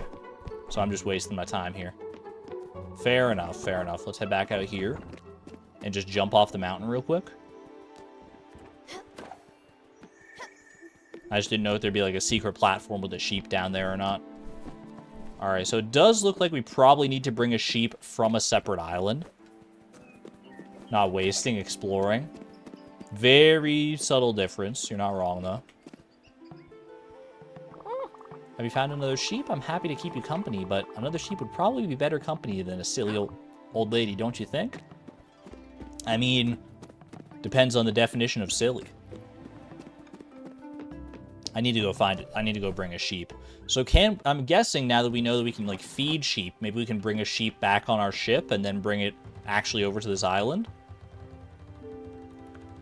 So I'm just wasting my time here. Fair enough, fair enough. Let's head back out here and just jump off the mountain real quick. I just didn't know if there'd be like a secret platform with a sheep down there or not. Alright, so it does look like we probably need to bring a sheep from a separate island. Not wasting exploring. Very subtle difference. You're not wrong, though. Have you found another sheep? I'm happy to keep you company, but another sheep would probably be better company than a silly old lady, don't you think? I mean, depends on the definition of silly. I need to go find it. I need to go bring a sheep. So I'm guessing now that we know that we can, like, feed sheep, maybe we can bring a sheep back on our ship and then bring it actually over to this island.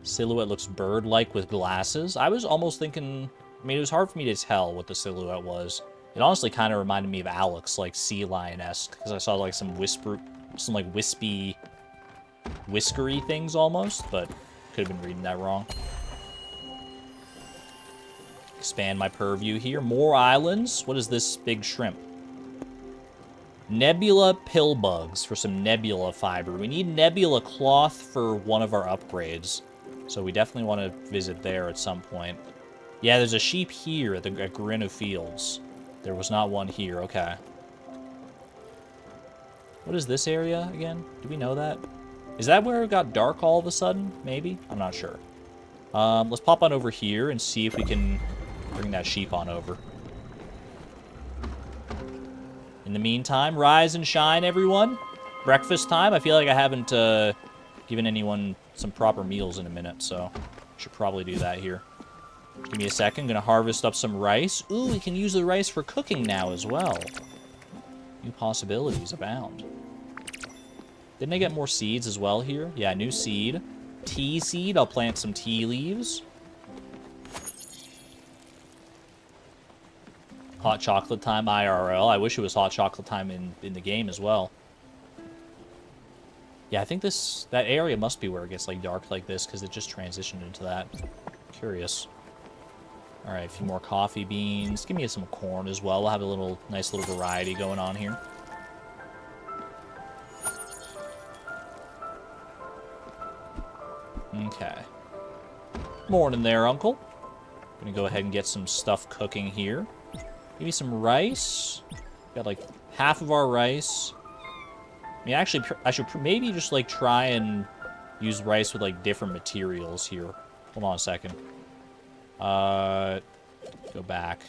Silhouette looks bird-like with glasses. I was almost thinking... I mean, it was hard for me to tell what the silhouette was. It honestly kind of reminded me of Alex, like sea lion-esque, because I saw like some like wispy, whiskery things almost, but could have been reading that wrong. Expand my purview here. More islands. What is this big shrimp? Nebula pill bugs for some nebula fiber. We need nebula cloth for one of our upgrades, so we definitely want to visit there at some point. Yeah, there's a sheep here at Garino Fields. There was not one here. Okay. What is this area again? Do we know that? Is that where it got dark all of a sudden? Maybe? I'm not sure. Let's pop on over here and see if we can bring that sheep on over. In the meantime, rise and shine, everyone. Breakfast time. I feel like I haven't given anyone some proper meals in a minute, so I should probably do that here. Give me a second. I'm going to harvest up some rice. Ooh, we can use the rice for cooking now as well. New possibilities abound. Didn't I get more seeds as well here? Yeah, new seed. Tea seed. I'll plant some tea leaves. Hot chocolate time IRL. I wish it was hot chocolate time in the game as well. Yeah, I think that area must be where it gets like dark like this because it just transitioned into that. Curious. All right, a few more coffee beans. Give me some corn as well. We'll have a nice little variety going on here. Okay. Morning there, Uncle. Gonna go ahead and get some stuff cooking here. Maybe some rice. Got like half of our rice. I mean, actually, I should maybe just like try and use rice with like different materials here. Hold on a second. Go back.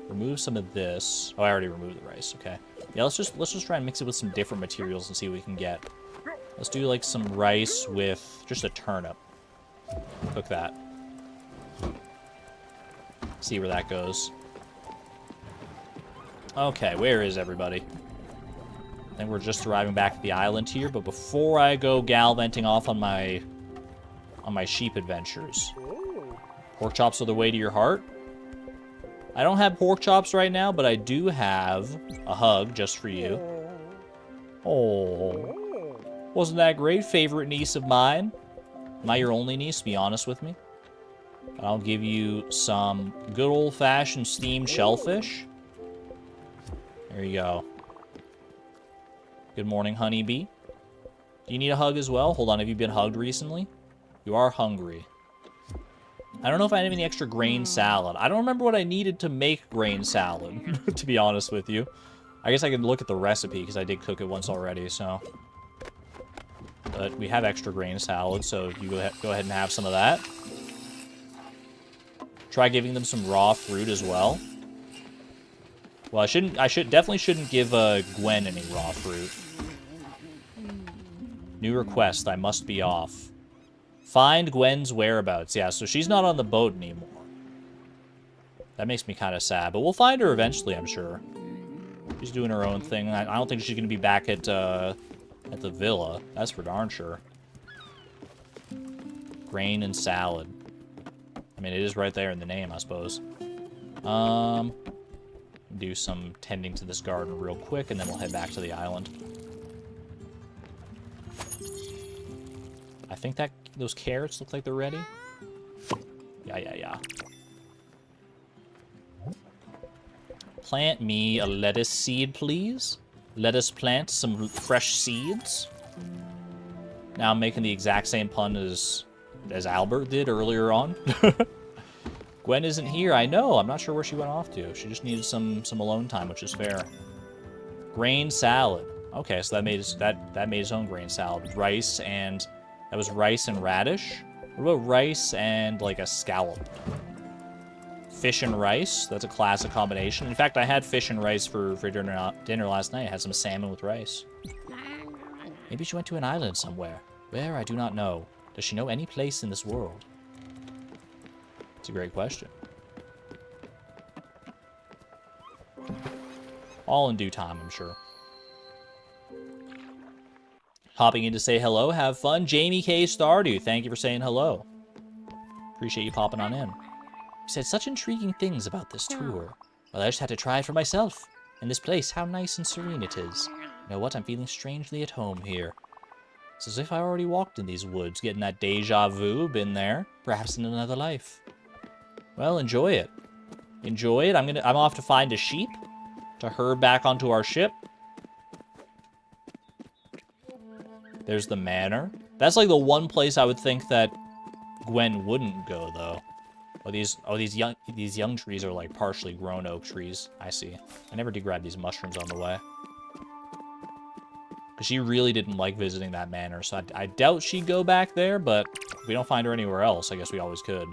Remove some of this. Oh, I already removed the rice. Okay. Yeah, let's just try and mix it with some different materials and see what we can get. Let's do like some rice with just a turnip. Cook that. See where that goes. Okay, where is everybody? I think we're just arriving back at the island here, but before I go gallivanting off on my sheep adventures. Pork chops are the way to your heart. I don't have pork chops right now, but I do have a hug just for you. Oh, wasn't that great? Favorite niece of mine. Am I your only niece? Be honest with me. I'll give you some good old-fashioned steamed shellfish. There you go. Good morning, honeybee. Do you need a hug as well? Hold on, have you been hugged recently? You are hungry. I don't know if I have any extra grain salad. I don't remember what I needed to make grain salad, to be honest with you. I guess I could look at the recipe, because I did cook it once already, so. But we have extra grain salad, so you go ahead and have some of that. Try giving them some raw fruit as well. Well, definitely shouldn't give Gwen any raw fruit. New request, I must be off. Find Gwen's whereabouts. Yeah, so she's not on the boat anymore. That makes me kind of sad, but we'll find her eventually, I'm sure. She's doing her own thing. I don't think she's going to be back at the villa. That's for darn sure. Grain and salad. I mean, it is right there in the name, I suppose. Do some tending to this garden real quick, and then we'll head back to the island. I think that those carrots look like they're ready. Yeah. Plant me a lettuce seed, please. Let us plant some fresh seeds. Now I'm making the exact same pun as Albert did earlier on. Gwen isn't here. I know. I'm not sure where she went off to. She just needed some alone time, which is fair. Grain salad. Okay, so that made his own grain salad. Rice and that was rice and radish. What about rice and like a scallop? Fish and rice. That's a classic combination. In fact, I had fish and rice for dinner last night. I had some salmon with rice. Maybe she went to an island somewhere. Where, I do not know. Does she know any place in this world? It's a great question. All in due time, I'm sure. Hopping in to say hello, have fun. Jamie K. Stardew, thank you for saying hello. Appreciate you popping on in. You said such intriguing things about this tour. Well, I just had to try it for myself. And this place, how nice and serene it is. You know what? I'm feeling strangely at home here. It's as if I already walked in these woods, getting that deja vu, been there, perhaps in another life. Well, enjoy it. Enjoy it. I'm off to find a sheep to herd back onto our ship. There's the manor. That's like the one place I would think that Gwen wouldn't go, though. Oh, these young trees are like partially grown oak trees. I see. I never did grab these mushrooms on the way. Because she really didn't like visiting that manor, so I doubt she'd go back there, but if we don't find her anywhere else, I guess we always could.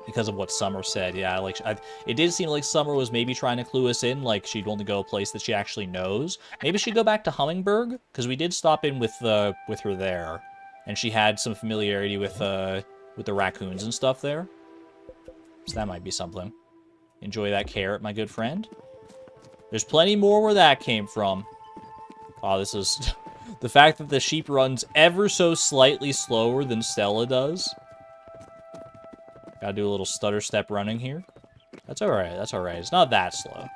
Because of what Summer said, yeah, like, it did seem like Summer was maybe trying to clue us in, like she'd only go a place that she actually knows. Maybe she'd go back to Hummingberg, because we did stop in with her there, and she had some familiarity with the raccoons and stuff there. So that might be something. Enjoy that carrot, my good friend. There's plenty more where that came from. Oh, this is... the fact that the sheep runs ever so slightly slower than Stella does. Gotta do a little stutter step running here. That's alright, that's alright. It's not that slow.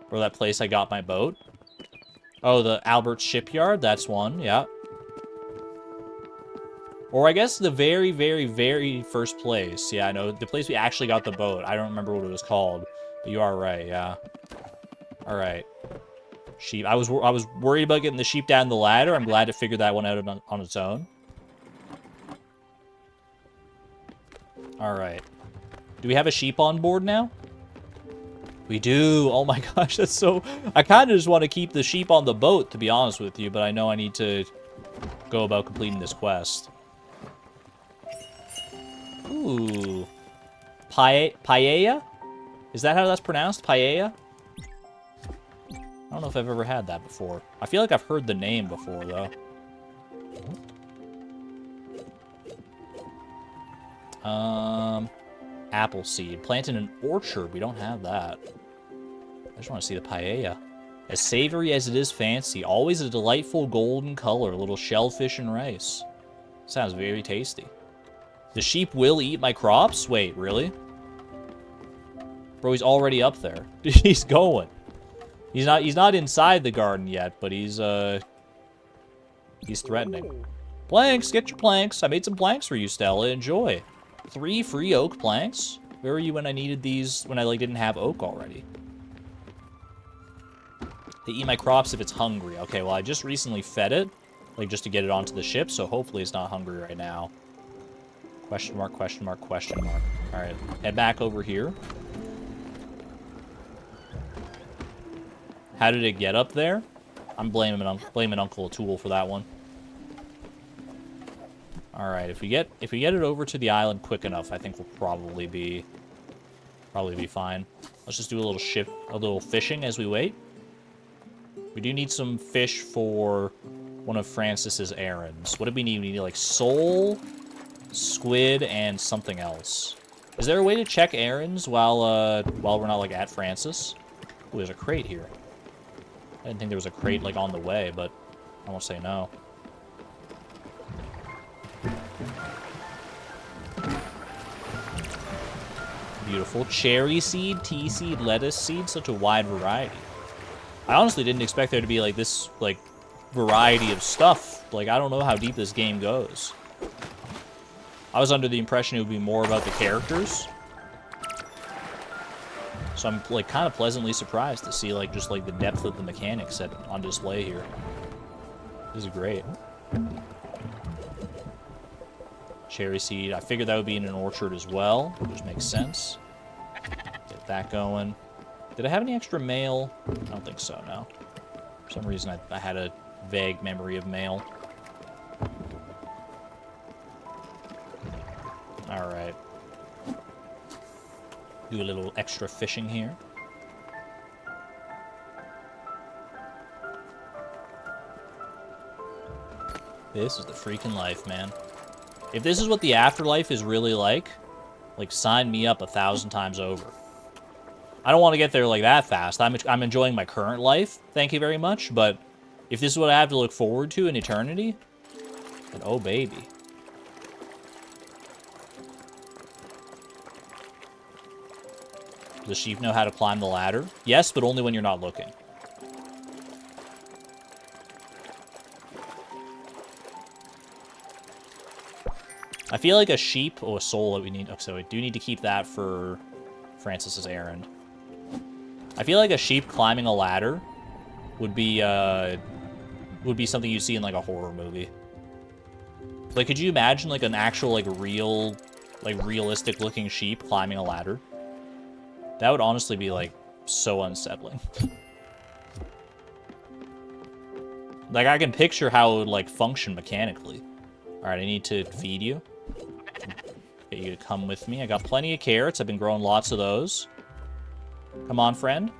Or that place I got my boat. Oh, the Albert Shipyard? That's one, yeah. Or I guess the very, very, very first place. Yeah, I know. The place we actually got the boat. I don't remember what it was called. But you are right, yeah. Alright. Sheep. I was worried about getting the sheep down the ladder. I'm glad to figure that one out on its own. All right. Do we have a sheep on board now? We do. Oh my gosh, that's so... I kind of just want to keep the sheep on the boat, to be honest with you, but I know I need to go about completing this quest. Ooh. Paella? Is that how that's pronounced? Paella? I don't know if I've ever had that before. I feel like I've heard the name before, though. Apple seed. Plant in an orchard. We don't have that. I just want to see the paella. As savory as it is fancy, always a delightful golden color, a little shellfish and rice. Sounds very tasty. The sheep will eat my crops? Wait, really? Bro, he's already up there. He's going. He's not inside the garden yet, but he's threatening. Planks, get your planks. I made some planks for you, Stella. Enjoy. 3 free oak planks. Where were you when I needed these, when I like didn't have oak already? They eat my crops if it's hungry. Okay, well I just recently fed it, like just to get it onto the ship, so hopefully it's not hungry right now. Question mark, question mark, question mark. Alright, head back over here. How did it get up there? I'm blaming Uncle Tool for that one. All right, if we get it over to the island quick enough, I think we'll probably be fine. Let's just do a little fishing as we wait. We do need some fish for one of Francis's errands. What do we need? We need like sole, squid, and something else. Is there a way to check errands while we're not like at Francis? Oh, there's a crate here. I didn't think there was a crate like on the way, but I won't say no. Beautiful. Cherry seed, tea seed, lettuce seed, such a wide variety. I honestly didn't expect there to be like this like variety of stuff. Like I don't know how deep this game goes. I was under the impression it would be more about the characters. So I'm like kind of pleasantly surprised to see like just like the depth of the mechanics on display here. This is great. Cherry seed. I figured that would be in an orchard as well, which makes sense. Get that going. Did I have any extra mail? I don't think so, no. For some reason, I had a vague memory of mail. Alright. Do a little extra fishing here. This is the freaking life, man. If this is what the afterlife is really like sign me up 1,000 times over. I don't want to get there like that fast. I'm enjoying my current life, thank you very much, but if this is what I have to look forward to in eternity, then oh baby. Does the sheep know how to climb the ladder? Yes, but only when you're not looking. I feel like a sheep or a soul that we need. Oh, so we do need to keep that for Francis's errand. I feel like a sheep climbing a ladder would be something you see in like a horror movie. Like, could you imagine like an actual like realistic looking sheep climbing a ladder? That would honestly be like so unsettling. Like I can picture how it would like function mechanically. All right, I need to feed you. Get you to come with me. I got plenty of carrots. I've been growing lots of those. Come on, friend.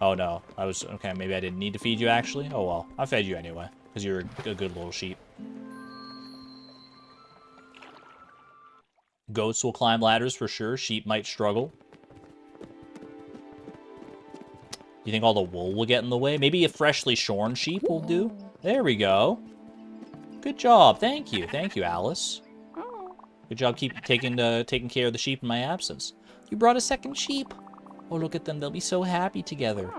Oh, no. Okay, maybe I didn't need to feed you, actually. Oh, well. I fed you anyway, because you're a good little sheep. Goats will climb ladders for sure. Sheep might struggle. You think all the wool will get in the way? Maybe a freshly shorn sheep will do? There we go. Good job. Thank you. Thank you, Alice. Good job taking care of the sheep in my absence. You brought a second sheep. Oh, look at them. They'll be so happy together.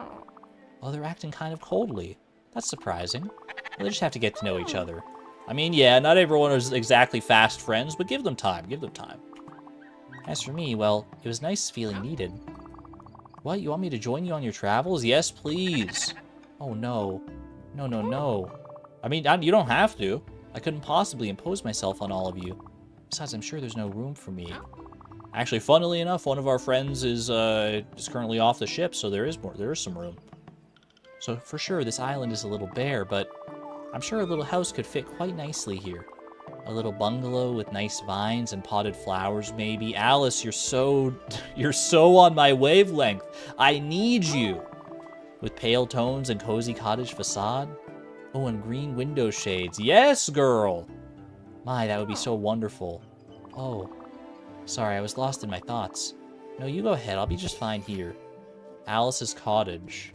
Oh, they're acting kind of coldly. That's surprising. Well, they just have to get to know each other. I mean, yeah, not everyone is exactly fast friends, but give them time. Give them time. As for me, well, it was nice feeling needed. What? You want me to join you on your travels? Yes, please. Oh, no. No, no, no. I mean, you don't have to. I couldn't possibly impose myself on all of you. Besides, I'm sure there's no room for me. Actually, funnily enough, one of our friends is currently off the ship, so there is some room. So for sure, this island is a little bare, but I'm sure a little house could fit quite nicely here. A little bungalow with nice vines and potted flowers, maybe. Alice, you're so on my wavelength. I need you. With pale tones and cozy cottage facade. Oh, and green window shades. Yes, girl. My, that would be so wonderful. Oh, sorry, I was lost in my thoughts. No, you go ahead. I'll be just fine here. Alice's cottage.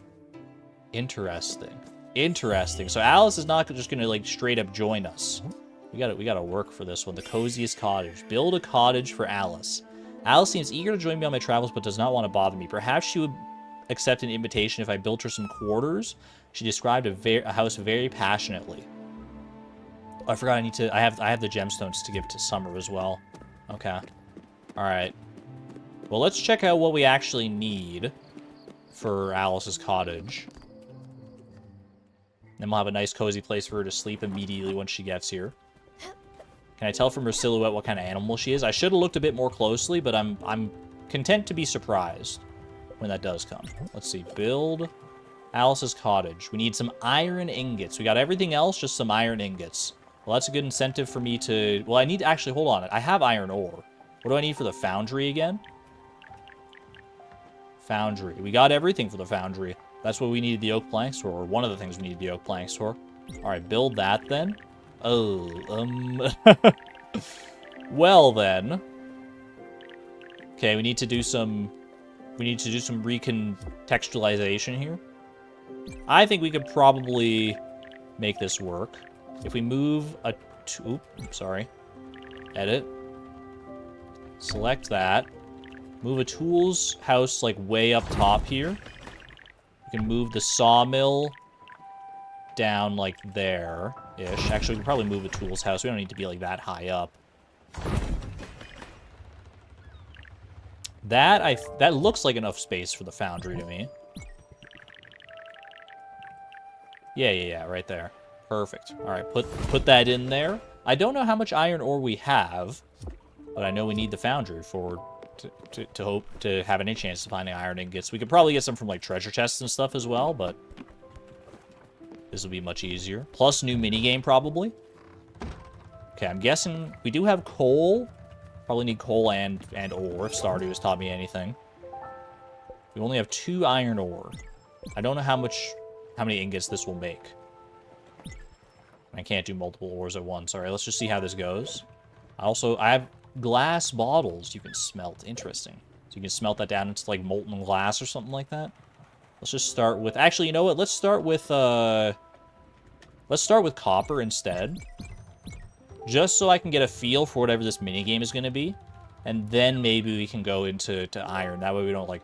Interesting. Interesting. So Alice is not just gonna like straight up join us. We gotta work for this one. The coziest cottage. Build a cottage for Alice. Alice seems eager to join me on my travels, but does not want to bother me. Perhaps she would accept an invitation if I built her some quarters. She described a house very passionately. Oh, I forgot I have the gemstones to give to Summer as well. Okay. Alright. Well, let's check out what we actually need for Alice's cottage. Then we'll have a nice cozy place for her to sleep immediately when she gets here. Can I tell from her silhouette what kind of animal she is? I should have looked a bit more closely, but I'm content to be surprised when that does come. Let's see. Build Alice's cottage. We need some iron ingots. We got everything else, just some iron ingots. Well, that's a good incentive for me to... Well, I need... Actually, hold on. I have iron ore. What do I need for the foundry again? Foundry. We got everything for the foundry. That's what we needed the oak planks for, or one of the things we needed the oak planks for. Alright, build that then. Oh, well then. Okay, we need to do some recontextualization here. I think we could probably make this work. If we move a... sorry. Edit. Select that. Move a tools house, like, way up top here. We can move the sawmill down, like, there-ish. Actually, we can probably move a tools house. We don't need to be, like, that high up. That looks like enough space for the foundry to me. Yeah, right there. Perfect. Alright, put that in there. I don't know how much iron ore we have, but I know we need the foundry to hope to have any chance to finding iron ingots. We could probably get some from, like, treasure chests and stuff as well, but this will be much easier. Plus new minigame, probably. Okay, I'm guessing we do have coal. Probably need coal and ore, if Stardew has taught me anything. We only have 2 iron ore. I don't know how many ingots this will make. I can't do multiple ores at once. Alright, let's just see how this goes. I have glass bottles you can smelt. Interesting. So you can smelt that down into, like, molten glass or something like that. Let's just start with... Actually, you know what? Let's start with copper instead. Just so I can get a feel for whatever this minigame is going to be. And then maybe we can go into iron. That way we don't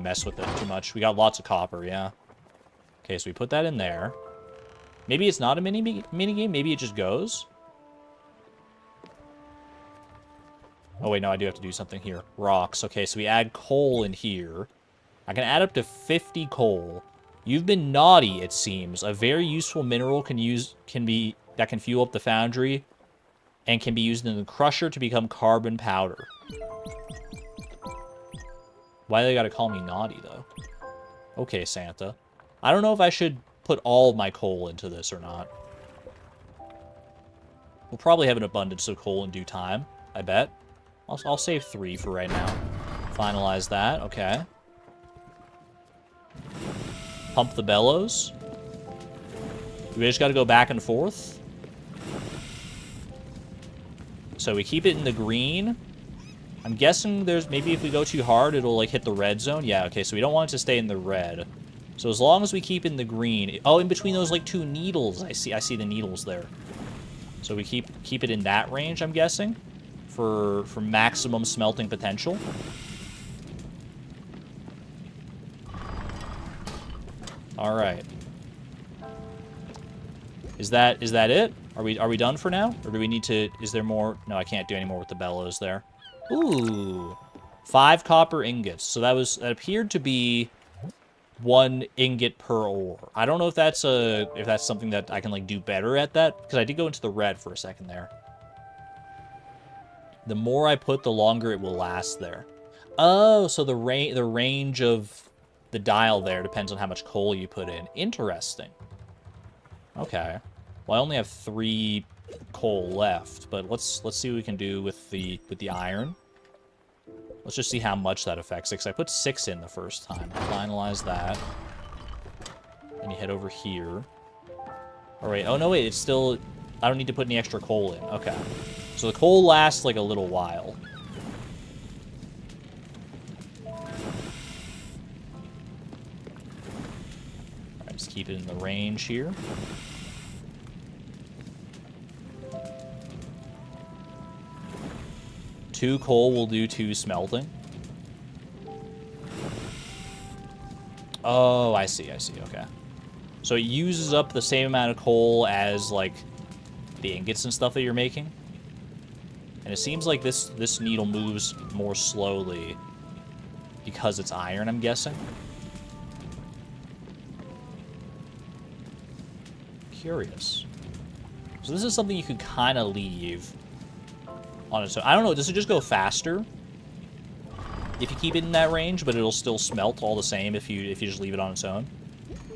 mess with it too much. We got lots of copper, yeah. Okay, so we put that in there. Maybe it's not a minigame. Maybe it just goes. Oh, wait, no, I do have to do something here. Rocks. Okay, so we add coal in here. I can add up to 50 coal. You've been naughty, it seems. A very useful mineral that can fuel up the foundry and can be used in the crusher to become carbon powder. Why they gotta call me naughty, though? Okay, Santa. I don't know if I should put all of my coal into this or not. We'll probably have an abundance of coal in due time, I bet. I'll save 3 for right now. Finalize that, okay. Pump the bellows. We just gotta go back and forth. So we keep it in the green. I'm guessing maybe if we go too hard, it'll, like, hit the red zone. Yeah, okay, so we don't want it to stay in the red. So as long as we keep in the green... Oh, in between those, like, 2 needles. I see the needles there. So we keep it in that range, I'm guessing, for maximum smelting potential. All right. Is that it? Are we done for now? Or do we need to... Is there more? No, I can't do any more with the bellows there. Ooh. 5 copper ingots. So that appeared to be 1 ingot per ore. I don't know if that's something that I can like do better at that, because I did go into the red for a second there. The more I put, the longer it will last there. Oh, so the range of the dial there depends on how much coal you put in. Interesting. Okay. Well, I only have 3 coal left, but let's see what we can do with the iron. Let's just see how much that affects it, because I put 6 in the first time. Finalize that. And you head over here. All right. Oh, no, wait. It's still... I don't need to put any extra coal in. Okay. So the coal lasts, like, a little while. All right, just keep it in the range here. Two coal will do 2 smelting. Oh, I see, okay. So it uses up the same amount of coal as, like, the ingots and stuff that you're making. And it seems like this needle moves more slowly because it's iron, I'm guessing. Curious. So this is something you could kind of leave on its own. I don't know, does it just go faster if you keep it in that range, but it'll still smelt all the same if you just leave it on its own?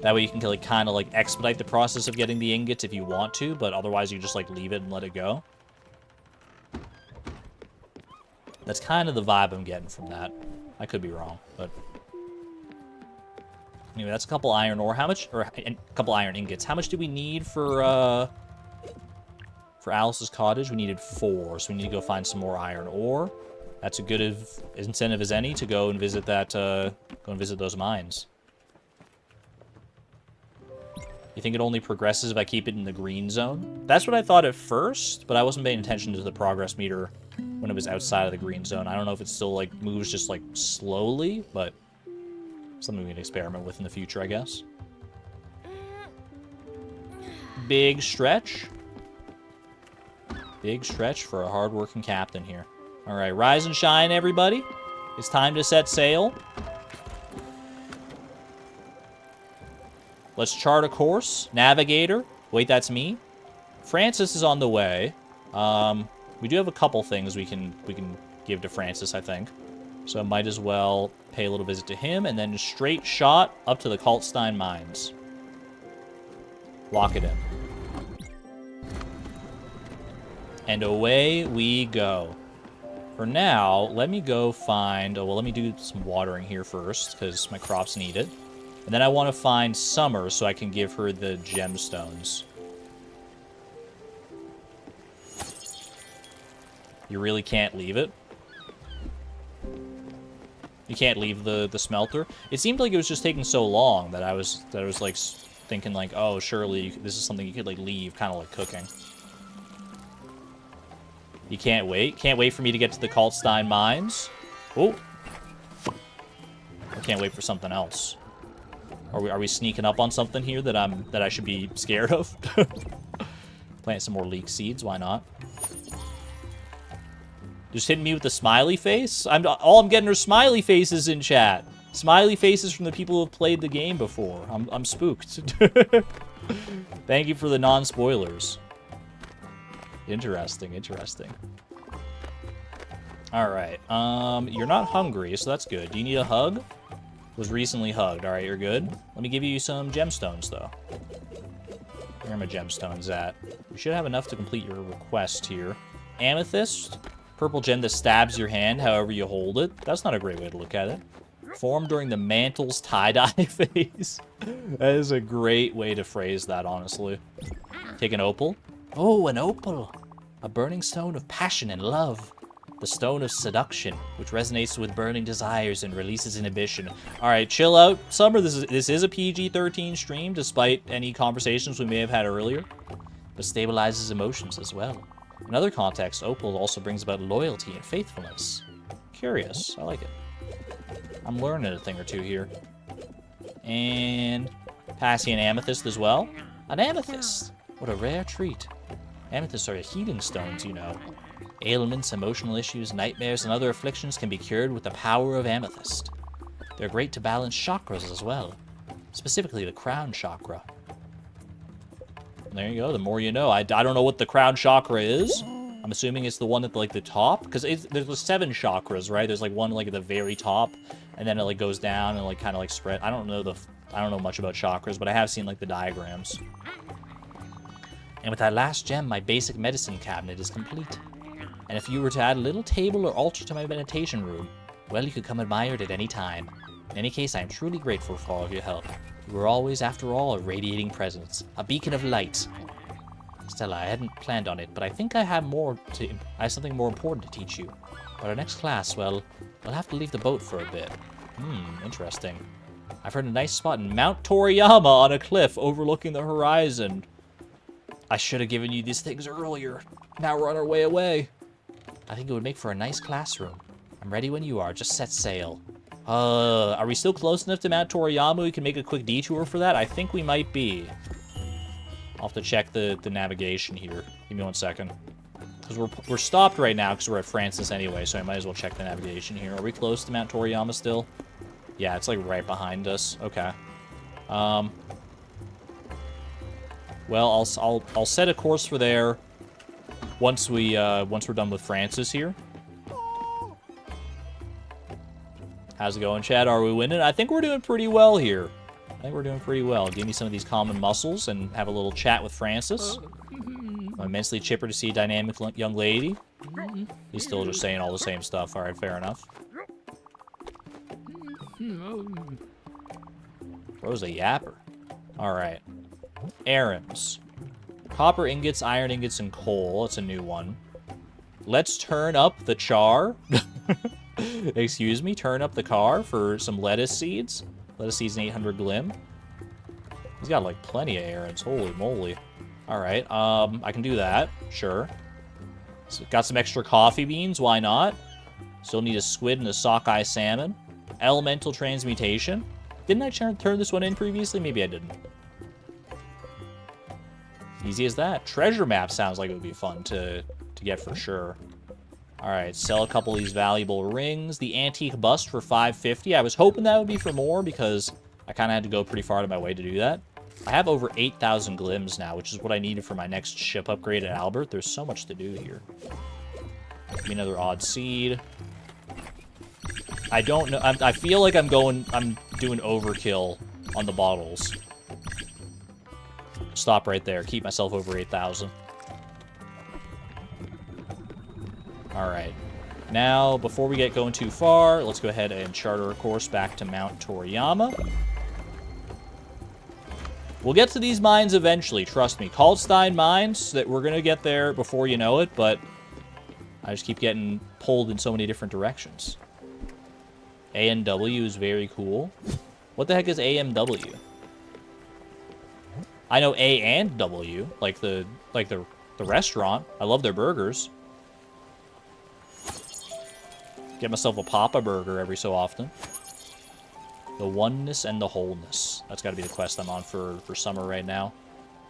That way you can like kind of like expedite the process of getting the ingots if you want to, but otherwise you just like leave it and let it go. That's kind of the vibe I'm getting from that. I could be wrong, but anyway, that's a couple iron ore. How much, or a couple iron ingots? How much do we need for Alice's cottage? We needed 4, so we need to go find some more iron ore. That's a good incentive as any to go and visit that. Go and visit those mines. You think it only progresses if I keep it in the green zone? That's what I thought at first, but I wasn't paying attention to the progress meter when it was outside of the green zone. I don't know if it still like moves just like slowly, but something we can experiment with in the future, I guess. Big stretch. Big stretch for a hard-working captain here. All right, rise and shine, everybody. It's time to set sail. Let's chart a course. Navigator. Wait, that's me. Francis is on the way. We do have a couple things we can give to Francis, I think. So I might as well pay a little visit to him, and then straight shot up to the Kaltstein mines. Lock it in. And away we go. For now, let me go find... Oh, well, let me do some watering here first, because my crops need it. And then I want to find Summer so I can give her the gemstones. You really can't leave it? You can't leave the smelter? It seemed like it was just taking so long that I was like thinking like, oh, surely this is something you could like leave, kind of like cooking. You can't wait? Can't wait for me to get to the Kaltstein mines? Oh. I can't wait for something else. Are we sneaking up on something here that I should be scared of? Plant some more leek seeds, why not? Just hitting me with the smiley face? All I'm getting are smiley faces in chat. Smiley faces from the people who have played the game before. I'm spooked. Thank you for the non-spoilers. Interesting, interesting. Alright, you're not hungry, so that's good. Do you need a hug? Was recently hugged. Alright, you're good. Let me give you some gemstones, though. Where are my gemstones at? You should have enough to complete your request here. Amethyst. Purple gem that stabs your hand however you hold it. That's not a great way to look at it. Formed during the mantle's tie-dye phase. That is a great way to phrase that, honestly. Take an opal. Oh, an opal. A burning stone of passion and love. The stone of seduction, which resonates with burning desires and releases inhibition. All right, chill out, Summer. This is a PG-13 stream, despite any conversations we may have had earlier. But stabilizes emotions as well. In other contexts, opal also brings about loyalty and faithfulness. Curious. I like it. I'm learning a thing or two here. And passing an amethyst as well. An amethyst. What a rare treat. Amethysts are healing stones, you know. Ailments, emotional issues, nightmares, and other afflictions can be cured with the power of amethyst. They're great to balance chakras as well. specifically the crown chakra. There you go, the more you know. I don't know what the crown chakra is. I'm assuming it's the one at like the top, because there's 7 chakras, right? There's like one like at the very top, and then it like goes down and like kind of like spread. I don't know much about chakras, but I have seen like the diagrams. And with that last gem, my basic medicine cabinet is complete. And if you were to add a little table or altar to my meditation room, well, you could come admire it at any time. In any case, I am truly grateful for all of your help. You were always, after all, a radiating presence, a beacon of light. Stella, I hadn't planned on it, but I think I have something more important to teach you. But our next class, well, I'll have to leave the boat for a bit. Interesting. I've heard a nice spot in Mount Toriyama on a cliff overlooking the horizon. I should have given you these things earlier. Now we're on our way away. I think it would make for a nice classroom. I'm ready when you are. Just set sail. Are we still close enough to Mount Toriyama we can make a quick detour for that? I think we might be. I'll have to check the navigation here. Give me 1 second. Because we're stopped right now because we're at Francis anyway, so I might as well check the navigation here. Are we close to Mount Toriyama still? Yeah, it's like right behind us. Okay. Well, I'll set a course for there once we're done with Francis here. How's it going, Chad? Are we winning? I think we're doing pretty well here. I think we're doing pretty well. Give me some of these common muscles and have a little chat with Francis. I'm immensely chipper to see a dynamic young lady. He's still just saying all the same stuff. All right, fair enough. Bro's a yapper. All right. Errands. Copper ingots, iron ingots, and coal. That's a new one. Let's turn up the char. Excuse me, turn up the car for some lettuce seeds. Lettuce seeds and 800 glim. He's got like plenty of errands. Holy moly. All right, I can do that. Sure. So got some extra coffee beans. Why not? Still need a squid and a sockeye salmon. Elemental transmutation. Didn't I turn this one in previously? Maybe I didn't. Easy as that. Treasure map sounds like it would be fun to get for sure. All right, sell a couple of these valuable rings. The antique bust for 550. I was hoping that would be for more because I kind of had to go pretty far out of my way to do that. I have over 8,000 glims now, which is what I needed for my next ship upgrade at Albert. There's so much to do here. Give me another odd seed. I don't know. I feel like I'm doing overkill on the bottles. Stop right there. Keep myself over 8,000. Alright. Now, before we get going too far, let's go ahead and charter a course back to Mount Toriyama. We'll get to these mines eventually, trust me. Kaltstein mines, that we're going to get there before you know it, but I just keep getting pulled in so many different directions. A&W is very cool. What the heck is AMW? I know A and W, like the restaurant. I love their burgers. Get myself a Papa Burger every so often. The oneness and the wholeness. That's got to be the quest I'm on for summer right now.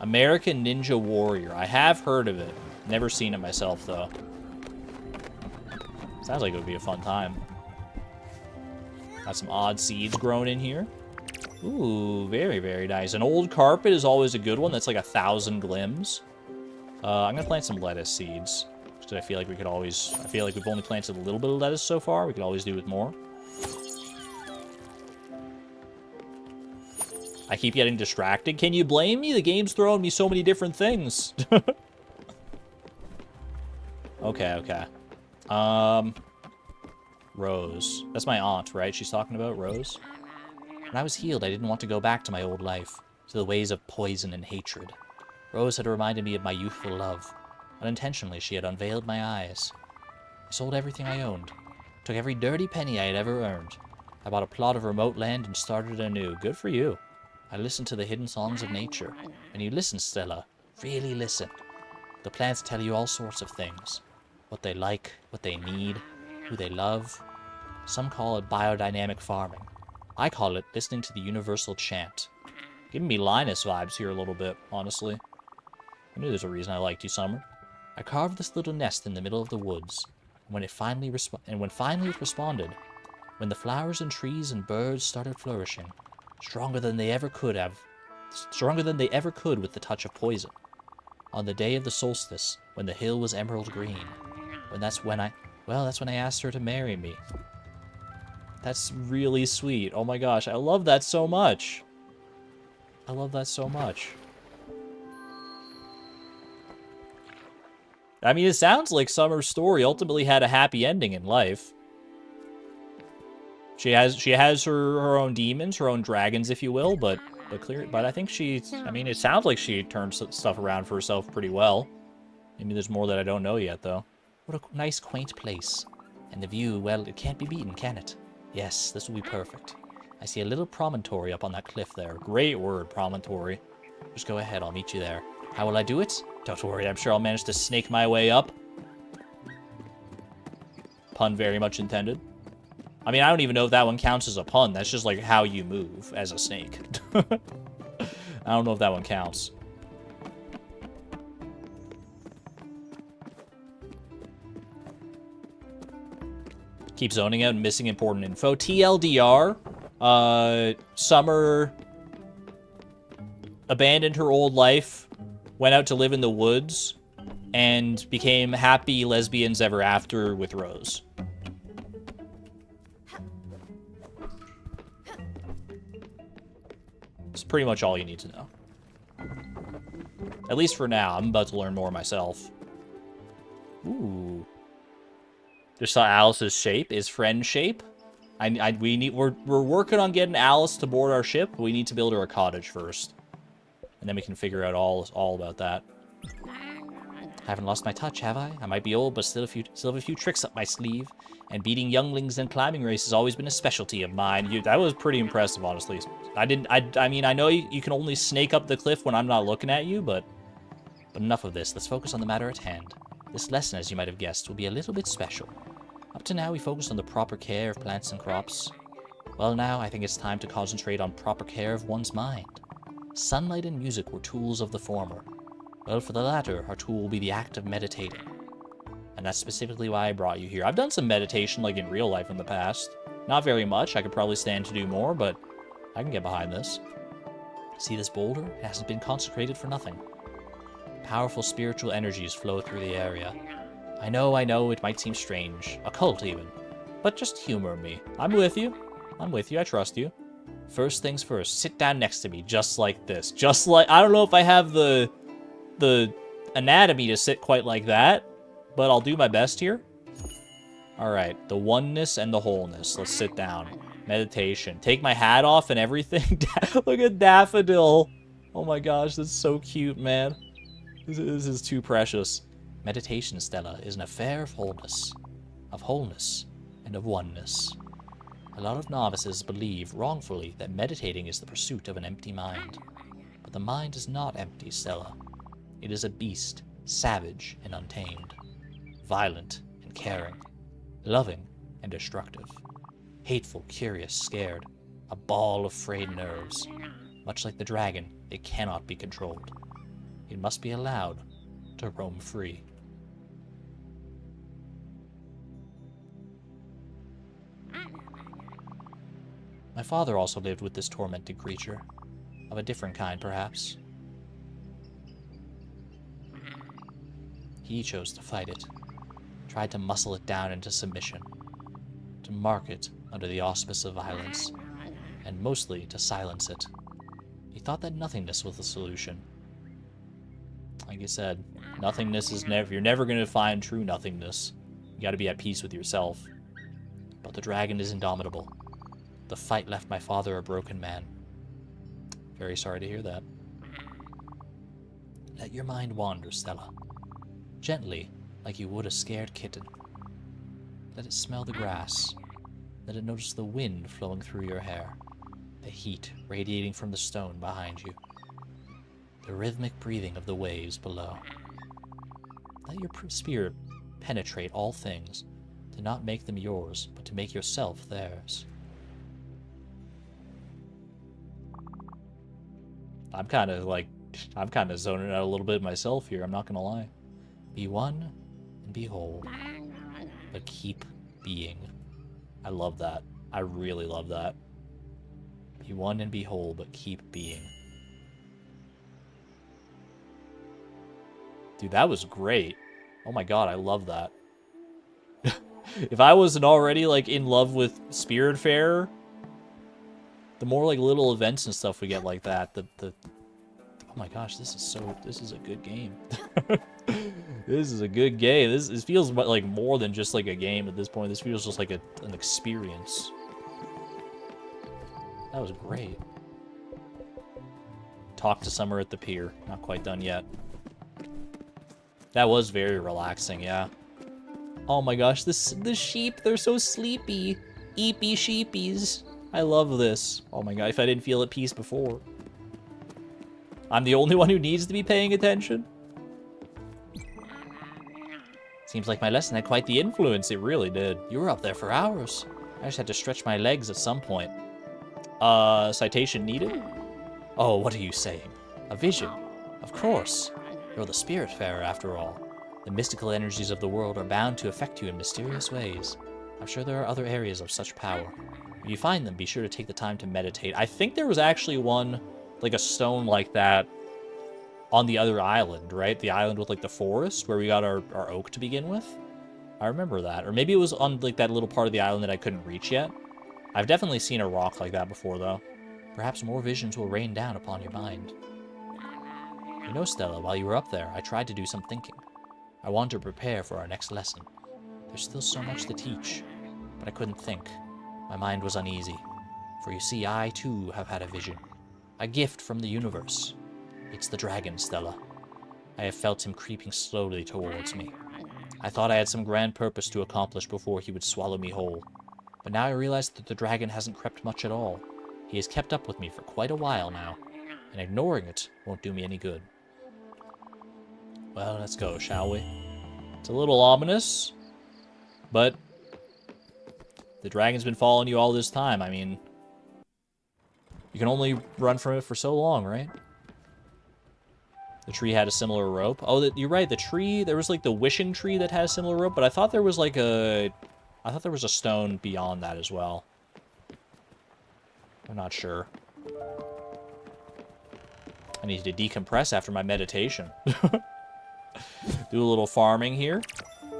American Ninja Warrior. I have heard of it. Never seen it myself, though. Sounds like it would be a fun time. Got some odd seeds grown in here. Ooh, very, very nice. An old carpet is always a good one. That's like 1,000 glims. I'm going to plant some lettuce seeds. I feel like we could always... I feel like we've only planted a little bit of lettuce so far. We could always do with more. I keep getting distracted. Can you blame me? The game's throwing me so many different things. Okay. Rose. That's my aunt, right? She's talking about Rose? When I was healed, I didn't want to go back to my old life, to the ways of poison and hatred. Rose had reminded me of my youthful love. Unintentionally, she had unveiled my eyes. I sold everything I owned. Took every dirty penny I had ever earned. I bought a plot of remote land and started anew. Good for you. I listened to the hidden songs of nature. And you listen, Stella. Really listen. The plants tell you all sorts of things. What they like, what they need, who they love. Some call it biodynamic farming. I call it listening to the universal chant. Giving me Linus vibes here a little bit, honestly. I knew there's a reason I liked you, Summer. I carved this little nest in the middle of the woods. When it finally responded, when the flowers and trees and birds started flourishing, Stronger than they ever could have. Stronger than they ever could with the touch of poison. On the day of the solstice, when the hill was emerald green. That's when I asked her to marry me. That's really sweet. Oh my gosh, I love that so much. I love that so much. I mean, it sounds like Summer's story ultimately had a happy ending in life. She has her own demons, her own dragons, if you will, but I think it sounds like she turned stuff around for herself pretty well. Maybe there's more that I don't know yet, though. What a nice, quaint place. And the view, well, it can't be beaten, can it? Yes, this will be perfect. I see a little promontory up on that cliff there. Great word, promontory. Just go ahead, I'll meet you there. How will I do it? Don't worry, I'm sure I'll manage to snake my way up. Pun very much intended. I mean, I don't even know if that one counts as a pun. That's just like how you move as a snake. I don't know if that one counts. Keep zoning out and missing important info. TLDR. Summer abandoned her old life, went out to live in the woods, and became happy lesbians ever after with Rose. It's pretty much all you need to know. At least for now. I'm about to learn more myself. Ooh. Just saw Alice's shape. Is friend shape? We're working on getting Alice to board our ship. We need to build her a cottage first. And then we can figure out all about that. Haven't lost my touch, have I? I might be old, but still have a few tricks up my sleeve. And beating younglings in climbing race has always been a specialty of mine. That was pretty impressive, honestly. I mean, I know you can only snake up the cliff when I'm not looking at you, but enough of this. Let's focus on the matter at hand. This lesson, as you might have guessed, will be a little bit special. Up to now, we focused on the proper care of plants and crops. Well, now, I think it's time to concentrate on proper care of one's mind. Sunlight and music were tools of the former. Well, for the latter, our tool will be the act of meditating. And that's specifically why I brought you here. I've done some meditation, like in real life in the past. Not very much. I could probably stand to do more, but I can get behind this. See this boulder? It hasn't been consecrated for nothing. Powerful spiritual energies flow through the area. I know, it might seem strange. Occult, even. But just humor me. I'm with you. I trust you. First things first, sit down next to me, just like this. I don't know if I have the anatomy to sit quite like that, but I'll do my best here. Alright, the oneness and the wholeness. Let's sit down. Meditation. Take my hat off and everything. Look at Daffodil. Oh my gosh, that's so cute, man. This is too precious. Meditation, Stella, is an affair of wholeness and of oneness. A lot of novices believe, wrongfully, that meditating is the pursuit of an empty mind. But the mind is not empty, Stella. It is a beast, savage and untamed, violent and caring, loving and destructive, hateful, curious, scared, a ball of frayed nerves. Much like the dragon, it cannot be controlled. It must be allowed to roam free. My father also lived with this tormented creature, of a different kind, perhaps. He chose to fight it, tried to muscle it down into submission, to mark it under the auspice of violence, and mostly to silence it. He thought that nothingness was the solution. Like I said, nothingness is you're never going to find true nothingness. You got to be at peace with yourself. But the dragon is indomitable. The fight left my father a broken man. Very sorry to hear that. Let your mind wander, Stella. Gently, like you would a scared kitten. Let it smell the grass. Let it notice the wind flowing through your hair. The heat radiating from the stone behind you. The rhythmic breathing of the waves below. Let your spirit penetrate all things, to not make them yours, but to make yourself theirs. I'm kind of zoning out a little bit myself here, I'm not gonna lie. Be one and be whole, but keep being. I love that. I really love that. Be one and be whole, but keep being. Dude, that was great. Oh my god, I love that. If I wasn't already, like, in love with Spiritfarer, the more, like, little events and stuff we get like that, oh my gosh, this is a good game. This is a good game. This feels like more than just, like, a game at this point. This feels just like an experience. That was great. Talk to Summer at the pier. Not quite done yet. That was very relaxing, yeah. Oh my gosh, the sheep, they're so sleepy. Eepy sheepies. I love this. Oh my god, if I didn't feel at peace before. I'm the only one who needs to be paying attention? Seems like my lesson had quite the influence. It really did. You were up there for hours. I just had to stretch my legs at some point. Citation needed? Oh, what are you saying? A vision? Of course. You're the Spiritfarer, after all. The mystical energies of the world are bound to affect you in mysterious ways. I'm sure there are other areas of such power. If you find them, be sure to take the time to meditate. I think there was actually one, like a stone like that, on the other island, right? The island with, like, the forest, where we got our oak to begin with. I remember that. Or maybe it was on, like, that little part of the island that I couldn't reach yet. I've definitely seen a rock like that before, though. Perhaps more visions will rain down upon your mind. You know, Stella, while you were up there, I tried to do some thinking. I wanted to prepare for our next lesson. There's still so much to teach, but I couldn't think. My mind was uneasy. For you see, I, too, have had a vision. A gift from the universe. It's the dragon, Stella. I have felt him creeping slowly towards me. I thought I had some grand purpose to accomplish before he would swallow me whole. But now I realize that the dragon hasn't crept much at all. He has kept up with me for quite a while now, and ignoring it won't do me any good. Well, let's go, shall we? It's a little ominous, but the dragon's been following you all this time. I mean, you can only run from it for so long, right? The tree had a similar rope. Oh, you're right, the tree, there was like the wishing tree that had a similar rope, but I thought there was like I thought there was a stone beyond that as well. I'm not sure. I need to decompress after my meditation. Do a little farming here.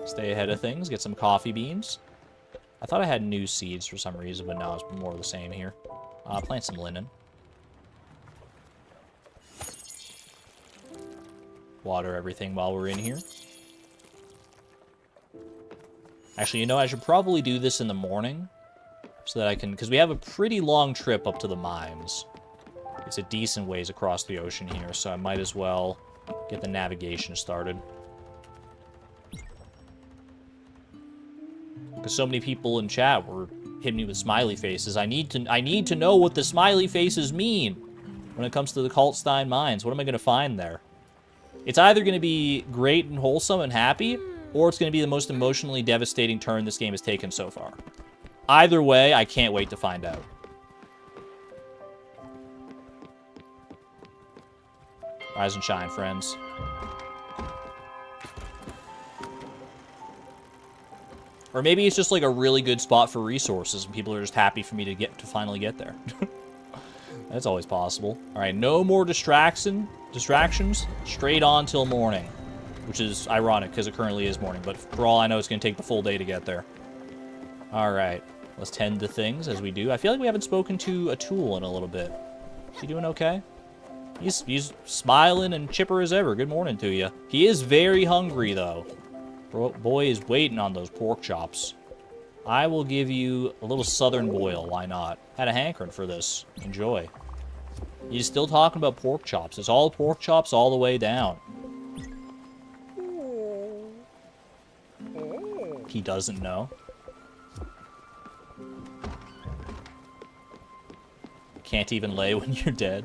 Stay ahead of things. Get some coffee beans. I thought I had new seeds for some reason, but now it's more of the same here. Plant some linen. Water everything while we're in here. Actually, you know, I should probably do this in the morning. So that I can... Because we have a pretty long trip up to the mines. It's a decent ways across the ocean here, so I might as well get the navigation started. Because so many people in chat were hitting me with smiley faces. I need to know what the smiley faces mean when it comes to the Kaltstein mines. What am I going to find there? It's either going to be great and wholesome and happy, or it's going to be the most emotionally devastating turn this game has taken so far. Either way, I can't wait to find out. Rise and shine, friends. Or maybe it's just like a really good spot for resources and people are just happy for me to finally get there. That's always possible. All right, no more distractions. Straight on till morning, which is ironic because it currently is morning, but for all I know, it's going to take the full day to get there. All right, let's tend to things as we do. I feel like we haven't spoken to a tool in a little bit. Is he doing okay? He's smiling and chipper as ever. Good morning to you. He is very hungry, though. Boy is waiting on those pork chops. I will give you a little southern boil. Why not? Had a hankering for this. Enjoy. He's still talking about pork chops. It's all pork chops all the way down. He doesn't know. Can't even lay when you're dead.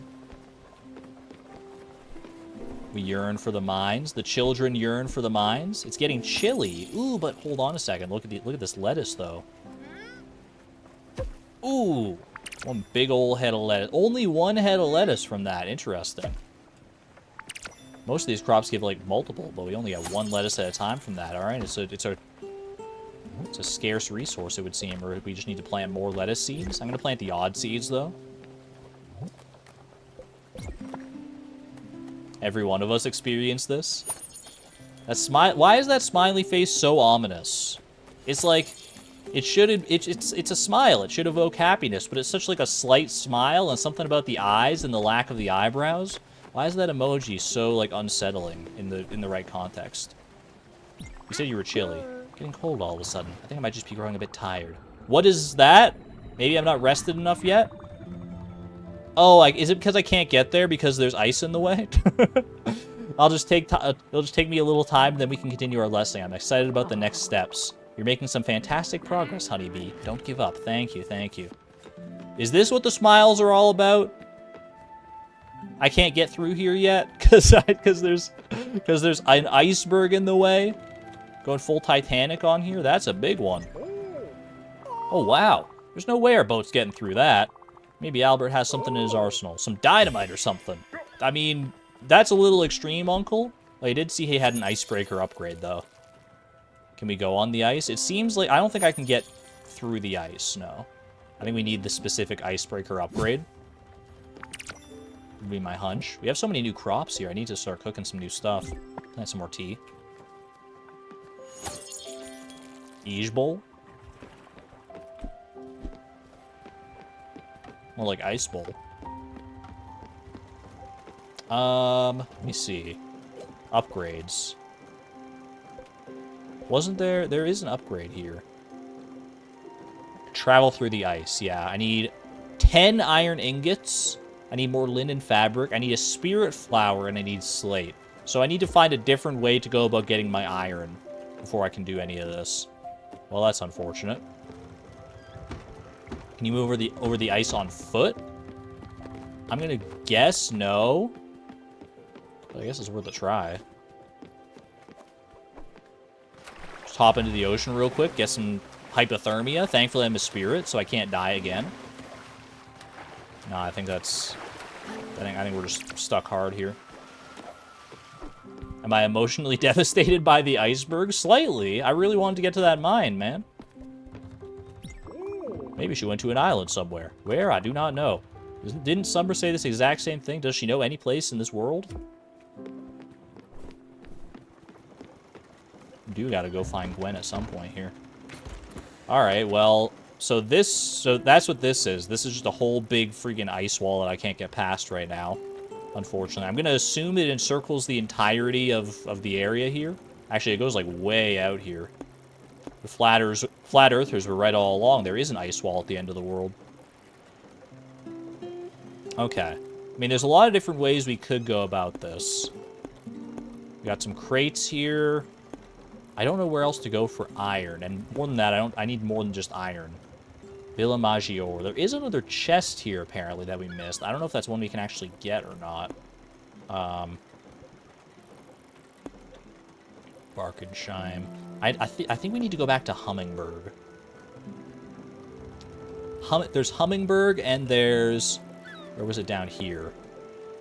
We yearn for the mines. The children yearn for the mines. It's getting chilly. Ooh, but hold on a second. Look at this lettuce, though. Ooh, one big old head of lettuce. Only one head of lettuce from that. Interesting. Most of these crops give like multiple, but we only got one lettuce at a time from that. All right, it's a scarce resource, it would seem. Or we just need to plant more lettuce seeds. I'm gonna plant the odd seeds though. Every one of us experienced this. That smile. Why is that smiley face so ominous? It's like, it should. It's a smile. It should evoke happiness, but it's such like a slight smile and something about the eyes and the lack of the eyebrows. Why is that emoji so like unsettling in the right context? You said you were chilly. Getting cold all of a sudden. I think I might just be growing a bit tired. What is that? Maybe I'm not rested enough yet? Oh, like, is it because I can't get there because there's ice in the way? It'll just take me a little time, then we can continue our lesson. I'm excited about the next steps. You're making some fantastic progress, honeybee. Don't give up. Thank you, thank you. Is this what the smiles are all about? I can't get through here yet because there's an iceberg in the way. Going full Titanic on here. That's a big one. Oh wow. There's no way our boat's getting through that. Maybe Albert has something in his arsenal. Some dynamite or something. I mean, that's a little extreme, Uncle. Well, I did see he had an icebreaker upgrade, though. Can we go on the ice? It seems like... I don't think I can get through the ice, no. I think we need the specific icebreaker upgrade. Would be my hunch. We have so many new crops here. I need to start cooking some new stuff. Plant some more tea. Eege bowl? More like ice bowl. Let me see. Upgrades. Wasn't there? There is an upgrade here. Travel through the ice. Yeah, I need 10 iron ingots. I need more linen fabric. I need a spirit flower, and I need slate. So I need to find a different way to go about getting my iron before I can do any of this. Well, that's unfortunate. Can you move over the ice on foot? I'm gonna guess no. But I guess it's worth a try. Just hop into the ocean real quick, get some hypothermia. Thankfully, I'm a spirit, so I can't die again. No, I think that's... I think we're just stuck hard here. Am I emotionally devastated by the iceberg? Slightly. I really wanted to get to that mine, man. Maybe she went to an island somewhere. Where? I do not know. Didn't Summer say this exact same thing? Does she know any place in this world? We do gotta go find Gwen at some point here. Alright, well, so that's what this is. This is just a whole big freaking ice wall that I can't get past right now. Unfortunately. I'm gonna assume it encircles the entirety of the area here. Actually, it goes like way out here. The flat earthers were right all along. There is an ice wall at the end of the world. Okay. I mean, there's a lot of different ways we could go about this. We got some crates here. I don't know where else to go for iron. And more than that, I need more than just iron. Villa Maggiore. There is another chest here, apparently, that we missed. I don't know if that's one we can actually get or not. Barkensheim. I think we need to go back to Hummingberg. There's Hummingberg, and there's... Where was it down here?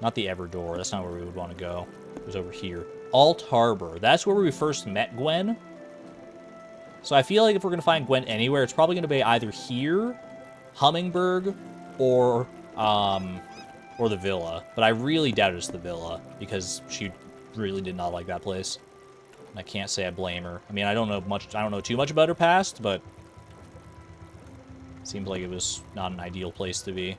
Not the Everdore. That's not where we would want to go. It was over here. Alt Harbor. That's where we first met Gwen. So I feel like if we're going to find Gwen anywhere, it's probably going to be either here, Hummingberg, or the Villa. But I really doubt it's the Villa, because she really did not like that place. And I can't say I blame her. I mean, I don't know too much about her past, but it seems like it was not an ideal place to be.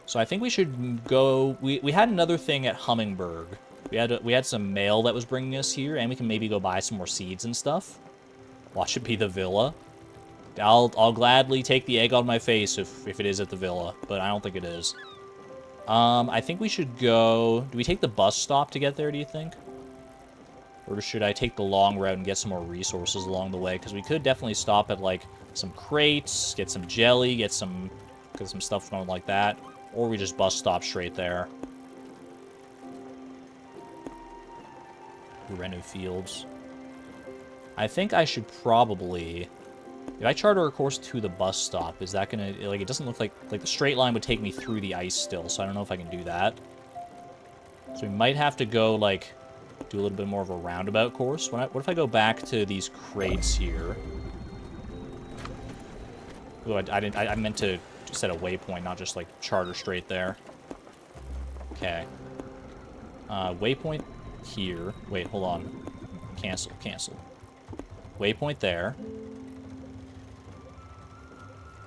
So I think we should go... We had another thing at Hummingberg. We had some mail that was bringing us here, and we can maybe go buy some more seeds and stuff. Watch it be the Villa. I'll gladly take the egg on my face if it is at the Villa, but I don't think it is. I think we should go... Do we take the bus stop to get there, do you think? Or should I take the long route and get some more resources along the way? Because we could definitely stop at, like, some crates, get some jelly, get some stuff going like that. Or we just bus stop straight there. Renu Fields. I think I should probably... If I charter a course to the bus stop, is that gonna... Like, it doesn't look like... Like, the straight line would take me through the ice still, so I don't know if I can do that. So we might have to go, like, do a little bit more of a roundabout course. What if I go back to these crates here? Oh, I meant to set a waypoint, not just, like, charter straight there. Okay. Waypoint here. Wait, hold on. Cancel, cancel. Waypoint there.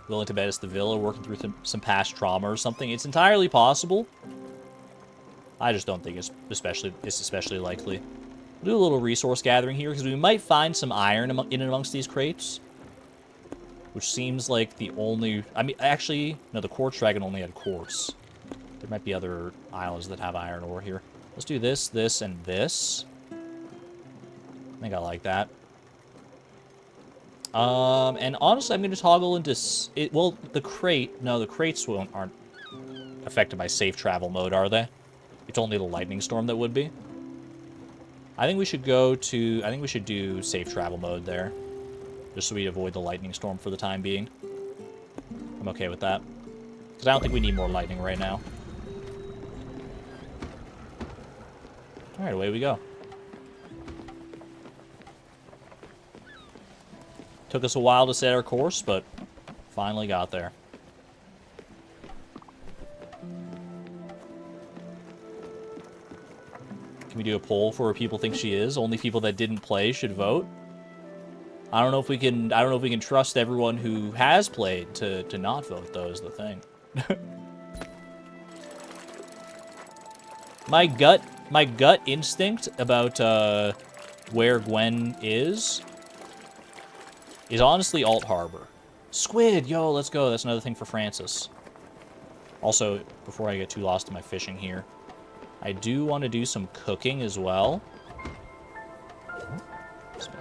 Willing to bet it's the villa, working through some past trauma or something. It's entirely possible. I just don't think it's especially likely. We'll do a little resource gathering here, because we might find some iron in and amongst these crates. Which seems like the only... I mean, actually, no, the quartz dragon only had quartz. There might be other islands that have iron ore here. Let's do this, this, and this. I think I like that. And honestly, I'm going to toggle into... well, the crate... No, the crates aren't affected by safe travel mode, are they? It's only the lightning storm that would be. I think we should go to... I think we should do safe travel mode there. Just so we avoid the lightning storm for the time being. I'm okay with that. Because I don't think we need more lightning right now. Alright, away we go. Took us a while to set our course, but finally got there. Can we do a poll for where people think she is? Only people that didn't play should vote. I don't know if we can trust everyone who has played to not vote, though, is the thing. My gut instinct about where Gwen is honestly Alt Harbor. Squid, yo, let's go. That's another thing for Francis. Also, before I get too lost in my fishing here, I do want to do some cooking as well.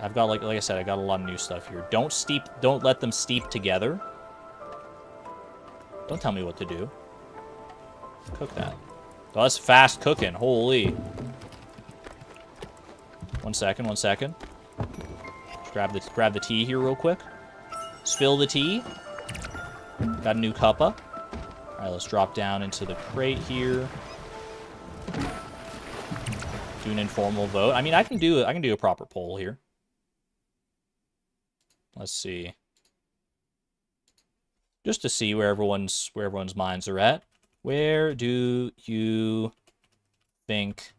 I've got, like I said, I got a lot of new stuff here. Don't let them steep together. Don't tell me what to do. Cook that. Oh, that's fast cooking. Holy. 1 second, 1 second. Just grab the tea here real quick. Spill the tea. Got a new cuppa. Alright, let's drop down into the crate here. Do an informal vote. I mean, I can do a proper poll here. Let's see. Just to see where everyone's minds are at. Where do you think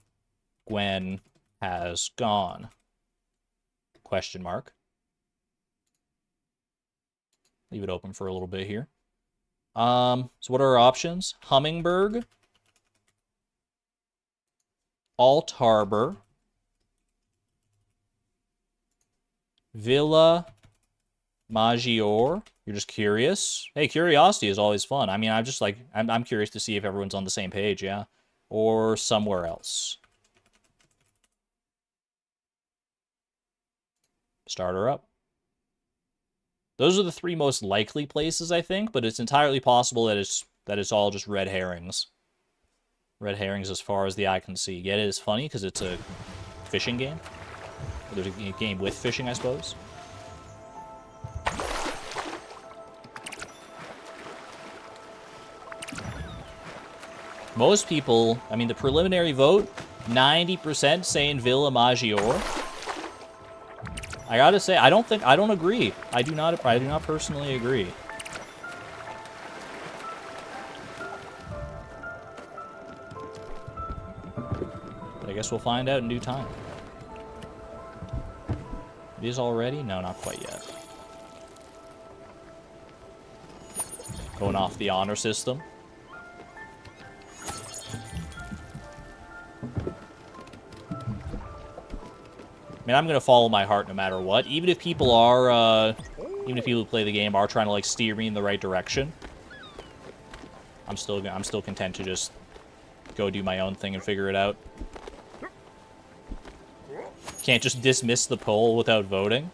Gwen has gone? Question mark. Leave it open for a little bit here. So what are our options? Hummingberg, Alt Harbor, Villa Maggiore. You're just curious. Hey, curiosity is always fun. I mean, I'm curious to see if everyone's on the same page, yeah. Or somewhere else. Start her up. Those are the three most likely places, I think, but it's entirely possible that it's all just red herrings. Red herrings as far as the eye can see. Yet it is funny because it's a fishing game. Or there's a game with fishing, I suppose. Most people, I mean, the preliminary vote, 90% saying Villa Maggiore. I gotta say, I don't agree. I do not personally agree. But I guess we'll find out in due time. It is already? No, not quite yet. Going off the honor system. I mean, I'm gonna follow my heart no matter what. Even if people who play the game are trying to like steer me in the right direction, I'm still content to just go do my own thing and figure it out. Can't just dismiss the poll without voting.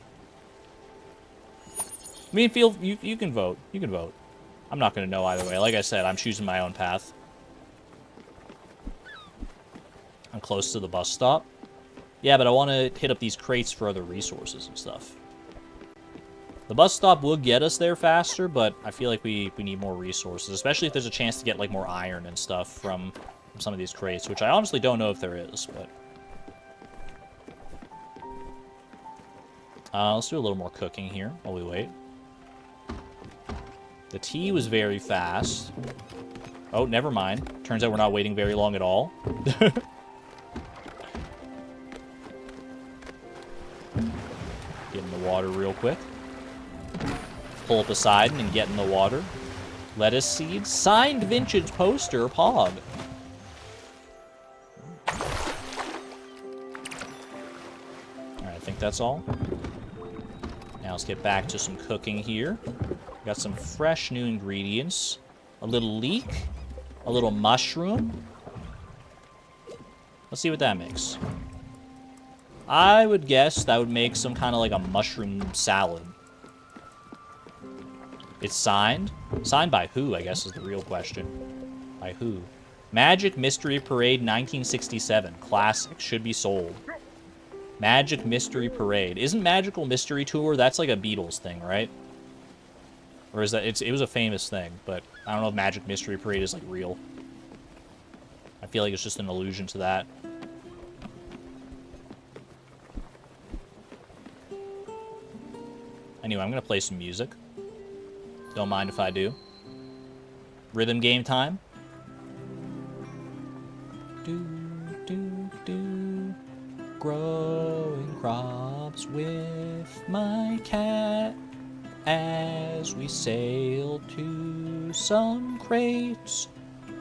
I mean, you can vote. You can vote. I'm not gonna know either way. Like I said, I'm choosing my own path. I'm close to the bus stop. Yeah, but I want to hit up these crates for other resources and stuff. The bus stop will get us there faster, but I feel like we need more resources, especially if there's a chance to get like more iron and stuff from some of these crates, which I honestly don't know if there is, but... let's do a little more cooking here while we wait. The tea was very fast. Oh, never mind. Turns out we're not waiting very long at all. quick. Pull up a side and get in the water. Lettuce seeds. Signed vintage poster. Pog. Alright, I think that's all. Now let's get back to some cooking here. Got some fresh new ingredients. A little leek. A little mushroom. Let's see what that makes. I would guess that would make some kind of like a mushroom salad. It's signed? Signed by who, I guess, is the real question. By who? Magic Mystery Parade 1967. Classic. Should be sold. Magic Mystery Parade. Isn't Magical Mystery Tour? That's like a Beatles thing, right? Or is that... It was a famous thing, but I don't know if Magic Mystery Parade is like real. I feel like it's just an allusion to that. Anyway, I'm gonna play some music. Don't mind if I do. Rhythm game time. Do, do, do. Growing crops with my cat as we sail to some crates.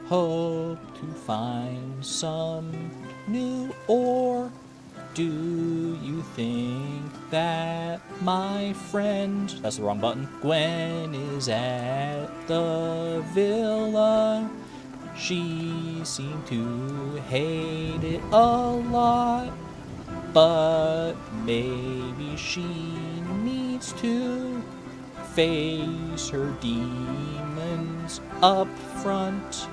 Hope to find some new ore. Do you think that my friend, that's the wrong button, Gwen is at the villa? She seemed to hate it a lot, but maybe she needs to face her demons up front.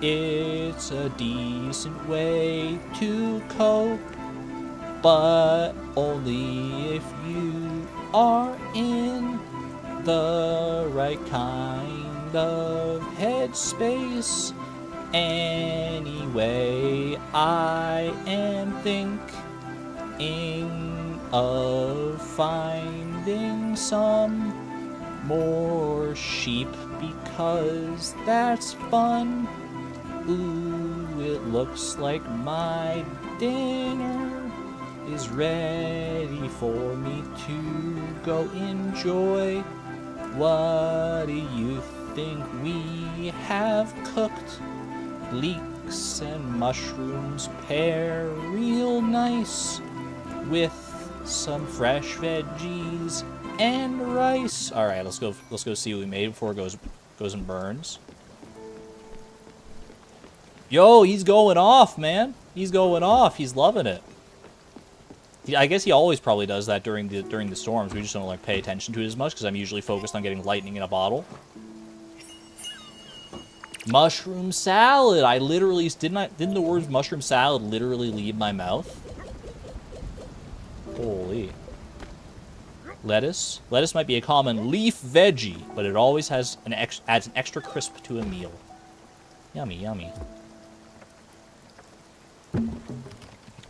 It's a decent way to cope, but only if you are in the right kind of headspace. Anyway, I am thinking of finding some more sheep because that's fun. Ooh, it looks like my dinner is ready for me to go enjoy. What do you think we have cooked? Leeks and mushrooms pair real nice with some fresh veggies and rice. All right, let's go see what we made before it goes and burns. Yo, he's going off, man. He's going off. He's loving it. I guess he always probably does that during the storms. We just don't like pay attention to it as much because I'm usually focused on getting lightning in a bottle. Mushroom salad. I literally didn't the word mushroom salad literally leave my mouth? Holy. Lettuce. Lettuce might be a common leaf veggie, but it always has adds an extra crisp to a meal. Yummy, yummy.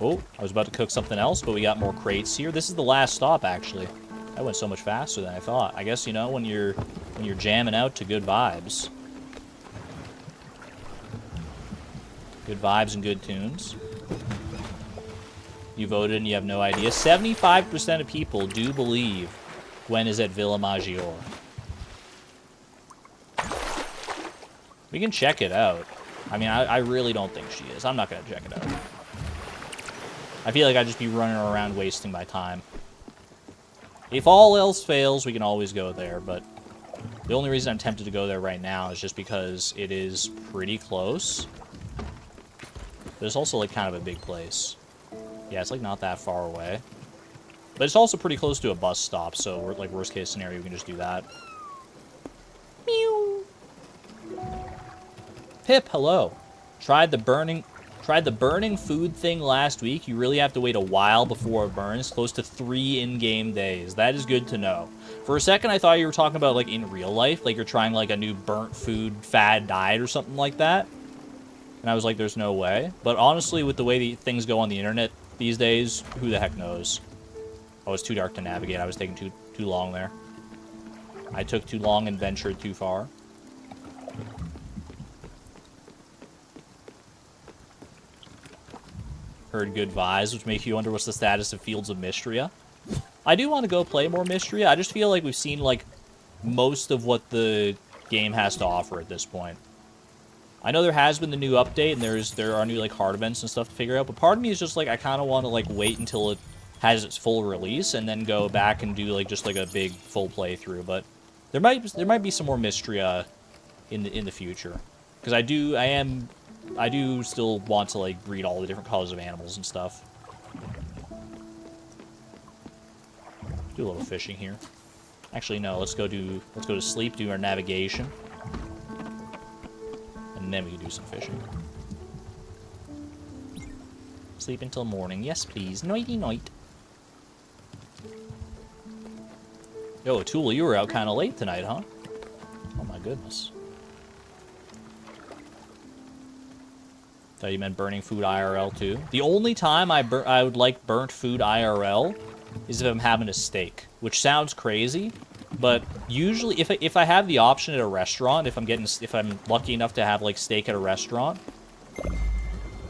Oh, I was about to cook something else, but we got more crates here. This is the last stop, actually. That went so much faster than I thought. I guess, you know, when you're jamming out to good vibes. Good vibes and good tunes. You voted and you have no idea. 75% of people do believe Gwen is at Villa Maggiore. We can check it out. I mean, I really don't think she is. I'm not going to check it out. I feel like I'd just be running around wasting my time. If all else fails, we can always go there, but the only reason I'm tempted to go there right now is just because it is pretty close. But it's also, like, kind of a big place. Yeah, it's, like, not that far away. But it's also pretty close to a bus stop, so, like, worst case scenario, we can just do that. Meow. Pip, hello. Tried the burning food thing last week. You really have to wait a while before it burns, close to 3 in-game days. That is good to know. For a second, I thought you were talking about, like, in real life, like you're trying, like, a new burnt food fad diet or something like that. And I was like, there's no way. But honestly, with the way things go on the internet these days, who the heck knows? Oh, it's too dark to navigate. I was taking too long there. I took too long and ventured too far. Heard good vibes, which make you wonder what's the status of Fields of Mystria. I do want to go play more Mystery. I just feel like we've seen, like, most of what the game has to offer at this point. I know there has been the new update, and there are new, like, hard events and stuff to figure out, but part of me is just, like, I kind of want to, like, wait until it has its full release, and then go back and do, like, just, like, a big full playthrough, but there might be some more Mystery, in the future. Because I do still want to, like, read all the different colors of animals and stuff. Do a little fishing here. Actually, no, let's go to sleep, do our navigation. And then we can do some fishing. Sleep until morning. Yes, please. Nighty night. Yo, Tool, you were out kind of late tonight, huh? Oh my goodness. Thought you meant burning food IRL too. The only time I would like burnt food IRL is if I'm having a steak, which sounds crazy, but usually if I have the option at a restaurant, if I'm lucky enough to have like steak at a restaurant,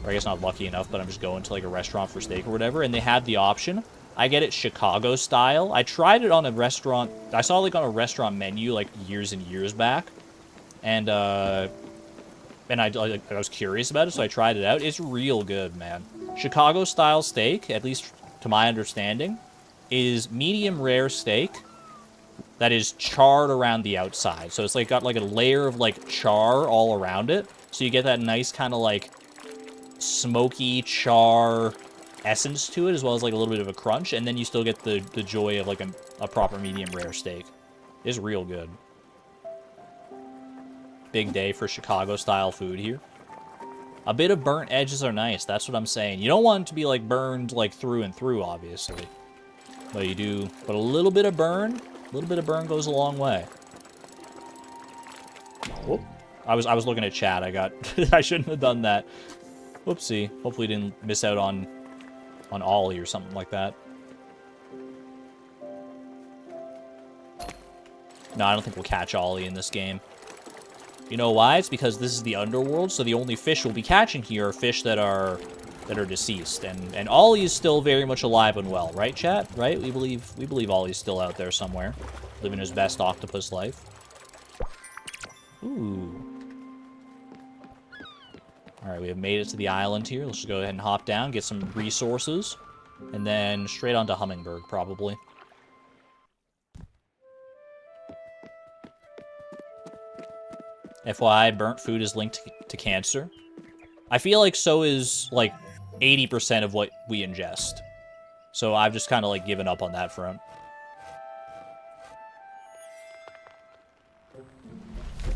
or I guess not lucky enough, but I'm just going to like a restaurant for steak or whatever, and they have the option, I get it Chicago style. I tried it on a restaurant. I saw it like on a restaurant menu like years and years back, and I was curious about it, so I tried it out. It's real good, man. Chicago style steak, at least to my understanding, is medium rare steak that is charred around the outside. So it's like got like a layer of like char all around it. So you get that nice kind of like smoky char essence to it, as well as like a little bit of a crunch, and then you still get the joy of like a proper medium rare steak. It's real good. Big day for Chicago style food here. A bit of burnt edges are nice, that's what I'm saying. You don't want it to be like burned like through and through, obviously. But you do, but a little bit of burn goes a long way. Whoop. I was looking at chat. I shouldn't have done that. Whoopsie. Hopefully didn't miss out on Ollie or something like that. No, I don't think we'll catch Ollie in this game. You know why? It's because this is the underworld, so the only fish we'll be catching here are fish that are deceased, and Ollie is still very much alive and well, right, chat? Right? We believe Ollie's still out there somewhere, living his best octopus life. Ooh. All right, we have made it to the island here. Let's just go ahead and hop down, get some resources, and then straight on to Hummingbird, probably. FYI, burnt food is linked to cancer. I feel like so is, like, 80% of what we ingest. So I've just kind of, like, given up on that front.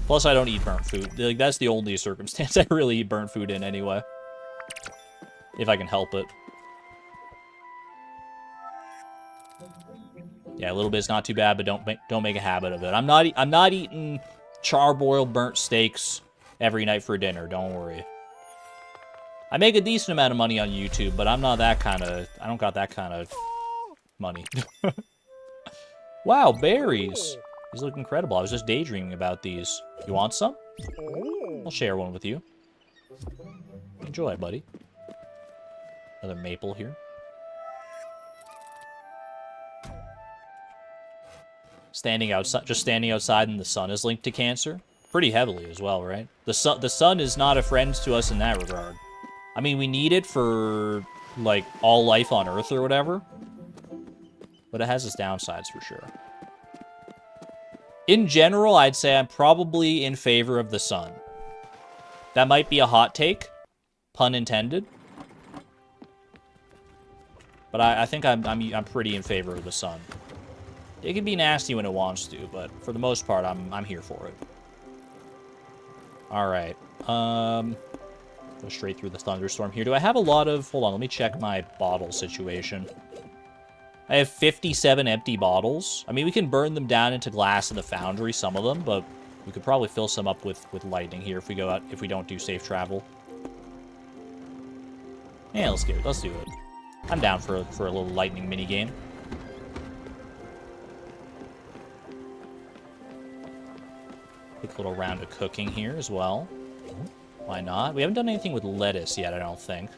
Plus, I don't eat burnt food. Like, that's the only circumstance I really eat burnt food in anyway. If I can help it. Yeah, a little bit's not too bad, but don't make a habit of it. I'm not eating charbroiled burnt steaks every night for dinner, don't worry. I make a decent amount of money on YouTube, but I'm not that kind of... I don't got that kind of money. Wow, berries! These look incredible. I was just daydreaming about these. You want some? I'll share one with you. Enjoy, buddy. Another maple here. Just standing outside in the sun is linked to cancer. Pretty heavily as well, right? The sun is not a friend to us in that regard. I mean, we need it for, like, all life on Earth or whatever. But it has its downsides for sure. In general, I'd say I'm probably in favor of the sun. That might be a hot take. Pun intended. But I think I'm pretty in favor of the sun. It can be nasty when it wants to, but for the most part, I'm here for it. Alright. Go straight through the thunderstorm here. Do I have a lot of... Hold on, let me check my bottle situation. I have 57 empty bottles. I mean, we can burn them down into glass in the foundry, some of them, but we could probably fill some up with lightning here if we go out, if we don't do safe travel. Yeah, let's do it. I'm down for a little lightning minigame. Quick little round of cooking here as well. Why not? We haven't done anything with lettuce yet, I don't think.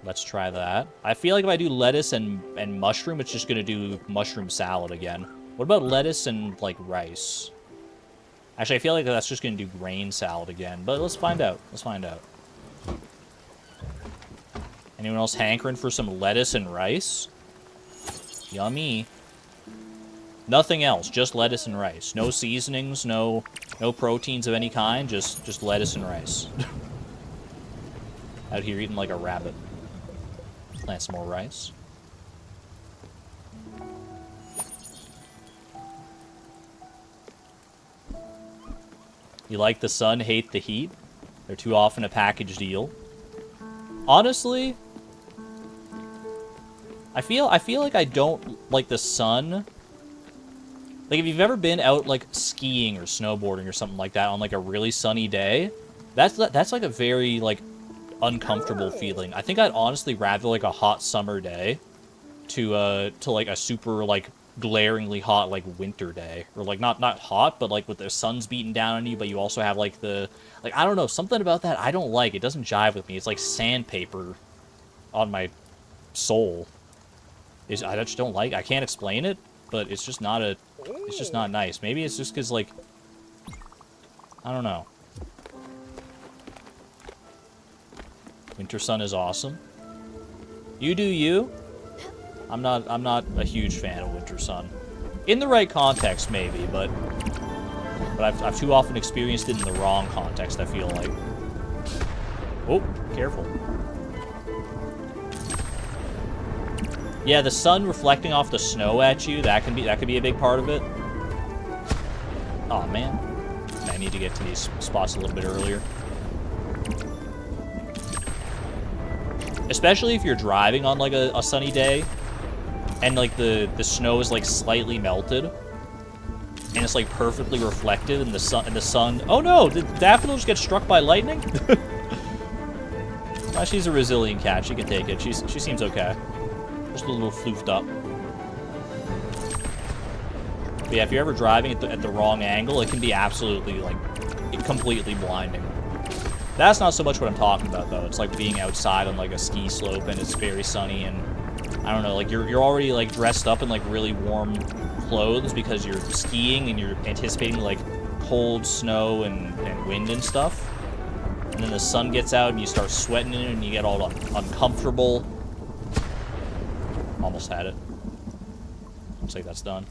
Let's try that. I feel like if I do lettuce and mushroom, it's just gonna do mushroom salad again. What about lettuce and, like, rice? Actually, I feel like that's just gonna do grain salad again, but let's find out. Let's find out. Anyone else hankering for some lettuce and rice? Yummy. Nothing else, just lettuce and rice. No seasonings, no proteins of any kind, just lettuce and rice. Out here eating like a rabbit. Plant some more rice. You like the sun, hate the heat? They're too often a package deal. Honestly, I feel like I don't like the sun. Like, if you've ever been out, like, skiing or snowboarding or something like that on, like, a really sunny day, that's like, a very, like, uncomfortable feeling. I think I'd honestly rather, like, a hot summer day to like, a super, like, glaringly hot, like, winter day. Or, like, not hot, but, like, with the sun's beating down on you, but you also have, like, like, I don't know, something about that I don't like. It doesn't jive with me. It's like sandpaper on my soul. I just don't like. I can't explain it, but it's just not nice. Maybe it's just because, like, I don't know. Winter sun is awesome. You do you. I'm not a huge fan of winter sun. In the right context, maybe, but I've too often experienced it in the wrong context, I feel like. Oh, careful. Yeah, the sun reflecting off the snow at you, that could be a big part of it. Oh man. I need to get to these spots a little bit earlier. Especially if you're driving on, like, a sunny day, and, like, the snow is, like, slightly melted, and it's, like, perfectly reflected in the sun. Oh no! Did Daffodil just get struck by lightning? Well, she's a resilient cat. She can take it. She seems okay. Just a little floofed up. But yeah, if you're ever driving at the wrong angle, it can be absolutely, like, completely blinding. That's not so much what I'm talking about, though. It's like being outside on, like, a ski slope, and it's very sunny, and I don't know, like, you're already, like, dressed up in, like, really warm clothes because you're skiing and you're anticipating, like, cold snow and wind and stuff. And then the sun gets out and you start sweating in it and you get all uncomfortable. Almost had it. Looks like that's done.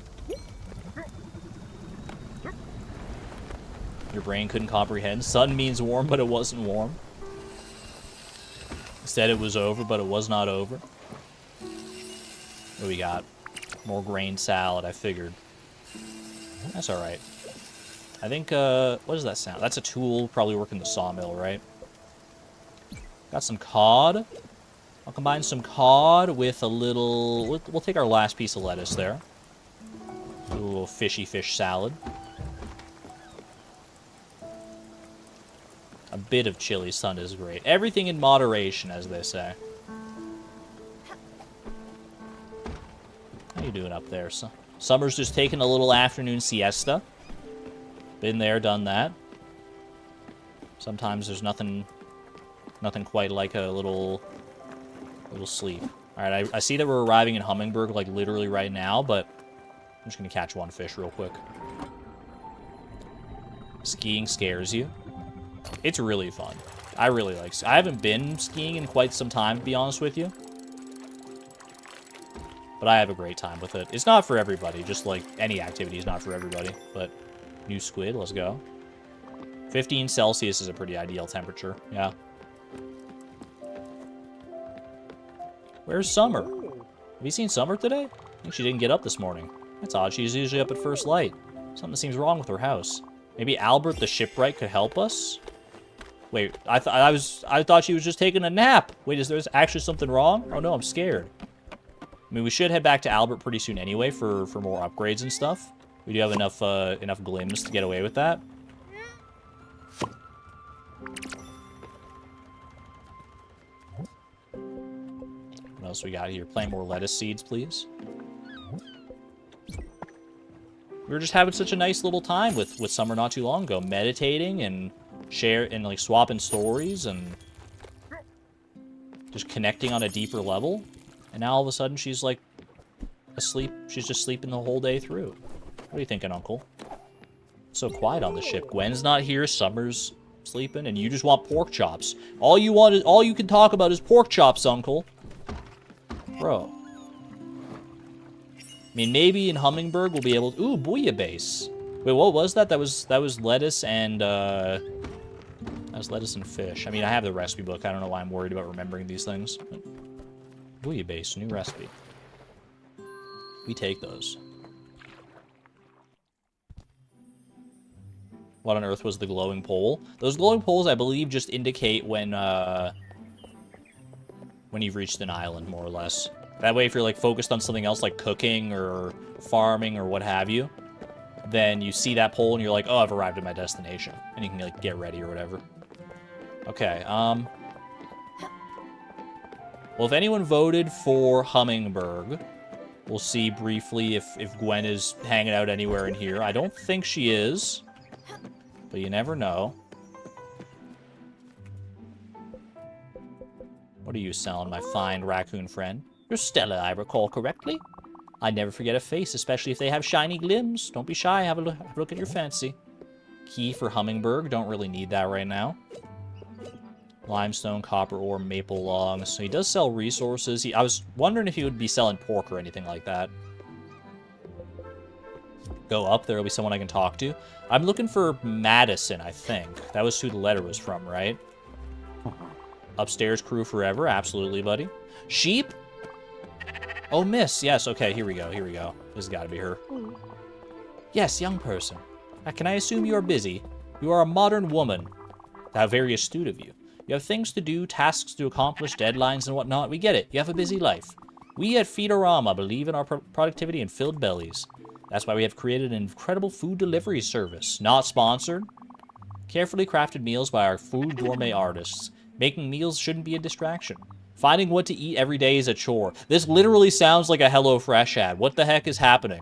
Your brain couldn't comprehend. Sun means warm, but it wasn't warm. Instead, it was over, but it was not over. What do we got? More grain salad, I figured. That's alright. I think, what does that sound? That's a tool, probably working the sawmill, right? Got some cod. I'll combine some cod with a little... We'll take our last piece of lettuce there. Do a little fishy fish salad. A bit of chili sun is great. Everything in moderation, as they say. How you doing up there? Summer's just taking a little afternoon siesta. Been there, done that. Sometimes there's nothing quite like a little sleep. All right, I see that we're arriving in Hummingbird, like, literally right now, but I'm just gonna catch one fish real quick. Skiing scares you. It's really fun. I really like. I haven't been skiing in quite some time, to be honest with you. But I have a great time with it. It's not for everybody, just like any activity is not for everybody. But new squid, let's go. 15 Celsius is a pretty ideal temperature, yeah. Where's Summer? Have you seen Summer today? I think she didn't get up this morning. That's odd, she's usually up at first light. Something seems wrong with her house. Maybe Albert the shipwright could help us? Wait, I thought she was just taking a nap. Wait, is there actually something wrong? Oh no, I'm scared. I mean, we should head back to Albert pretty soon anyway for more upgrades and stuff. We do have enough glims to get away with that. What else we got here? Plant more lettuce seeds, please. We were just having such a nice little time with Summer not too long ago, meditating and like swapping stories, and just connecting on a deeper level. And now all of a sudden she's like asleep. She's just sleeping the whole day through. What are you thinking, Uncle? So quiet on the ship. Gwen's not here. Summer's sleeping, and you just want pork chops. All you can talk about is pork chops, Uncle. Bro. I mean, maybe in Hummingbird we'll be able to... Ooh, bouillabaisse. Wait, what was that? That was lettuce and, that was lettuce and fish. I mean, I have the recipe book. I don't know why I'm worried about remembering these things. Bouillabaisse, new recipe. We take those. What on earth was the glowing pole? Those glowing poles, I believe, just indicate when you've reached an island, more or less. That way, if you're, like, focused on something else, like cooking or farming or what have you, then you see that pole and you're like, oh, I've arrived at my destination. And you can, like, get ready or whatever. Okay, well, if anyone voted for Hummingbird, we'll see briefly if Gwen is hanging out anywhere in here. I don't think she is, but you never know. What are you selling, my fine raccoon friend? You're Stella, I recall correctly. I never forget a face, especially if they have shiny glims. Don't be shy, have a look at your fancy. Key for Hummingbird, don't really need that right now. Limestone, copper ore, maple logs. So he does sell resources. I was wondering if he would be selling pork or anything like that. Go up, there'll be someone I can talk to. I'm looking for Madison, I think. That was who the letter was from, right? Upstairs crew forever, absolutely, buddy. Sheep? Oh, miss, yes, okay, here we go. This has got to be her. Yes, young person. Can I assume you are busy? You are a modern woman. How very astute of you. You have things to do, tasks to accomplish, deadlines and whatnot. We get it. You have a busy life. We at Feedorama believe in our productivity and filled bellies. That's why we have created an incredible food delivery service. Not sponsored. Carefully crafted meals by our food gourmet artists. Making meals shouldn't be a distraction. Finding what to eat every day is a chore. This literally sounds like a HelloFresh ad. What the heck is happening?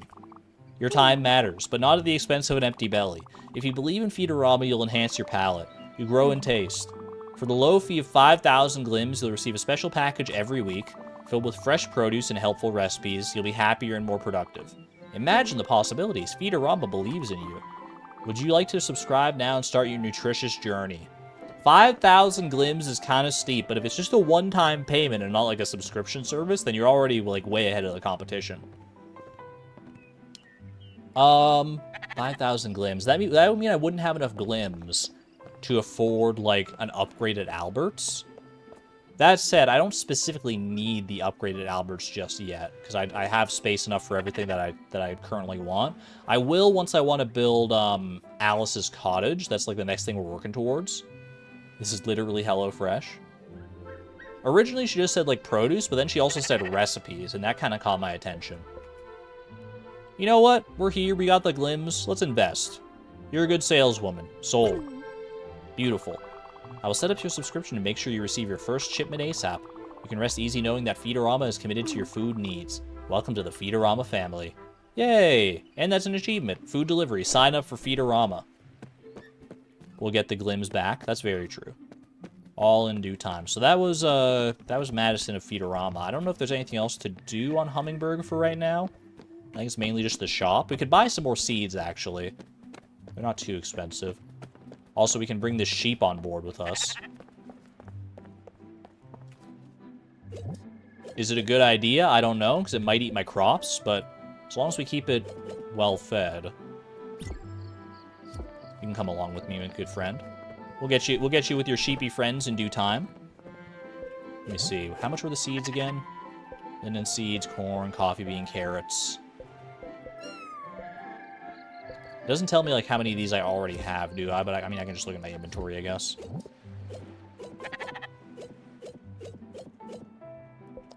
Your time matters, but not at the expense of an empty belly. If you believe in Feedorama, you'll enhance your palate. You grow in taste. For the low fee of 5,000 glims, you'll receive a special package every week, filled with fresh produce and helpful recipes. You'll be happier and more productive. Imagine the possibilities. Feedorama believes in you. Would you like to subscribe now and start your nutritious journey? 5,000 glims is kind of steep, but if it's just a one-time payment and not like a subscription service, then you're already like way ahead of the competition. 5,000 glims. That would mean I wouldn't have enough glims to afford like an upgraded Albert's. That said, I don't specifically need the upgraded Albert's just yet, because I have space enough for everything that I currently want. I will once I want to build Alice's cottage. That's like the next thing we're working towards. This is literally HelloFresh. Originally, she just said, like, produce, but then she also said recipes, and that kind of caught my attention. You know what? We're here. We got the glims. Let's invest. You're a good saleswoman. Sold. Beautiful. I will set up your subscription to make sure you receive your first shipment ASAP. You can rest easy knowing that Feedorama is committed to your food needs. Welcome to the Feedorama family. Yay! And that's an achievement. Food delivery. Sign up for Feedorama. We'll get the glims back. That's very true. All in due time. So that was Madison of Feedorama. I don't know if there's anything else to do on Hummingbird for right now. I think it's mainly just the shop. We could buy some more seeds, actually. They're not too expensive. Also, we can bring this sheep on board with us. Is it a good idea? I don't know, because it might eat my crops, but as long as we keep it well fed. You can come along with me, my good friend. We'll get you with your sheepy friends in due time. Let me see. How much were the seeds again? Linden seeds, corn, coffee bean, carrots. It doesn't tell me like how many of these I already have, do I? But I mean, I can just look at my inventory, I guess.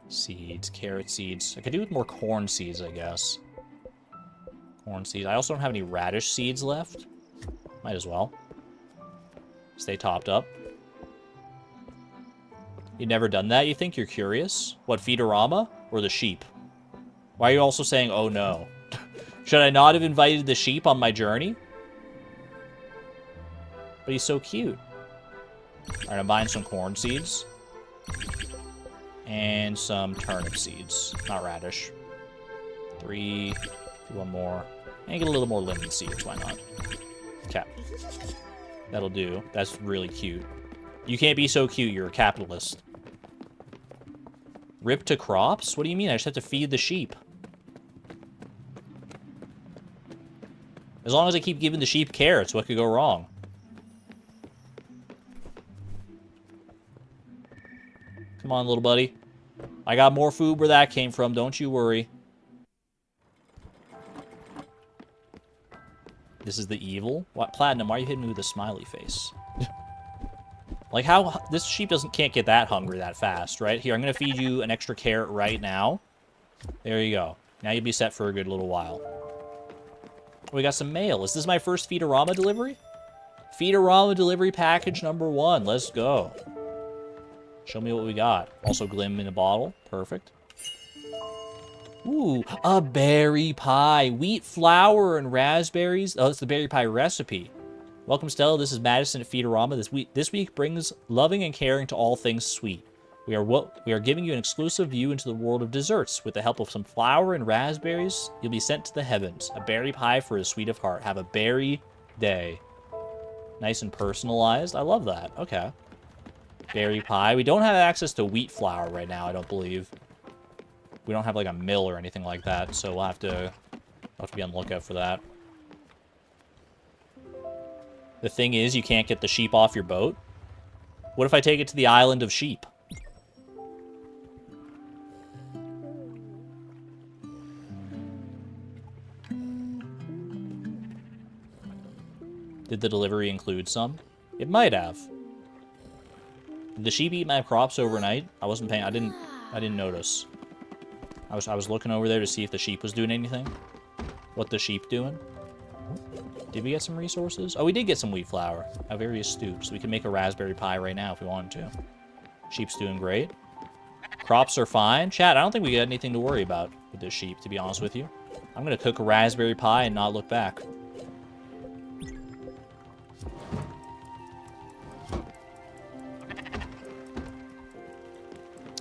Seeds, carrot seeds. I could do with more corn seeds, I guess. Corn seeds. I also don't have any radish seeds left. Might as well. Stay topped up. You've never done that, you think? You're curious? What, Feedorama? Or the sheep? Why are you also saying, oh no? Should I not have invited the sheep on my journey? But he's so cute. Alright, I'm buying some corn seeds. And some turnip seeds. Not radish. 3. Do one more. And get a little more lemon seeds. Why not? Okay. That'll do. That's really cute. You can't be so cute. You're a capitalist. Rip to crops? What do you mean? I just have to feed the sheep. As long as I keep giving the sheep carrots, what could go wrong? Come on, little buddy. I got more food where that came from. Don't you worry. This is the evil? What? Platinum, why are you hitting me with a smiley face? Like, how... This sheep can't get that hungry that fast, right? Here, I'm going to feed you an extra carrot right now. There you go. Now you'll be set for a good little while. We got some mail. Is this my first Feedorama delivery? Feedorama delivery package number 1. Let's go. Show me what we got. Also Glim in a bottle. Perfect. Ooh, a berry pie. Wheat flour and raspberries. Oh, it's the berry pie recipe. Welcome, Stella. This is Madison at Feedorama. This week brings loving and caring to all things sweet. We are giving you an exclusive view into the world of desserts. With the help of some flour and raspberries, you'll be sent to the heavens. A berry pie for a sweet of heart. Have a berry day. Nice and personalized. I love that. Okay. Berry pie. We don't have access to wheat flour right now, I don't believe. We don't have like a mill or anything like that, so we'll have to be on the lookout for that. The thing is, you can't get the sheep off your boat. What if I take it to the island of sheep? Did the delivery include some? It might have. Did the sheep eat my crops overnight? I wasn't paying. I didn't notice. I was looking over there to see if the sheep was doing anything. What the sheep doing? Did we get some resources? Oh, we did get some wheat flour. A various stoops. We can make a raspberry pie right now if we wanted to. Sheep's doing great. Crops are fine. Chat, I don't think we got anything to worry about with this sheep, to be honest with you. I'm going to cook a raspberry pie and not look back.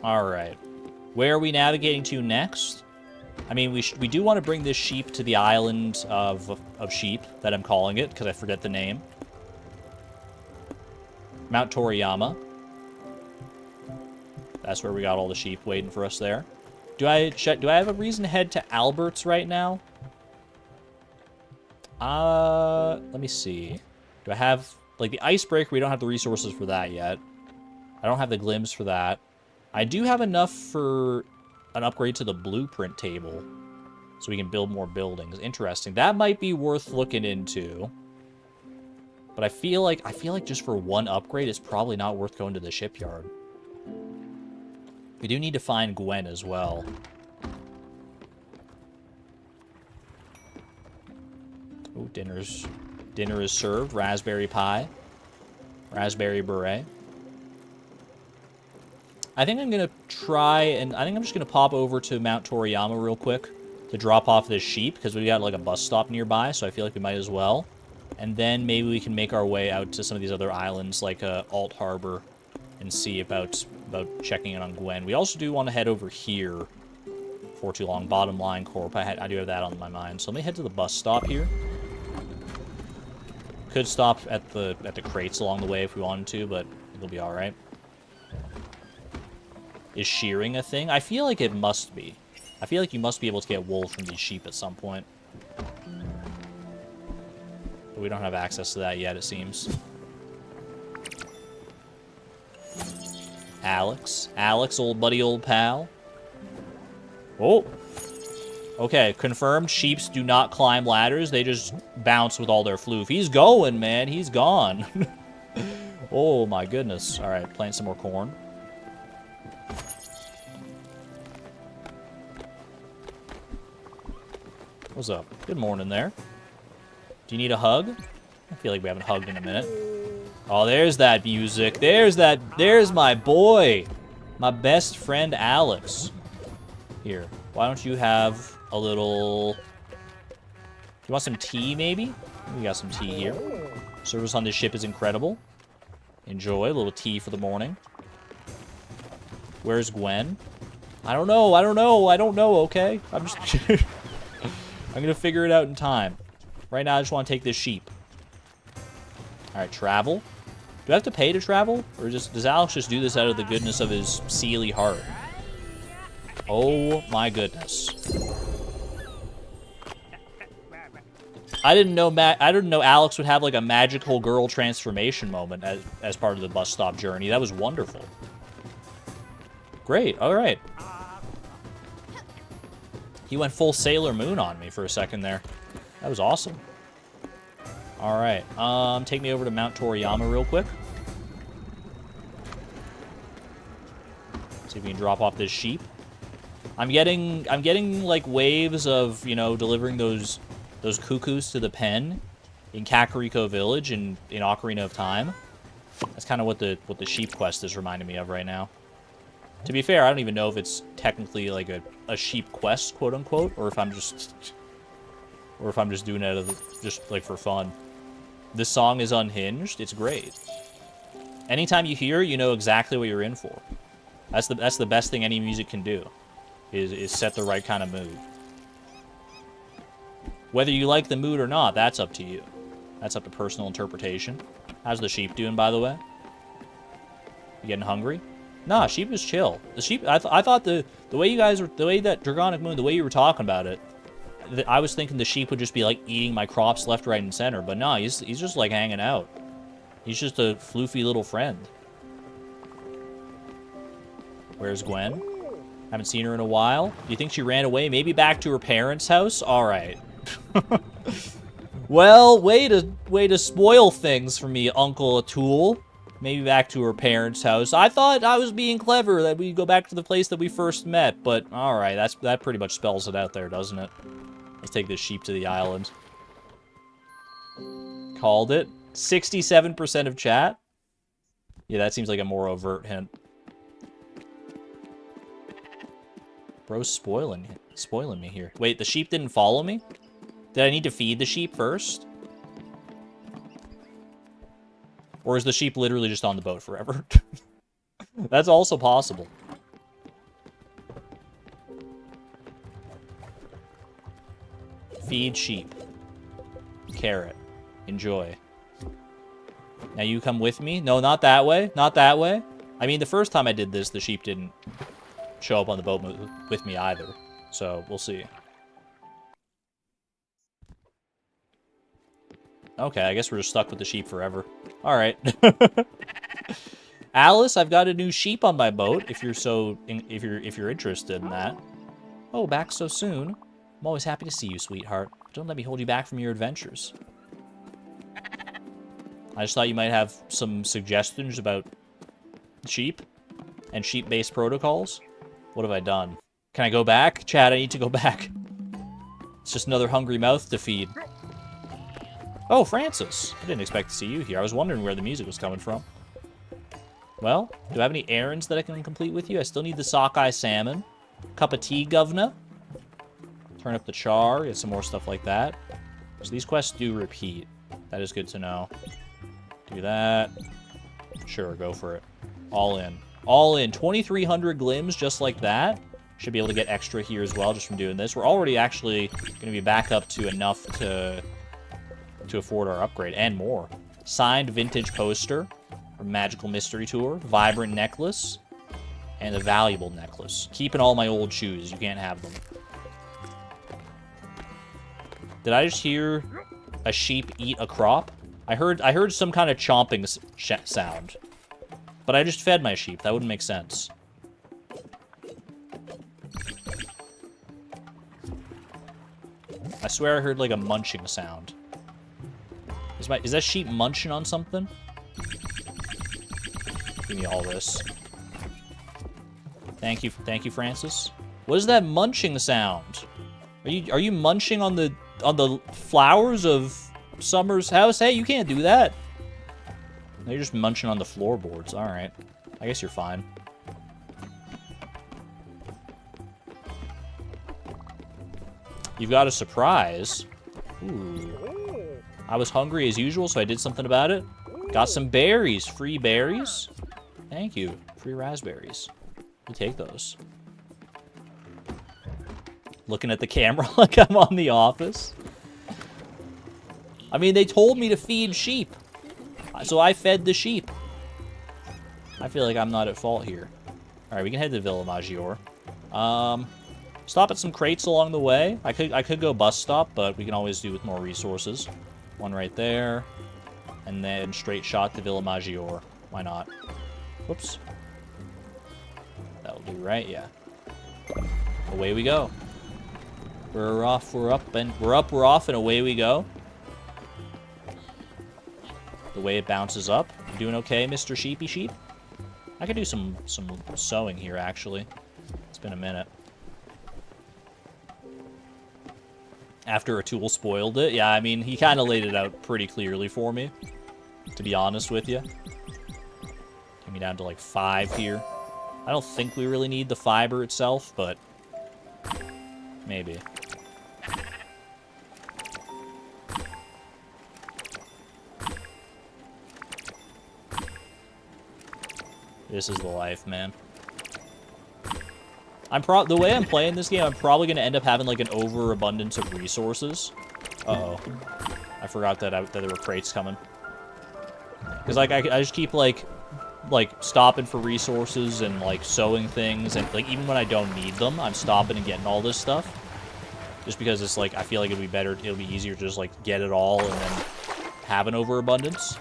Alright. Where are we navigating to next? I mean, we do want to bring this sheep to the island of sheep, that I'm calling it, because I forget the name. Mount Toriyama. That's where we got all the sheep waiting for us there. Do I have a reason to head to Albert's right now? Let me see. Do I have... Like, the icebreaker, we don't have the resources for that yet. I don't have the glims for that. I do have enough for an upgrade to the blueprint table, so we can build more buildings. Interesting. That might be worth looking into. But I feel like just for one upgrade, it's probably not worth going to the shipyard. We do need to find Gwen as well. Oh, dinner is served. Raspberry pie. Raspberry beret. I think I'm going to try, and I think I'm just going to pop over to Mount Toriyama real quick to drop off this sheep, because we got like a bus stop nearby, so I feel like we might as well. And then maybe we can make our way out to some of these other islands, like Alt Harbor, and see about checking in on Gwen. We also do want to head over here before too long. Bottom Line Corp. I do have that on my mind. So let me head to the bus stop here. Could stop at the crates along the way if we wanted to, but it'll be all right. Is shearing a thing? I feel like it must be. I feel like you must be able to get wool from these sheep at some point. But we don't have access to that yet, it seems. Alex, old buddy, old pal. Oh. Okay, confirmed. Sheeps do not climb ladders. They just bounce with all their floof. He's going, man. He's gone. Oh, my goodness. All right, plant some more corn. What's up? Good morning there. Do you need a hug? I feel like we haven't hugged in a minute. Oh, there's that music. There's my boy. My best friend, Alex. Here, why don't you have a little... You want some tea, maybe? We got some tea here. Service on this ship is incredible. Enjoy a little tea for the morning. Where's Gwen? I don't know, okay? I'm just... I'm gonna figure it out in time. Right now, I just want to take this sheep. Alright, travel. Do I have to pay to travel? Or does Alex just do this out of the goodness of his Seelie heart? Oh my goodness. I didn't know Alex would have like a magical girl transformation moment as part of the bus stop journey. That was wonderful. Great, alright. He went full Sailor Moon on me for a second there. That was awesome. Alright, take me over to Mount Toriyama real quick. See if we can drop off this sheep. I'm getting like waves of, you know, delivering those cuckoos to the pen in Kakariko Village in Ocarina of Time. That's kind of what the sheep quest is reminding me of right now. To be fair, I don't even know if it's technically like a sheep quest, quote unquote, or if I'm just doing it just like for fun. This song is unhinged. It's great. Anytime you hear it, you know exactly what you're in for. That's the best thing any music can do, is set the right kind of mood. Whether you like the mood or not, that's up to you. That's up to personal interpretation. How's the sheep doing, by the way? You getting hungry? Nah, sheep is chill. The sheep, I thought the way that Dragonic Moon, the way you were talking about it, I was thinking the sheep would just be like eating my crops left, right, and center. But nah, he's just like hanging out. He's just a floofy little friend. Where's Gwen? Haven't seen her in a while. Do you think she ran away? Maybe back to her parents' house? All right. Well, way to spoil things for me, Uncle Atul. Maybe back to her parents' house. I thought I was being clever, that we'd go back to the place that we first met, but all right, that pretty much spells it out there, doesn't it? Let's take this sheep to the island. Called it. 67% of chat. Yeah, that seems like a more overt hint. Bro's spoiling me here. Wait, the sheep didn't follow me? Did I need to feed the sheep first? Or is the sheep literally just on the boat forever? That's also possible. Feed sheep. Carrot. Enjoy. Now you come with me? No, not that way. Not that way. I mean, the first time I did this, the sheep didn't show up on the boat with me either. So, we'll see. Okay, I guess we're just stuck with the sheep forever. Alright. Alice, I've got a new sheep on my boat, if you're interested in that. Oh, back so soon. I'm always happy to see you, sweetheart. Don't let me hold you back from your adventures. I just thought you might have some suggestions about sheep and sheep-based protocols. What have I done? Can I go back? Chad, I need to go back. It's just another hungry mouth to feed. Oh, Francis. I didn't expect to see you here. I was wondering where the music was coming from. Well, do I have any errands that I can complete with you? I still need the sockeye salmon. Cup of tea, governor. Turn up the char. Get some more stuff like that. So these quests do repeat. That is good to know. Do that. Sure, go for it. All in. All in. 2,300 glims just like that. Should be able to get extra here as well just from doing this. We're already actually going to be back up to enough to afford our upgrade and more. Signed vintage poster from Magical Mystery Tour. Vibrant necklace. And a valuable necklace. Keeping all my old shoes. You can't have them. Did I just hear a sheep eat a crop? I heard some kind of chomping sound. But I just fed my sheep. That wouldn't make sense. I swear I heard like a munching sound. Is that sheep munching on something? Give me all this. Thank you, Francis. What is that munching sound? Are you munching on the flowers of Summer's house? Hey, you can't do that. No, you're just munching on the floorboards. All right, I guess you're fine. You've got a surprise. Ooh. I was hungry as usual, so I did something about it. Got some berries. Free berries. Thank you. Free raspberries. You take those. Looking at the camera like I'm on The Office. I mean, they told me to feed sheep. So I fed the sheep. I feel like I'm not at fault here. Alright, we can head to Villa Maggiore. Stop at some crates along the way. I could go bus stop, but we can always do with more resources. One right there. And then straight shot to Villa Maggiore. Why not? Whoops. That'll do, right? Yeah. Away we go. We're off, we're up, and we're off, and away we go. The way it bounces up. You doing okay, Mr. Sheepy Sheep? I could do some sewing here, actually. It's been a minute. After a tool spoiled it. Yeah, I mean, he kind of laid it out pretty clearly for me, to be honest with you. Get me down to like 5 here. I don't think we really need the fiber itself, but maybe. This is the life, man. The way I'm playing this game, I'm probably going to end up having like an overabundance of resources. Uh-oh. I forgot that there were crates coming. Because like I just keep like stopping for resources and like sewing things, and like even when I don't need them, I'm stopping and getting all this stuff. Just because it's like I feel like it'll be easier to just like get it all and then have an overabundance.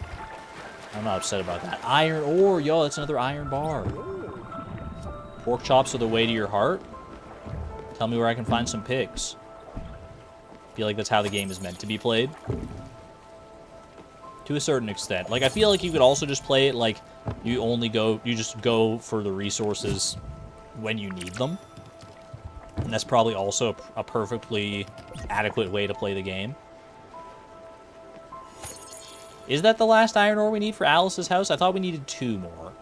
I'm not upset about that. Iron ore, yo, that's another iron bar. Pork chops are the way to your heart. Tell me where I can find some pigs. I feel like that's how the game is meant to be played. To a certain extent. Like, I feel like you could also just play it like you just go for the resources when you need them. And that's probably also a perfectly adequate way to play the game. Is that the last iron ore we need for Alice's house? I thought we needed 2 more.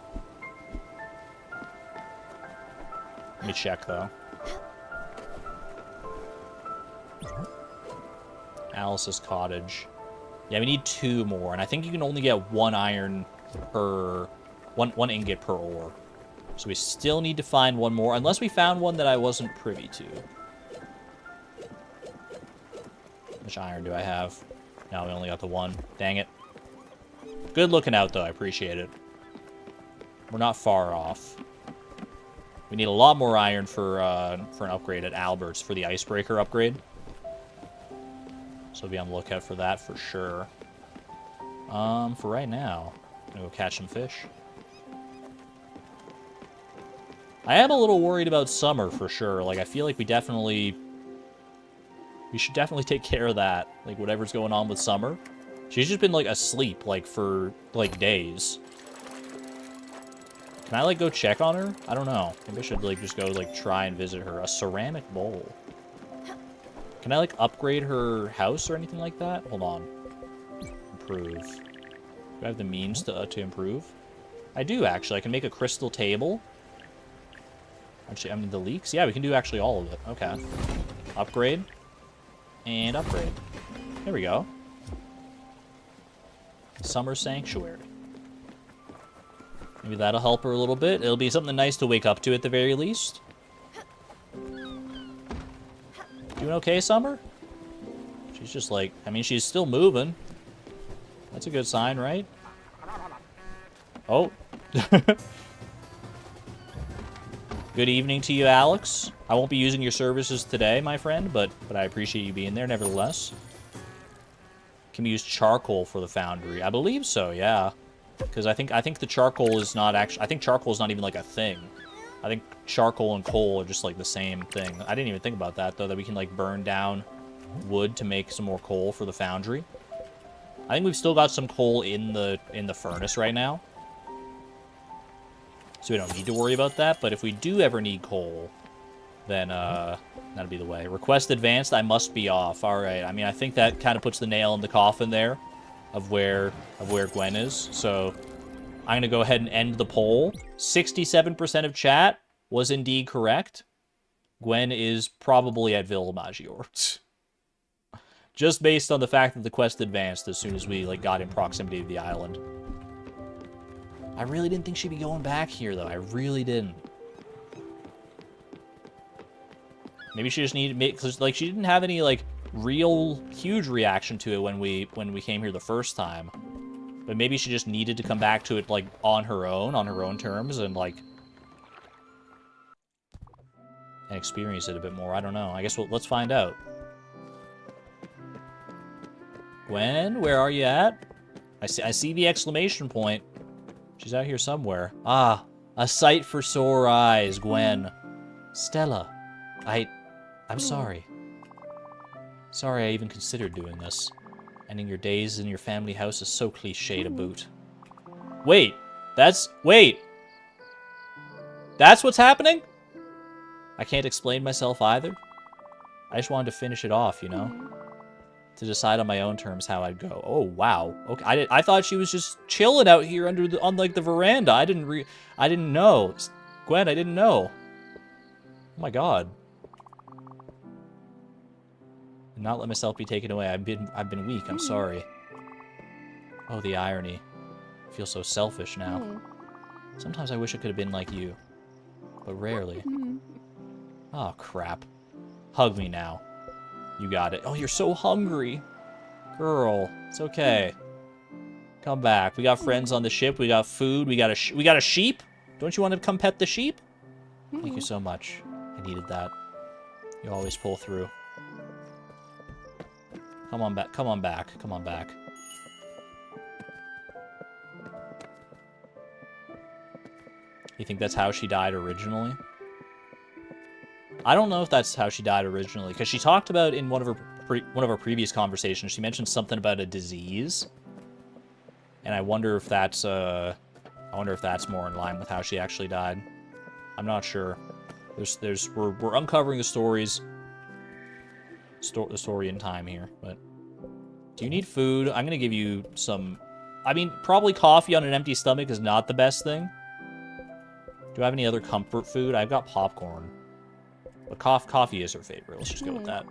Let me check, though. Alice's cottage. Yeah, we need 2 more, and I think you can only get 1 iron per... one ingot per ore. So we still need to find 1 more, unless we found one that I wasn't privy to. Which iron do I have? No, we only got the 1. Dang it. Good looking out, though. I appreciate it. We're not far off. We need a lot more iron for an upgrade at Albert's for the icebreaker upgrade. So be on the lookout for that for sure. For right now, I'm gonna go catch some fish. I am a little worried about Summer for sure. Like, I feel like we should definitely take care of that. Like, whatever's going on with Summer. She's just been, like, asleep, like, for, like, days. Can I, like, go check on her? I don't know. Maybe I should, like, just go, like, try and visit her. A ceramic bowl. Can I, like, upgrade her house or anything like that? Hold on. Improve. Do I have the means to improve? I do, actually. I can make a crystal table. Actually, I mean, the leaks? Yeah, we can do actually all of it. Okay. Upgrade. And upgrade. There we go. Summer Sanctuary. Maybe that'll help her a little bit. It'll be something nice to wake up to at the very least. Doing okay, Summer? She's just like, I mean, she's still moving. That's a good sign, right? Oh. Good evening to you, Alex. I won't be using your services today, my friend, but I appreciate you being there nevertheless. Can we use charcoal for the foundry? I believe so, yeah. Because I think the charcoal is not actually... I think charcoal is not even, like, a thing. I think charcoal and coal are just, like, the same thing. I didn't even think about that, though, that we can, like, burn down wood to make some more coal for the foundry. I think we've still got some coal in the furnace right now. So we don't need to worry about that. But if we do ever need coal, then that'll be the way. Request advanced, I must be off. All right. I mean, I think that kind of puts the nail in the coffin there of where Gwen is. So I'm going to go ahead and end the poll. 67% of chat was indeed correct. Gwen is probably at Villa Maggiore. Just based on the fact that the quest advanced as soon as we like got in proximity to the island. I really didn't think she'd be going back here, though. I really didn't. Maybe she just needed, because like she didn't have any like real huge reaction to it when we came here the first time. But maybe she just needed to come back to it like on her own terms, and like experience it a bit more. I don't know. I guess let's find out. Gwen, where are you at? I see the exclamation point. She's out here somewhere. Ah, a sight for sore eyes, Gwen. Stella, I'm sorry. Sorry I even considered doing this. Ending your days in your family house is so cliché to boot. Wait, that's what's happening? I can't explain myself either. I just wanted to finish it off, you know? To decide on my own terms how I'd go. Oh, wow. Okay, I thought she was just chilling out here on like the veranda. I didn't know. Gwen, I didn't know. Oh my god. Not let myself be taken away. I've been weak. I'm sorry. Oh, the irony. I feel so selfish now. Sometimes I wish I could have been like you, but rarely. Oh, crap. Hug me now. You got it. Oh, you're so hungry. Girl, it's okay. Come back. We got friends on the ship. We got food. We got a sheep. Don't you want to come pet the sheep? Thank you so much. I needed that. You always pull through. Come on back. Come on back. Come on back. You think that's how she died originally? I don't know if that's how she died originally, because she talked about in one of her previous conversations, she mentioned something about a disease, and I wonder if that's more in line with how she actually died. I'm not sure. We're uncovering the story in time here, but do you need food? I'm gonna give you some. I mean, probably coffee on an empty stomach is not the best thing. Do I have any other comfort food? I've got popcorn. But coffee is her favorite. Let's just go with that.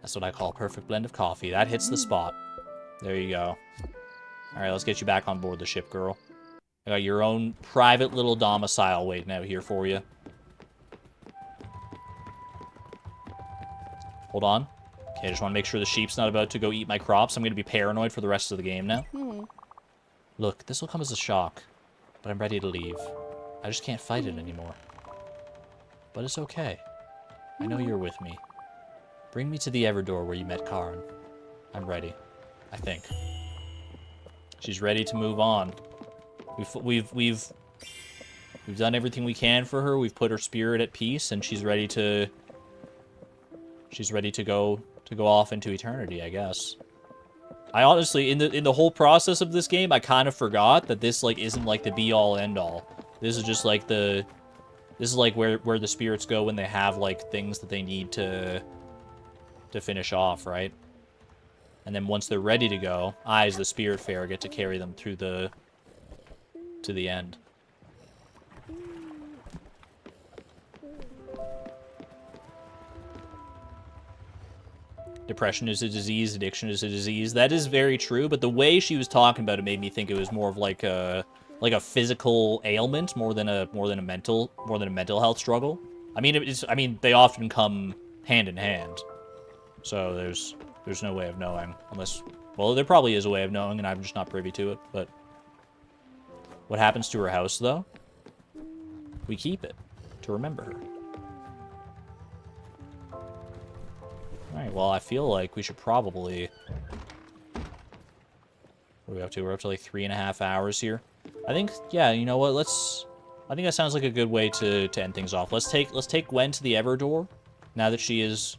That's what I call a perfect blend of coffee. That hits the spot. There you go. Alright, let's get you back on board the ship, girl. I got your own private little domicile waiting out here for you. Hold on. Okay, I just want to make sure the sheep's not about to go eat my crops. I'm going to be paranoid for the rest of the game now. Look, this will come as a shock, but I'm ready to leave. I just can't fight it anymore. But it's okay. I know you're with me. Bring me to the Everdor where you met Karn. I'm ready. I think. She's ready to move on. We've done everything we can for her. We've put her spirit at peace, and she's ready to go off into eternity, I guess. I honestly, in the whole process of this game, I kind of forgot that this like isn't like the be all end all. This is just like this is like where the spirits go when they have like things that they need to finish off, right? And then once they're ready to go, I as the Spiritfarer get to carry them through to the end. Depression is a disease, addiction is a disease. That is very true, but the way she was talking about it made me think it was more of like a physical ailment more than a mental health struggle. I mean they often come hand in hand. So there's no way of knowing unless, well, there probably is a way of knowing and I'm just not privy to it, but what happens to her house though? We keep it to remember her. Alright, well, I feel like we should probably... What are we up to? We're up to like 3.5 hours here. I think, yeah, you know what, I think that sounds like a good way to end things off. Let's take Gwen to the Everdor. Now that she's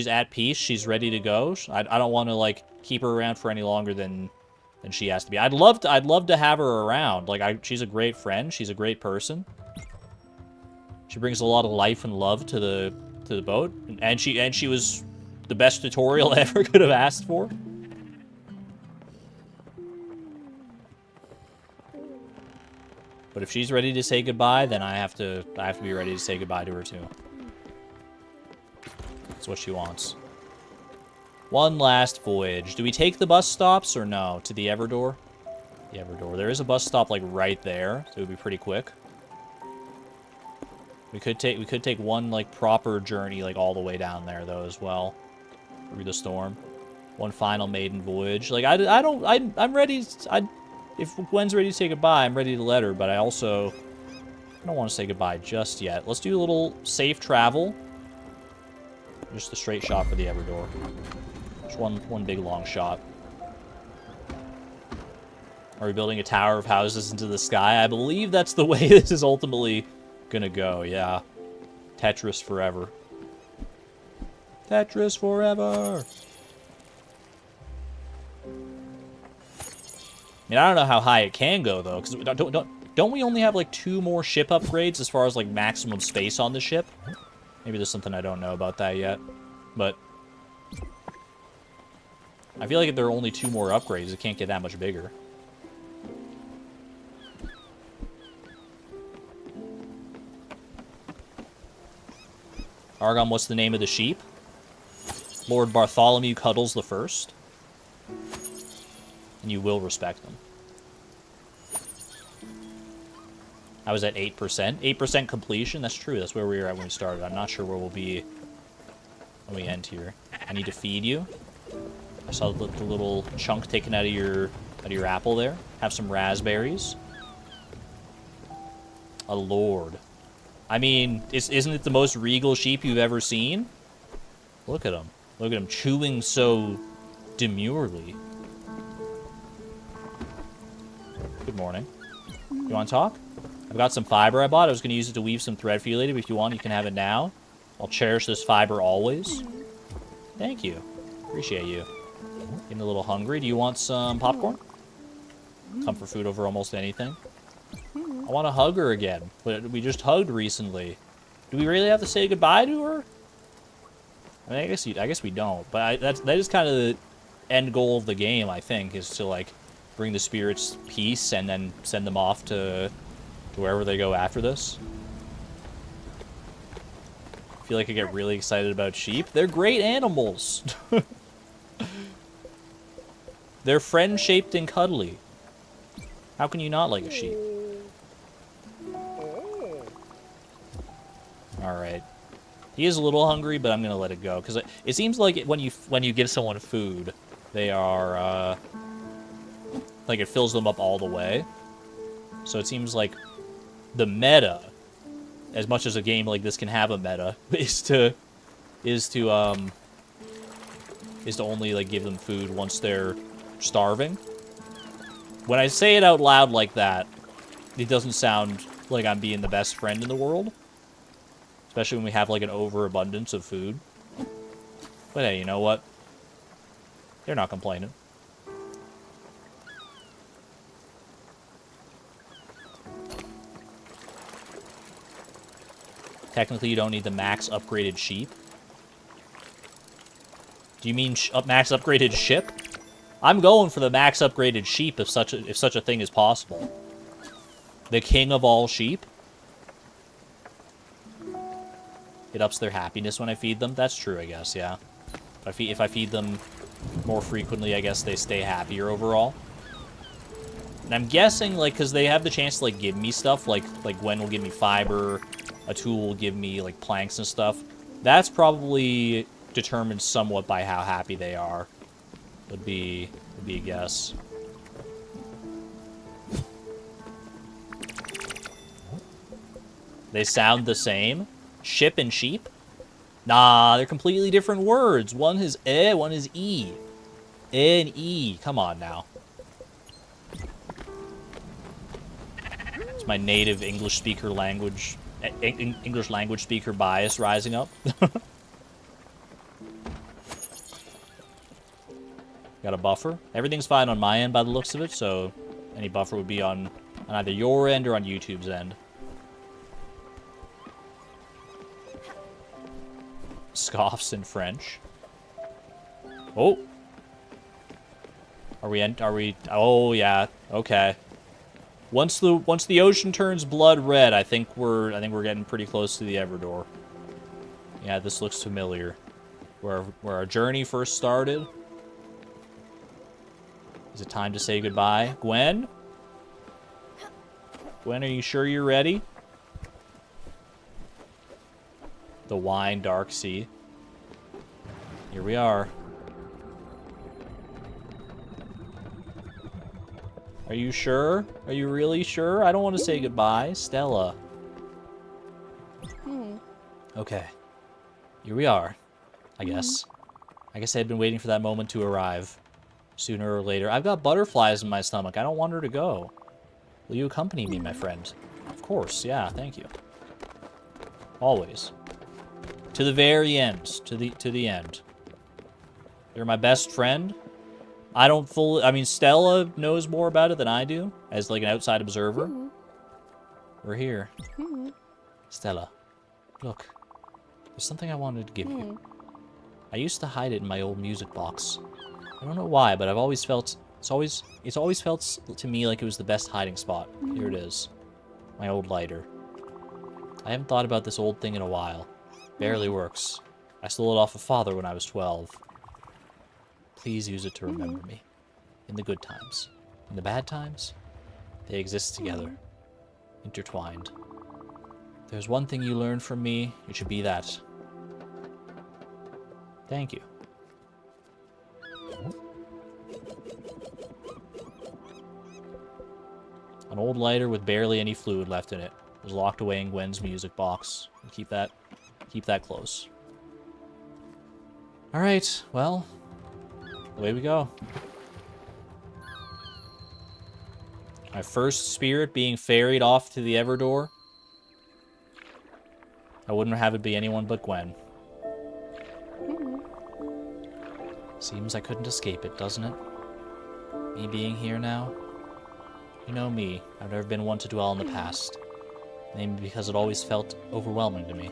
at peace, she's ready to go. I don't want to, like, keep her around for any longer than she has to be. I'd love to have her around. Like, she's a great friend. She's a great person. She brings a lot of life and love to the boat. And she was the best tutorial I ever could have asked for. But if she's ready to say goodbye, then I have to be ready to say goodbye to her too. That's what she wants. One last voyage. Do we take the bus stops or no? To the Everdor? The Everdor. There is a bus stop like right there, so it would be pretty quick. We could take one like proper journey like all the way down there though as well, through the storm. One final maiden voyage. Like I'm ready. If Gwen's ready to say goodbye, I'm ready to let her. But I don't want to say goodbye just yet. Let's do a little safe travel. Just a straight shot for the Everdoor. Just one big long shot. Are we building a tower of houses into the sky? I believe that's the way this is ultimately gonna go, yeah. Tetris forever. Tetris forever! I mean, I don't know how high it can go, though, because don't we only have, like, 2 more ship upgrades as far as, like, maximum space on the ship? Maybe there's something I don't know about that yet, but I feel like if there are only 2 more upgrades, it can't get that much bigger. Argon, what's the name of the sheep? Lord Bartholomew Cuddles the First. And you will respect them. I was at 8%. 8% completion? That's true. That's where we were at when we started. I'm not sure where we'll be when we end here. I need to feed you. I saw the little chunk taken out of your apple there. Have some raspberries. A lord. I mean, isn't it the most regal sheep you've ever seen? Look at him. Look at him chewing so demurely. Good morning. You want to talk? I've got some fiber I bought. I was going to use it to weave some thread for you later, but if you want, you can have it now. I'll cherish this fiber always. Thank you. Appreciate you. Getting a little hungry. Do you want some popcorn? Comfort food over almost anything. I want to hug her again, but we just hugged recently. Do we really have to say goodbye to her? I mean, I guess we don't. But that is kind of the end goal of the game, I think, is to like bring the spirits peace and then send them off to wherever they go after this. I feel like I get really excited about sheep. They're great animals. They're friend-shaped and cuddly. How can you not like a sheep? Alright. He is a little hungry, but I'm gonna let it go. Because it seems like when you give someone food, they are, like, it fills them up all the way. So it seems like the meta, as much as a game like this can have a meta, is to only, like, give them food once they're starving. When I say it out loud like that, it doesn't sound like I'm being the best friend in the world. Especially when we have, like, an overabundance of food. But hey, you know what? They're not complaining. Technically, you don't need the max upgraded sheep. Do you mean max upgraded ship? I'm going for the max upgraded sheep if such a thing is possible. The king of all sheep. It ups their happiness when I feed them. That's true, I guess, yeah. If I feed them more frequently, I guess they stay happier overall. And I'm guessing, like, because they have the chance to, like, give me stuff, like Gwen will give me fiber, a tool will give me, like, planks and stuff. That's probably determined somewhat by how happy they are. Would be a guess. They sound the same? Ship and sheep? Nah, they're completely different words. One is eh, one is e. Eh and e. Come on now. It's my native English speaker language, English language speaker bias rising up. Got a buffer. Everything's fine on my end by the looks of it, so any buffer would be on either your end or on YouTube's end. Scoffs in French. Oh. Are we, oh yeah, okay. Once the ocean turns blood red, I think we're getting pretty close to the Everdoor. Yeah, this looks familiar. Where our journey first started. Is it time to say goodbye? Gwen? Gwen, are you sure you're ready? The wine dark sea. Here we are. Are you sure? Are you really sure? I don't want to say goodbye. Stella. Okay. Here we are, I guess. I guess I had been waiting for that moment to arrive. Sooner or later. I've got butterflies in my stomach. I don't want her to go. Will you accompany me, my friend? Of course, yeah, thank you. Always. To the very end. To the end. You're my best friend. I don't fully... I mean, Stella knows more about it than I do, as, like, an outside observer. We're here. Stella, look. There's something I wanted to give you. I used to hide it in my old music box. I don't know why, but I've always felt... It's always felt to me like it was the best hiding spot. Here it is. My old lighter. I haven't thought about this old thing in a while. Barely works. I stole it off of Father when I was 12. Please use it to remember me. In the good times. In the bad times, they exist together. Intertwined. If there's one thing you learned from me, it should be that. Thank you. An old lighter with barely any fluid left in it. It was locked away in Gwen's music box. Keep that close. Alright, well... away we go. My first spirit being ferried off to the Everdoor. I wouldn't have it be anyone but Gwen. Seems I couldn't escape it, doesn't it? Me being here now. You know me, I've never been one to dwell on the past. Maybe because it always felt overwhelming to me.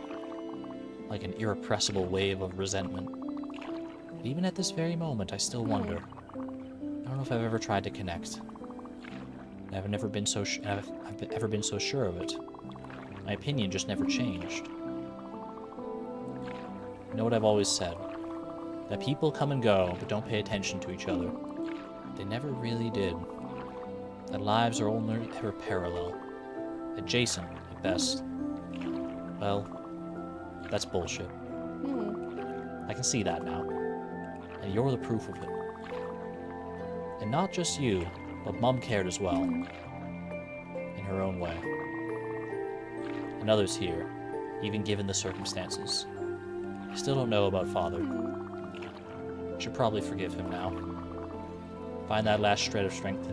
Like an irrepressible wave of resentment. But even at this very moment, I still wonder. I don't know if I've ever tried to connect. I've never been so I've ever been so sure of it. My opinion just never changed. You know what I've always said? That people come and go, but don't pay attention to each other. They never really did. That lives are only ever parallel. Adjacent, at best. Well, that's bullshit. I can see that now. And you're the proof of it. And not just you, but Mum cared as well. In her own way. And others here, even given the circumstances. I still don't know about Father. I should probably forgive him now. Find that last shred of strength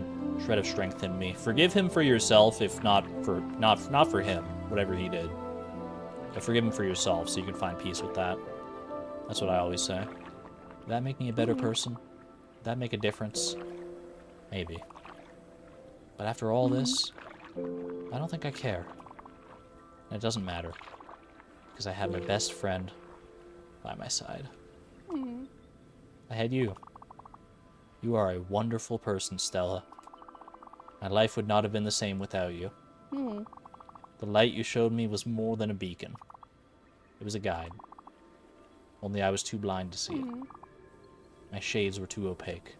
in me. Forgive him for yourself, if not for him, whatever he did. But forgive him for yourself so you can find peace with that. That's what I always say. Would that make me a better person? Would that make a difference? Maybe. But after all this, I don't think I care. And it doesn't matter. Because I have my best friend by my side. I had you. You are a wonderful person, Stella. My life would not have been the same without you. The light you showed me was more than a beacon. It was a guide. Only I was too blind to see it. My shades were too opaque.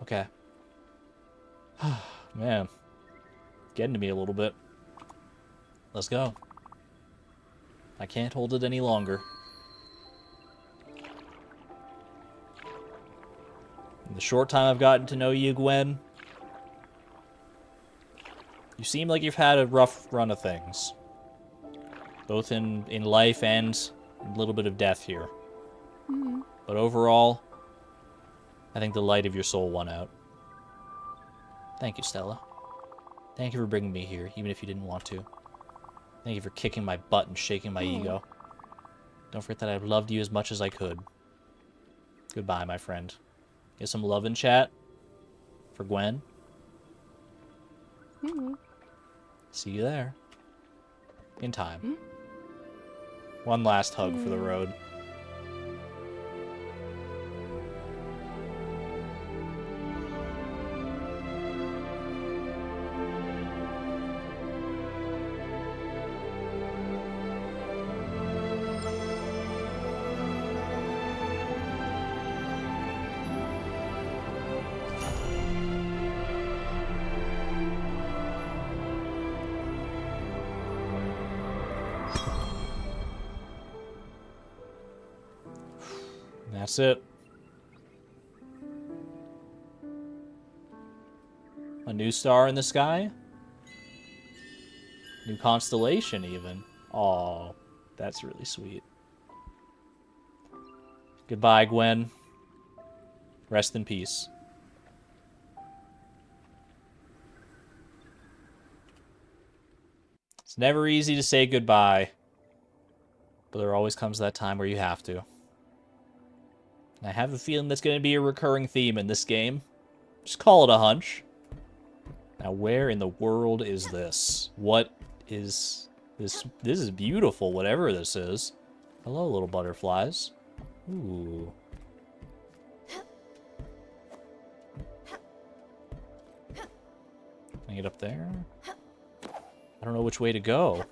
Okay. Man. Getting to me a little bit. Let's go. I can't hold it any longer. In the short time I've gotten to know you, Gwen, you seem like you've had a rough run of things. Both in life and a little bit of death here. But overall, I think the light of your soul won out. Thank you, Stella. Thank you for bringing me here, even if you didn't want to. Thank you for kicking my butt and shaking my ego. Don't forget that I've loved you as much as I could. Goodbye, my friend. Get some love in chat for Gwen. See you there. In time. One last hug for the road. That's it. A new star in the sky? New constellation, even. Oh, that's really sweet. Goodbye, Gwen. Rest in peace. It's never easy to say goodbye, but there always comes that time where you have to. And I have a feeling that's going to be a recurring theme in this game. Just call it a hunch. Now, where in the world is this? What is this? This is beautiful, whatever this is. Hello, little butterflies. Ooh. Can I get up there? I don't know which way to go.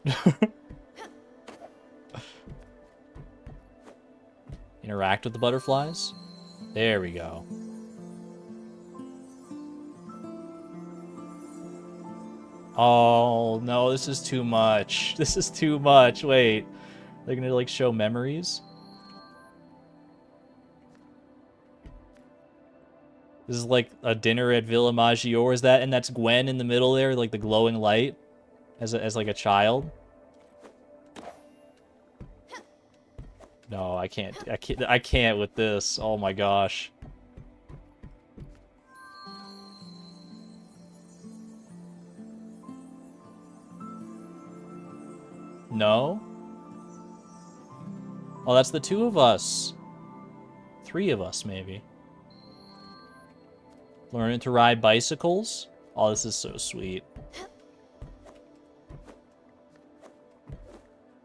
Interact with the butterflies? There we go. Oh, no, this is too much. This is too much. Wait. They're gonna, like, show memories? This is like a dinner at Villa Maggiore, is that? And that's Gwen in the middle there, like the glowing light, as like a child. No, I can't with this. Oh my gosh. No? Oh, that's the two of us. Three of us, maybe. Learning to ride bicycles? Oh, this is so sweet.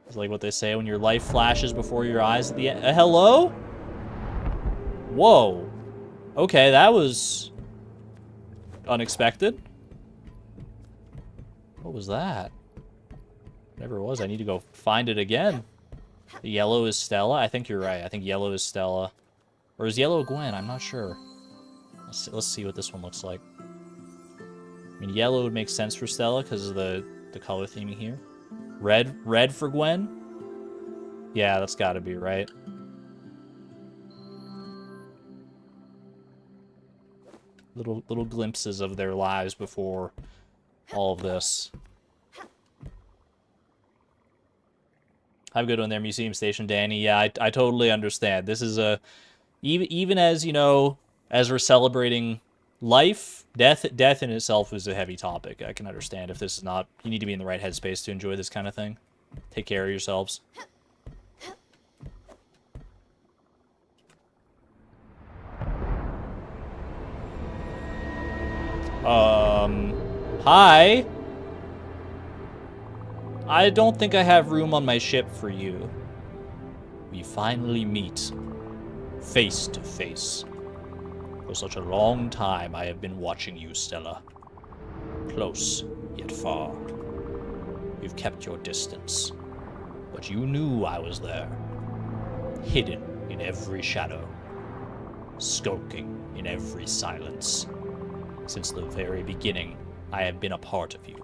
It's like what they say when your life flashes before your eyes at the end. Hello? Whoa. Okay, that was unexpected. What was that? Whatever it was, I need to go find it again. The yellow is Stella? I think you're right. I think yellow is Stella. Or is yellow Gwen? I'm not sure. Let's see what this one looks like. I mean, yellow would make sense for Stella because of the color theming here. Red for Gwen? Yeah, that's gotta be right. Little glimpses of their lives before all of this. Have a good one there, Museum Station, Danny. Yeah, I totally understand. This is a... Even as, you know, as we're celebrating life, death in itself is a heavy topic. I can understand if this is not... You need to be in the right headspace to enjoy this kind of thing. Take care of yourselves. Hi? I don't think I have room on my ship for you. We finally meet. Face to face. For such a long time I have been watching you, Stella. Close, yet far. You've kept your distance. But you knew I was there. Hidden in every shadow. Skulking in every silence. Since the very beginning, I have been a part of you.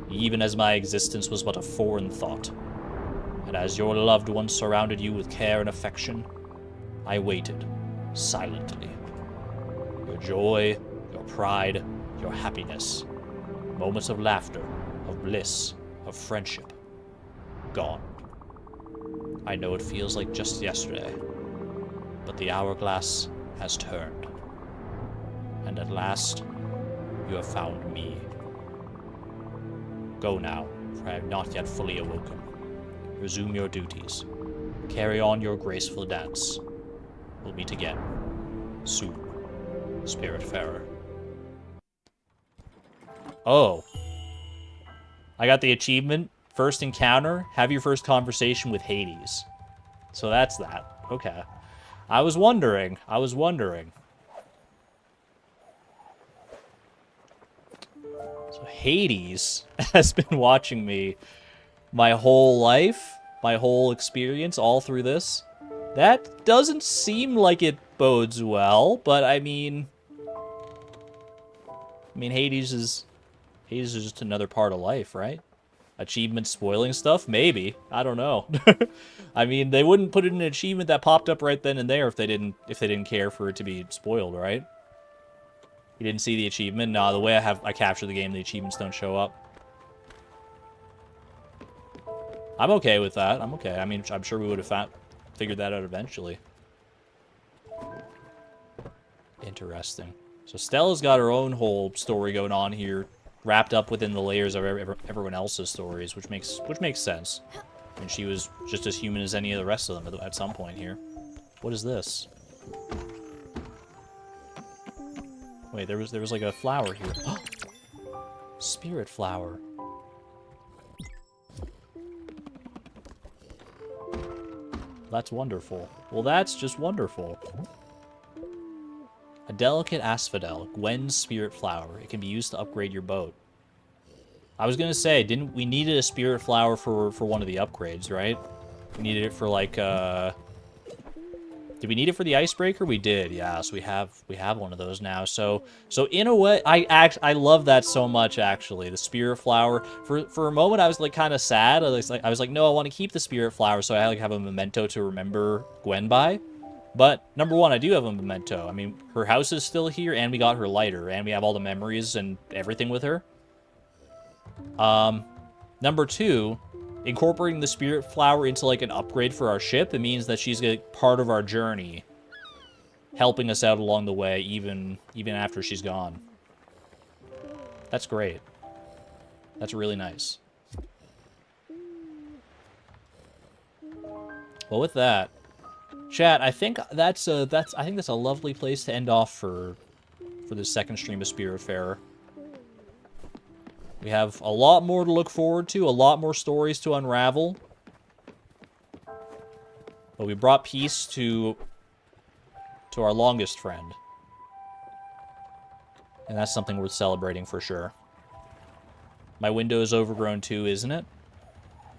Even as my existence was but a foreign thought. And as your loved ones surrounded you with care and affection, I waited, silently. Your joy, your pride, your happiness. Moments of laughter, of bliss, of friendship. Gone. I know it feels like just yesterday, but the hourglass has turned. And at last, you have found me. Go now, for I have not yet fully awoken. Resume your duties. Carry on your graceful dance. We'll meet again. Soon. Spiritfarer. Oh. I got the achievement. First encounter. Have your first conversation with Hades. So that's that. Okay. I was wondering. So Hades has been watching me my whole life, my whole experience, all through this. That doesn't seem like it bodes well, but I mean Hades is just another part of life, right? Achievement spoiling stuff? Maybe. I don't know. I mean, they wouldn't put in an achievement that popped up right then and there if they didn't care for it to be spoiled, right? You didn't see the achievement? No, the way I capture the game, the achievements don't show up. I'm okay with that. I'm okay. I mean, I'm sure we would have figured that out eventually. Interesting. So Stella's got her own whole story going on here, wrapped up within the layers of everyone else's stories, which makes sense. I mean, she was just as human as any of the rest of them at some point here. What is this? Wait, there was like a flower here. Spirit flower. That's wonderful. Well, that's just wonderful. A delicate asphodel, Gwen's spirit flower. It can be used to upgrade your boat. I was gonna say, we needed a spirit flower for one of the upgrades, right? We needed it for like did we need it for the icebreaker? We did, yeah. So we have one of those now. So in a way, I love that so much actually. The spirit flower. For a moment, I was like kind of sad. I was like, no, I want to keep the spirit flower, so I like have a memento to remember Gwen by. But number one, I do have a memento. I mean, her house is still here, and we got her lighter, and we have all the memories and everything with her. Number two, incorporating the spirit flower into like an upgrade for our ship, it means that she's a part of our journey, helping us out along the way, even after she's gone. That's great. That's really nice. Well, with that, chat, I think that's a lovely place to end off for this second stream of Spiritfarer. We have a lot more to look forward to, a lot more stories to unravel. But we brought peace to our longest friend. And that's something worth celebrating for sure. My window is overgrown too, isn't it?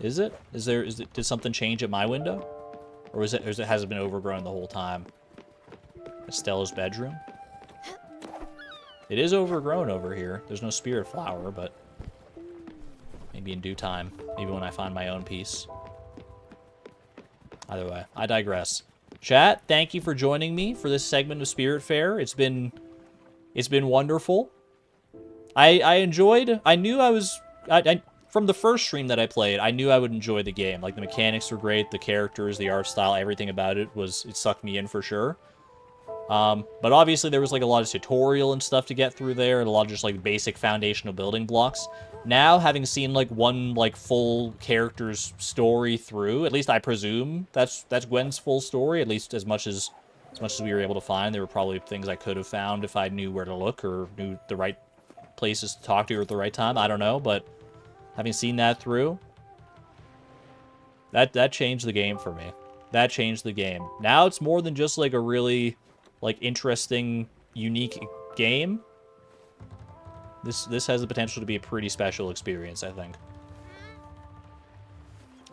Is it? Did something change at my window? Or has it been overgrown the whole time? Stella's bedroom? It is overgrown over here. There's no spirit flower, but maybe in due time. Maybe when I find my own piece. Either way, I digress. Chat, thank you for joining me for this segment of Spiritfarer. It's been wonderful. I enjoyed. I knew I was. From the first stream that I played, I knew I would enjoy the game. Like, the mechanics were great, the characters, the art style, everything about it sucked me in for sure. But obviously there was like a lot of tutorial and stuff to get through there, and a lot of just like basic foundational building blocks. Now, having seen like one like full character's story through, at least I presume that's Gwen's full story, at least as much as we were able to find. There were probably things I could have found if I knew where to look or knew the right places to talk to her at the right time. I don't know, but having seen that through, that changed the game for me. That changed the game. Now it's more than just like a really like interesting, unique game. This has the potential to be a pretty special experience, I think.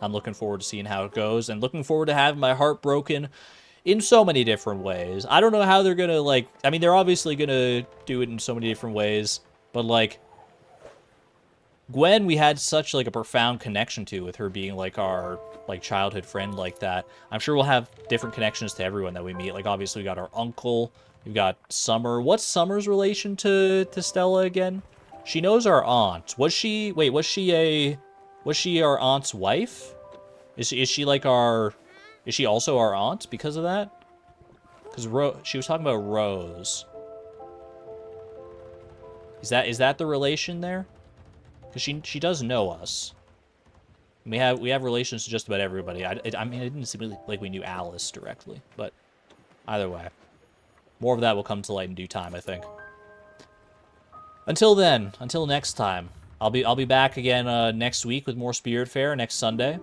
I'm looking forward to seeing how it goes, and looking forward to having my heart broken in so many different ways. I don't know how they're gonna, like, I mean, they're obviously gonna do it in so many different ways, but like, Gwen, we had such like a profound connection to, with her being like our like childhood friend like that. I'm sure we'll have different connections to everyone that we meet. Like, obviously we got our uncle, we've got Summer. What's Summer's relation to Stella again? She knows our aunt. Was she our aunt's wife? Is she also our aunt because of that? Because she was talking about Rose. Is that the relation there? Because she does know us. We have relations to just about everybody. I mean, it didn't seem like we knew Alice directly, but either way, more of that will come to light in due time, I think. Until then, until next time, I'll be back again next week with more Spiritfarer next Sunday.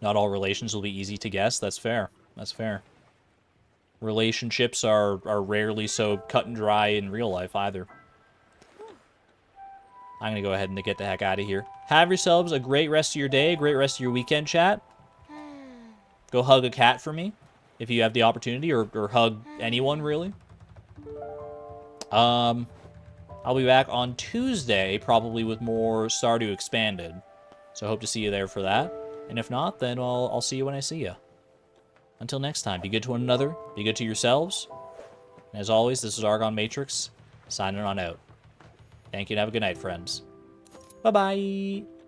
Not all relations will be easy to guess. That's fair. That's fair. Relationships are rarely so cut and dry in real life either. I'm going to go ahead and get the heck out of here. Have yourselves a great rest of your day, a great rest of your weekend, chat. Go hug a cat for me, if you have the opportunity, or hug anyone, really. I'll be back on Tuesday, probably with more Stardew Expanded. So I hope to see you there for that. And if not, then I'll see you when I see you. Until next time, be good to one another, be good to yourselves. And as always, this is Argon Matrix, signing on out. Thank you and have a good night, friends. Bye-bye.